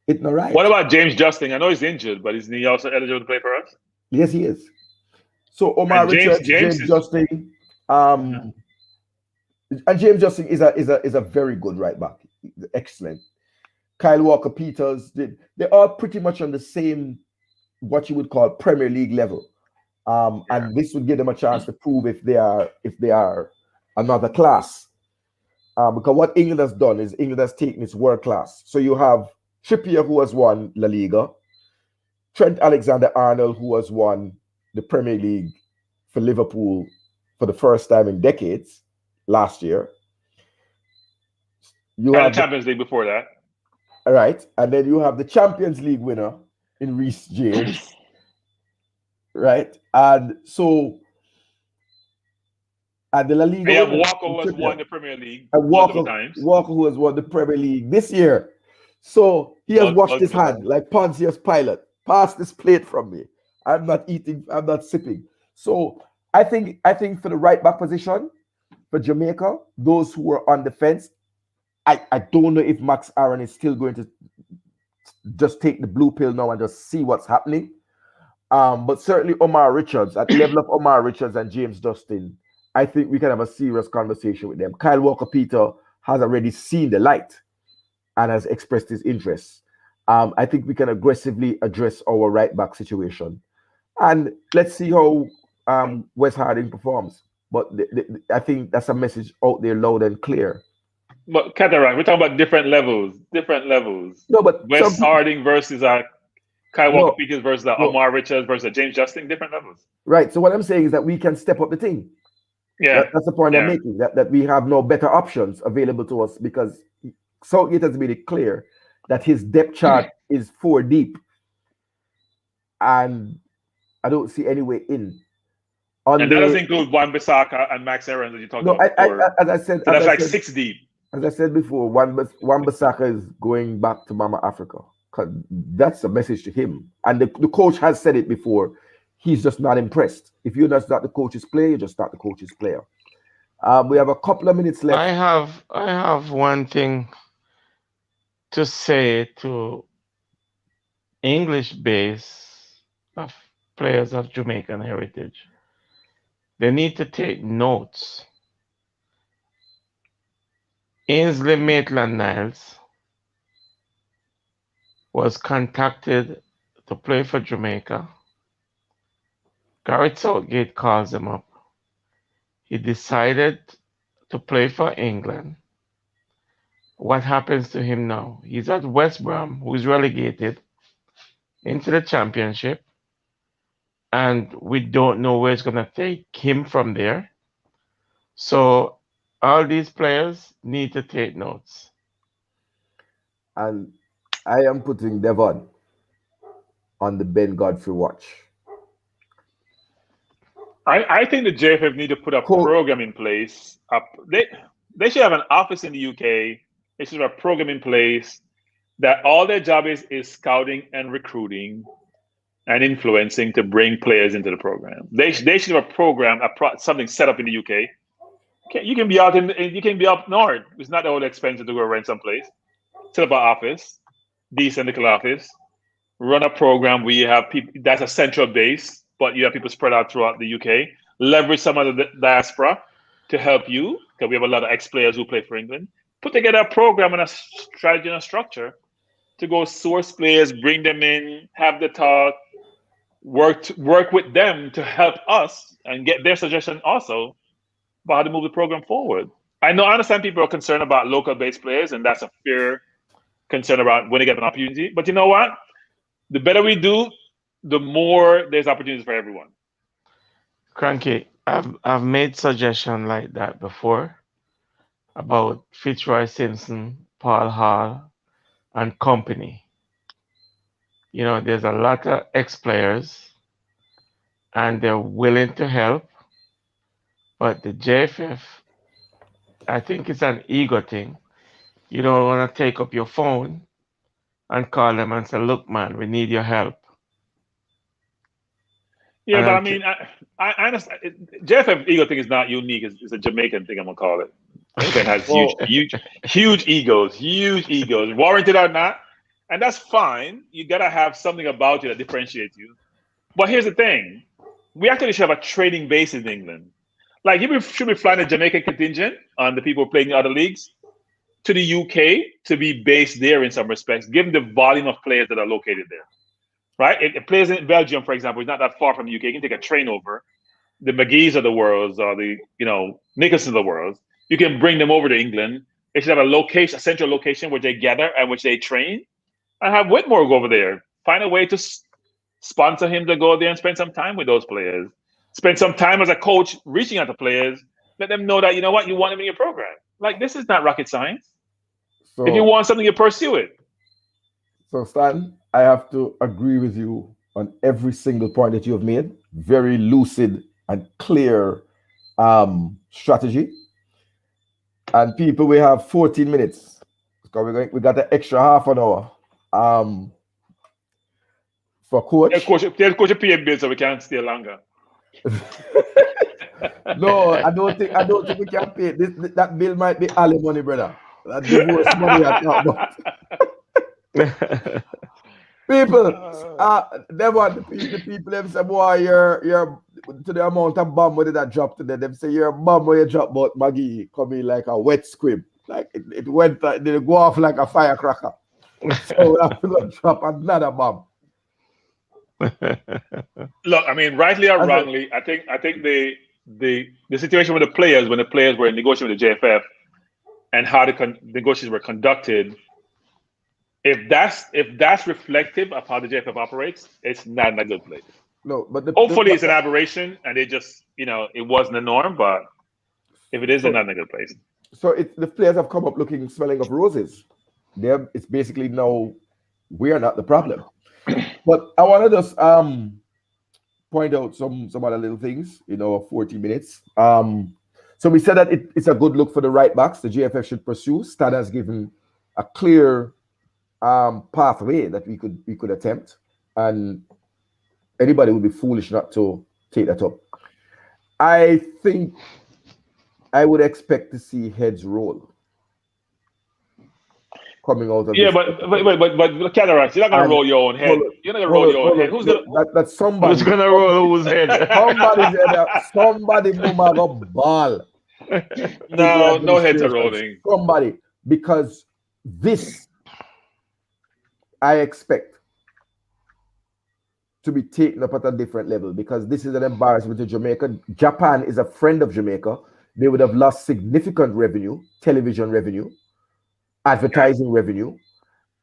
It's not right. What about James Justin? I know he's injured, but isn't he also eligible to play for us? Yes, he is. So Omar Richards, James Justin, and James Justin is a very good right back. Excellent. Kyle Walker-Peters, they're all pretty much on the same, what you would call Premier League level. And this would give them a chance to prove if they are another class. Because what England has done is England has taken its world class. So you have Trippier, who has won La Liga, Trent Alexander-Arnold, who has won the Premier League for Liverpool for the first time in decades last year. You had the Champions League before that. All right. And then you have the Champions League winner in Reece James. Right. And so at the La Liga. Yeah, Walker who has won the Premier League. And Walker who has won the Premier League this year. So he has washed his hand like Pontius Pilate. Pass this plate from me. I'm not eating, I'm not sipping. So I think for the right back position for Jamaica, those who are on the fence, I don't know if Max Aaron is still going to just take the blue pill now and just see what's happening. But certainly Omar Richards, at the level of Omar Richards and James Justin, I think we can have a serious conversation with them. Kyle Walker-Peters has already seen the light and has expressed his interest. I think we can aggressively address our right back situation. And let's see how Wes Harding performs. But I think that's a message out there loud and clear. But Cataract, we're talking about different levels. No, but Wes Harding versus Kyle Walker-Peters versus Omar Richards versus James Justin, different levels. Right. So what I'm saying is that we can step up the team. Yeah. That's the point I'm making, that we have no better options available to us because Southgate has made it clear that his depth chart is 4 deep. And I don't see any way in. And that doesn't include Wan-Bissaka and Max Aaron that you talked about before. As I said, so that's like 6 deep. As I said before, Wan-Bissaka is going back to Mama Africa. Because that's a message to him. And the coach has said it before. He's just not impressed. If you're not the coach's player, you're just not the coach's player. We have a couple of minutes left. I have one thing to say to English base of players of Jamaican heritage. They need to take notes. Ainsley Maitland-Niles was contacted to play for Jamaica. Gareth Southgate calls him up. He decided to play for England. What happens to him now? He's at West Brom, who is relegated into the Championship. And we don't know where it's going to take him from there. So all these players need to take notes. And I am putting Devon on the Ben Godfrey watch. I think the JFF need to put a program in place. They should have an office in the UK. They should have a program in place that all their job is scouting and recruiting and influencing to bring players into the program. They should have a program, something set up in the UK. You can be up north. It's not all expensive to go rent someplace. Set up an office, decent little office. Run a program where you have people. That's a central base but you have people spread out throughout the UK. Leverage some of the diaspora to help you, because we have a lot of ex-players who play for England. Put together a program and a strategy and a structure to go source players, bring them in, have the talk, work with them to help us and get their suggestion also about how to move the program forward. I understand people are concerned about local-based players, and that's a fair concern about when they get an opportunity. But you know what? The better we do, the more there's opportunities for everyone. Cranky, I've made suggestions like that before about Fitzroy Simpson, Paul Hall, and company. You know, there's a lot of ex-players, and they're willing to help, but the JFF, I think it's an ego thing. You don't want to take up your phone and call them and say, "Look, man, we need your help." Yeah, And but I mean, I understand. JFF ego thing is not unique. It's a Jamaican thing, I'm gonna call it. Jamaican has huge egos, warranted or not, and that's fine. You gotta have something about you that differentiates you. But here's the thing: we actually should have a trading base in England. Like, you should be flying a Jamaican contingent on the people playing in other leagues to the UK to be based there in some respects, given the volume of players that are located there. Right? It plays in Belgium, for example. It's not that far from the UK. You can take a train over. The McGee's of the world, or the Nicholsons of the world. You can bring them over to England. They should have a central location where they gather and which they train, and have Whitmore go over there. Find a way to sponsor him to go there and spend some time with those players. Spend some time as a coach reaching out to players. Let them know that, you know what, you want them in your program. Like, this is not rocket science. So, if you want something, you pursue it. So, Stan, I have to agree with you on every single point that you have made. Very lucid and clear strategy. And people, we have 14 minutes. Because we got an extra half an hour for coach. Tell coach a PM bill so we can stay longer. No, I don't think we can pay. That bill might be alimony, brother. That divorce money I talk about. People, the people them say, boy, you're to the amount of bomb that dropped today. Them say you're a bomb when you drop about Maggie coming like a wet squib. Like it went, it go off like a firecracker. So we have to drop another bomb. Look, I mean, rightly or wrongly, I think the situation with the players, when the players were negotiating with the JFF and how the negotiations were conducted, if that's reflective of how the JFF operates, it's not in a good place. No, but hopefully it's an aberration and it just, it wasn't the norm, but if it is, it's not in a good place. So the players have come up smelling of roses. It's basically now we are not the problem. But I want to just point out some other little things in our 40 minutes. So we said that it's a good look for the right backs. The JFF should pursue. Stad has given a clear pathway that we could attempt, and anybody would be foolish not to take that up. I think I would expect to see heads roll coming out of this. But Cataracts, you're not gonna roll your own head. You're not gonna roll your own head. Who's gonna? That's somebody. Who's gonna roll whose head? Somebody's head. Somebody move a ball. No heads are rolling. Somebody, because this I expect to be taken up at a different level, because this is an embarrassment to Jamaica. Japan is a friend of Jamaica. They would have lost significant revenue, television revenue, advertising revenue,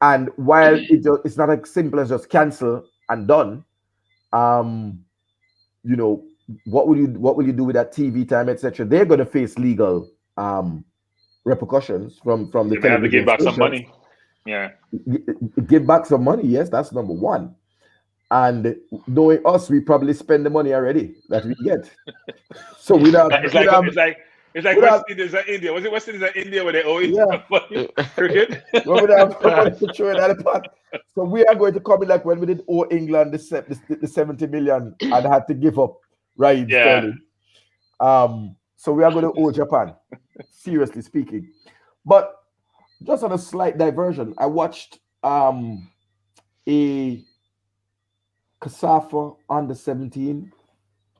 and while it's not as simple as just cancel and done, what will you do with that TV time, etc.? They're going to face legal repercussions from the television. They have to give back some money. Yeah, give back some money. Yes, that's number one. And knowing us, we probably spend the money already that we get. So we don't. It's like West Indies and India. Was it West Indies and India where they owe you money? Cricket. Well, we don't have money to throw in the pot. So we are going to come in like when we did owe England the 70 million and had to give up Sterling. So we are going to owe Japan, seriously speaking. But just on a slight diversion, I watched a Kasafa under 17.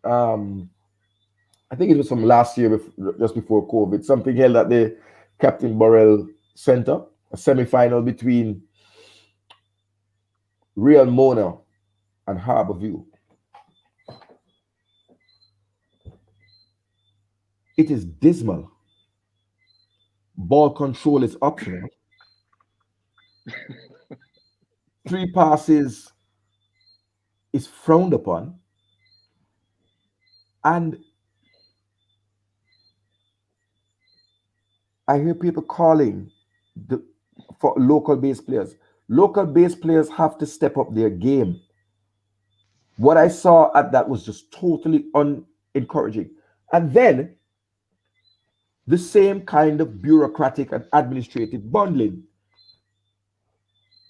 I think it was from last year, just before COVID. Something held at the Captain Burrell Center, a semi-final between Real Mona and Harborview. It is dismal. Ball control is optional. 3 passes is frowned upon. And I hear people calling for local base players. Local base players have to step up their game. What I saw at that was just totally unencouraging. And then the same kind of bureaucratic and administrative bundling.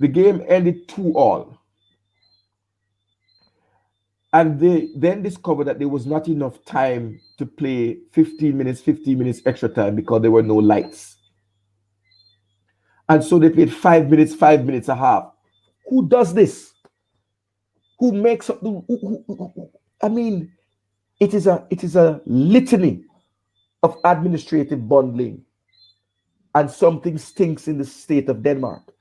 The game ended 2-2. And they then discovered that there was not enough time to play 15 minutes extra time because there were no lights. And so they played 5 minutes a half. Who does this? Who makes up I mean, it is a litany of administrative bundling. And something stinks in the state of Denmark.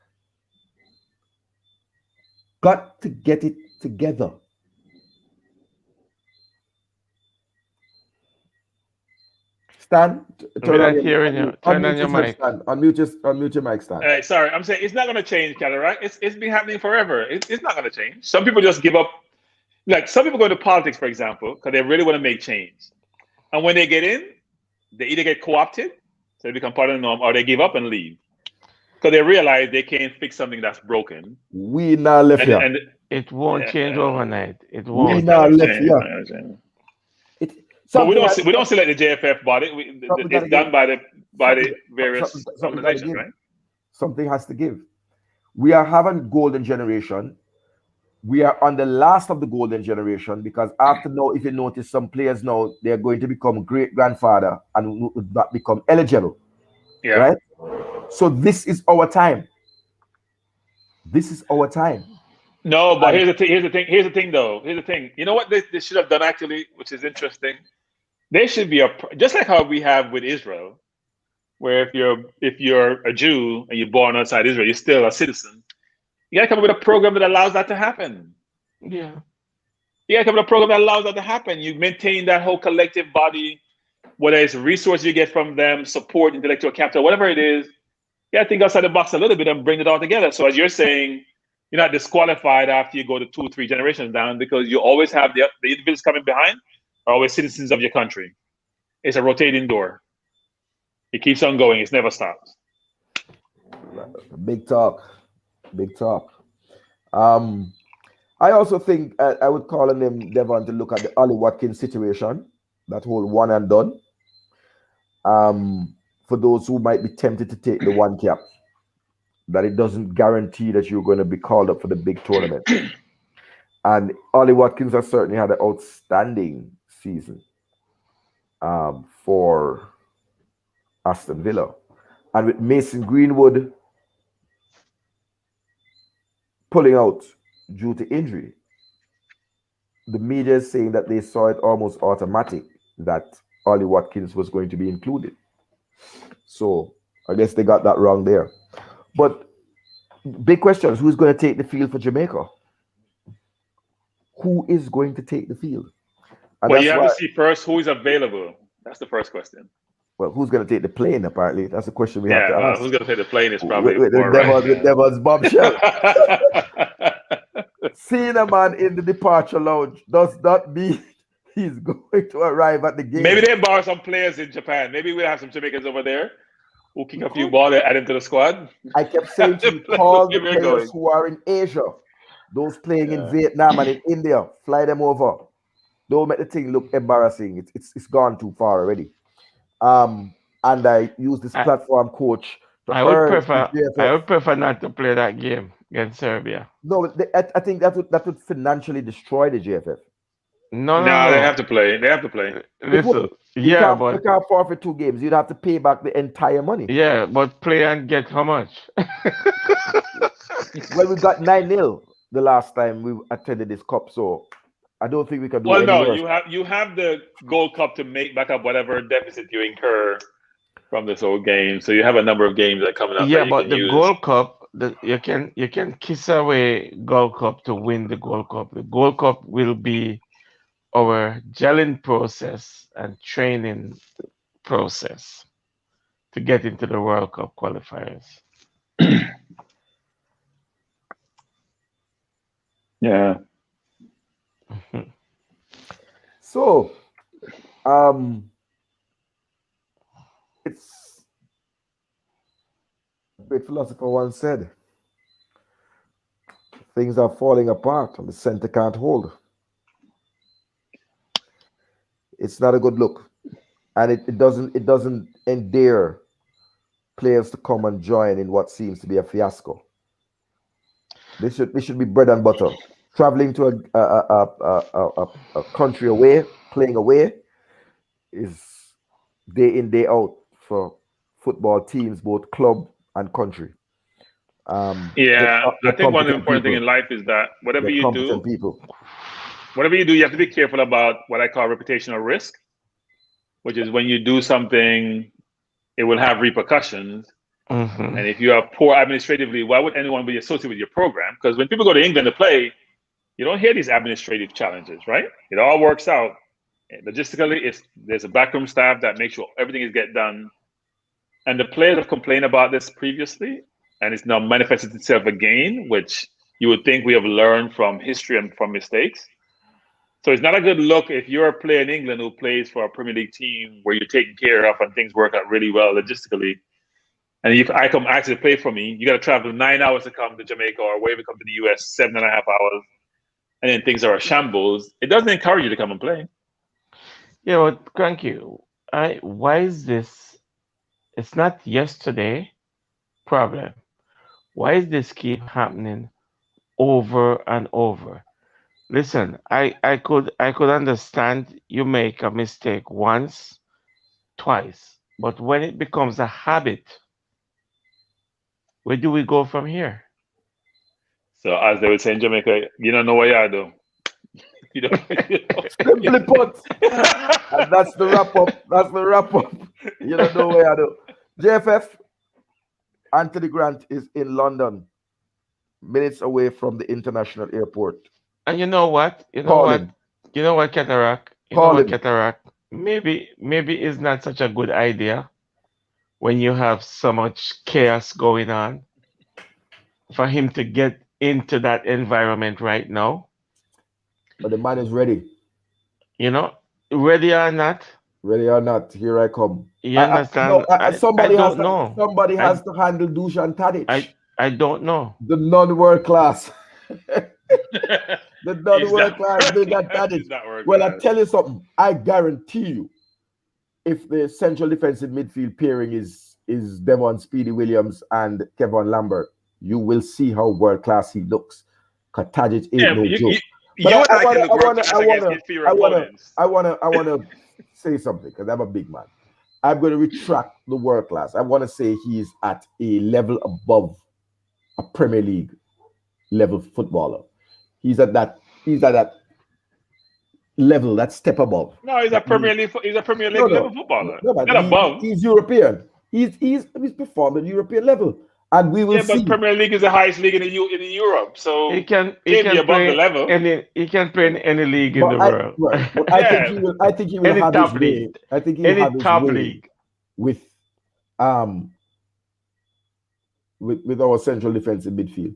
Got to get it together. Stan, turn on your mic. Stan. Unmute your mic, Stan. Sorry, I'm saying it's not going to change, Kelly, right? It's been happening forever. It's not going to change. Some people just give up. Like some people go into politics, for example, because they really want to make change. And when they get in, they either get co-opted, so they become part of the norm, or they give up and leave. Because they realize they can't fix something that's broken. We now left here. And it won't change overnight. It won't. We now left here. But we don't select the JFF body. It's done by the various organizations, right? Something has to give. We are having golden generation. We are on the last of the golden generation because after now, if you notice, some players now they're going to become great grandfather and would not become eligible. Yeah. Right. So this is our time. This is our time. No, but here's the thing, though. You know what they should have done actually, which is interesting. They should be just like how we have with Israel, where if you're a Jew and you're born outside Israel, you're still a citizen. You gotta come up with a program that allows that to happen. Yeah. You gotta come up with a program that allows that to happen. You maintain that whole collective body, whether it's resources you get from them, support, intellectual capital, whatever it is. You gotta think outside the box a little bit and bring it all together. So as you're saying, you're not disqualified after you go to 2 or 3 generations down because you always have the individuals coming behind are always citizens of your country. It's a rotating door. It keeps on going. It never stops. Big talk. I also think I would call on him, Devon, to look at the Ollie Watkins situation, that whole one and done. For those who might be tempted to take the 1 cap, that it doesn't guarantee that you're going to be called up for the big tournament. And Ollie Watkins has certainly had an outstanding season for Aston Villa. And with Mason Greenwood pulling out due to injury, the media is saying that they saw it almost automatic that Ollie Watkins was going to be included. So I guess they got that wrong there. But big question is, who's going to take the field for Jamaica? Who is going to take the field? And well, you have to see first who is available. That's the first question. Well, who's going to take the plane, apparently? That's the question we have to ask. Who's going to take the plane is probably with Devon's bombshell. Seeing a man in the departure lounge does not mean he's going to arrive at the game. Maybe they borrow some players in Japan. Maybe we'll have some Jamaicans over there who kick a few balls and add them to the squad. I kept saying to you, call the players who are in Asia, those playing in Vietnam and in India, fly them over. Don't make the thing look embarrassing. It's gone too far already. And I use this platform, coach. I would prefer not to play that game against Serbia. No, I think that would financially destroy the JFF. No, they have to play. Listen, but you can't forfeit 2 games. You'd have to pay back the entire money. Yeah, but play and get how much? Well, we got 9-0. the last time we attended this cup, so I don't think we can do Well, any no, worse. you have the Gold Cup to make back up whatever deficit you incur from this whole game. So you have a number of games that are coming up Yeah, that you but can the use. Gold Cup, you can kiss away Gold Cup to win the Gold Cup. The Gold Cup will be our gelling process and training process to get into the World Cup qualifiers. Yeah. So, it's a great philosopher once said, things are falling apart and the center can't hold. It's not a good look. And it doesn't endear players to come and join in what seems to be a fiasco. This should be bread and butter. Traveling to a country away, playing away, is day in, day out for football teams, both club and country. Yeah, I They're think one competent important thing people. in life is that They're competent people. whatever you do, you have to be careful about what I call reputational risk, which is when you do something, it will have repercussions. Mm-hmm. And if you are poor administratively, why would anyone be associated with your program? Because when people go to England to play, you don't hear these administrative challenges, right? It all works out. Logistically, there's a backroom staff that makes sure everything is get done. And the players have complained about this previously, and it's now manifested itself again, which you would think we have learned from history and from mistakes. So it's not a good look if you're a player in England who plays for a Premier League team where you're taken care of and things work out really well logistically. And if I come actually play for me, you got to travel 9 hours to come to Jamaica or wherever come to the US, 7.5 hours, and then things are a shambles. It doesn't encourage you to come and play. Yeah, but Cranky, why is this? It's not yesterday problem. Why is this keep happening over and over? Listen, I could understand you make a mistake once, twice, but when it becomes a habit, where do we go from here? So as they would say in Jamaica, you don't know what you do. You don't. Simply put, and that's the wrap up. That's the wrap up. You don't know where I do. JFF, Anthony Grant is in London, minutes away from the international airport. And you know what? Call him. You know what, Cataract? Call him. Cataract? Maybe it's not such a good idea when you have so much chaos going on for him to get into that environment right now. But the man is ready. You know, ready or not, Ready or not, here I come. you understand? Somebody I has don't know. Somebody has to handle Dusan Tadic. I don't know. The non-world class. The non-world class Dusan Tadic. Well, I tell you something. I guarantee you, if the central defensive midfield pairing is Devon Speedy Williams and Kevin Lambert, you will see how world class he looks. Because Tadic ain't no joke. But I want to say something because I'm a big man. I'm going to retract the world class. I want to say he's at a level above a Premier League level footballer. He's at that level, that step above. No, he's a Premier League level footballer. No, not above. He's European. He's performed at European level. And we will see. But Premier League is the highest league in Europe, so he can be above the level. He can play in any league in the world. Right. But I think he will have his way. I think he will have his way with our central defensive midfield.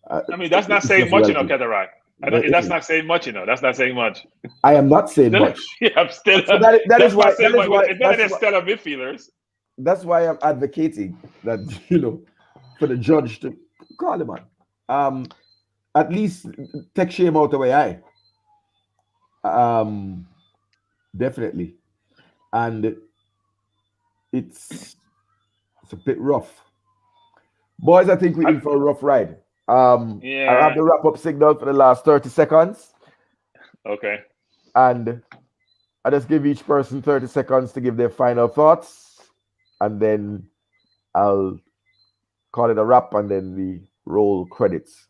I mean, that's not saying much, Cataract. That's not saying much, That's not saying much. I am not saying much. Yeah, still. So that is why. It's not that stellar midfielders. That's why I'm advocating that for the judge to call him on. At least take shame out of my eye. Definitely. And it's a bit rough. Boys, I think we're in for a rough ride. I have the wrap-up signal for the last 30 seconds. Okay. And I just give each person 30 seconds to give their final thoughts. And then I'll call it a wrap, and then we roll credits.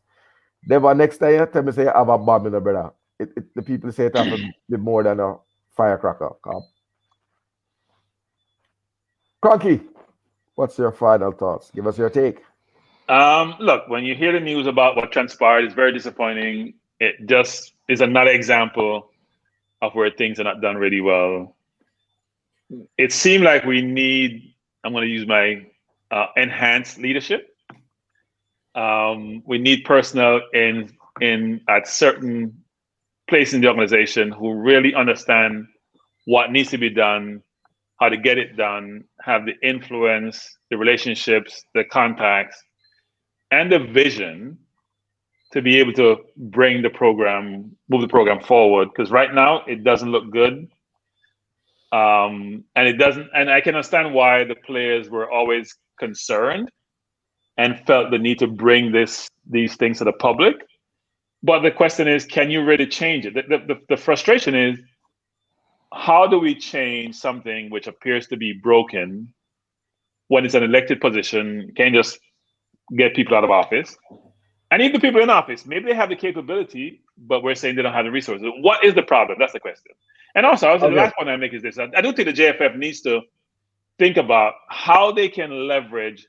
Never next time you tell me say you have a bomb in the brother. The people say it have to be more than a firecracker. Cronky, what's your final thoughts? Give us your take. Look, when you hear the news about what transpired, it's very disappointing. It just is another example of where things are not done really well. It seemed like we need, I'm going to use my enhanced leadership. We need personnel in at certain places in the organization who really understand what needs to be done, how to get it done, have the influence, the relationships, the contacts, and the vision to be able to bring the program, move the program forward. Because right now it doesn't look good. And it doesn't, and I can understand why the players were always concerned and felt the need to bring these things to the public. But the question is, can you really change it? The frustration is, how do we change something which appears to be broken when it's an elected position? Can't just get people out of office. And even the people in office, maybe they have the capability, but we're saying they don't have the resources. What is the problem? That's the question. And also, the last point I make is this. I do think the JFF needs to think about how they can leverage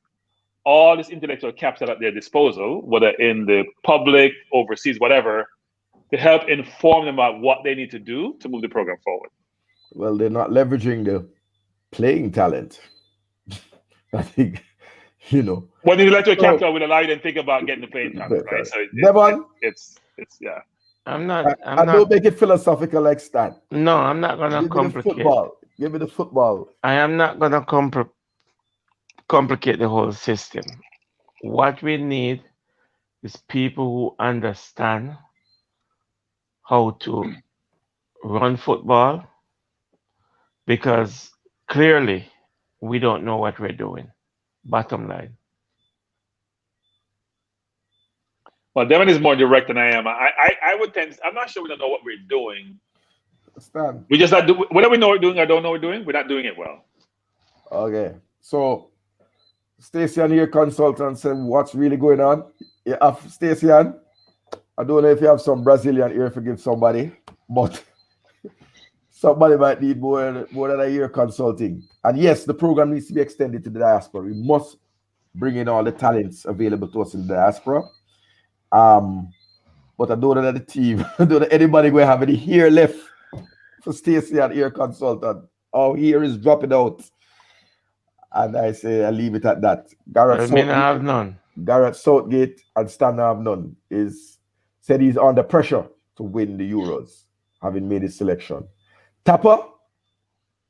all this intellectual capital at their disposal, whether in the public, overseas, whatever, to help inform them about what they need to do to move the program forward. Well, they're not leveraging the playing talent. I think, Well, the intellectual capital will allow you to think about getting the playing talent, right? So it's yeah. I don't make it philosophical like Stan. No, I'm not gonna complicate. Give me the football. I am not gonna complicate the whole system. What we need is people who understand how to run football, because clearly we don't know what we're doing. Bottom line. Well, Devin is more direct than I am. I would tend. I'm not sure we don't know what we're doing. Stan. We just not do. Whether we know what we're doing or don't know what we're doing, we're not doing it well. Okay, so Stacey and your consultant said, "What's really going on?" You have Stacey and I don't know if you have some Brazilian here to give somebody, but somebody might need more than a year consulting. And yes, the program needs to be extended to the diaspora. We must bring in all the talents available to us in the diaspora. But I don't know that the team, I don't know anybody going to have any hair left for Stacey and ear consultant. Our hair is dropping out. And I say I leave it at that. I mean, I have none. Gareth Southgate and Stan have none said he's under pressure to win the Euros, having made his selection. Tapper,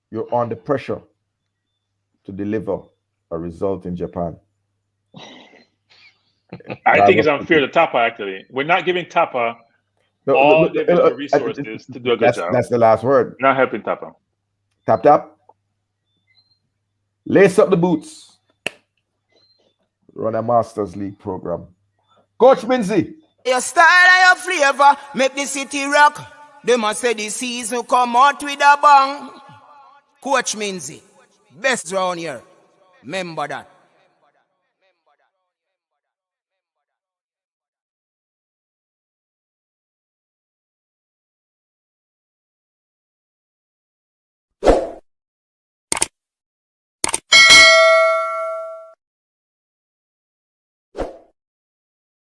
you're under pressure to deliver a result in Japan. I think it's unfair to Tapper, actually. We're not giving Tapper all the resources to do a good job. That's the last word. We're not helping Tapper. Tap. Lace up the boots. Run a Masters League program. Coach Minzy. Your style and your flavor make the city rock. They must say the season come out with a bang. Coach Minzy, best round here. Remember that.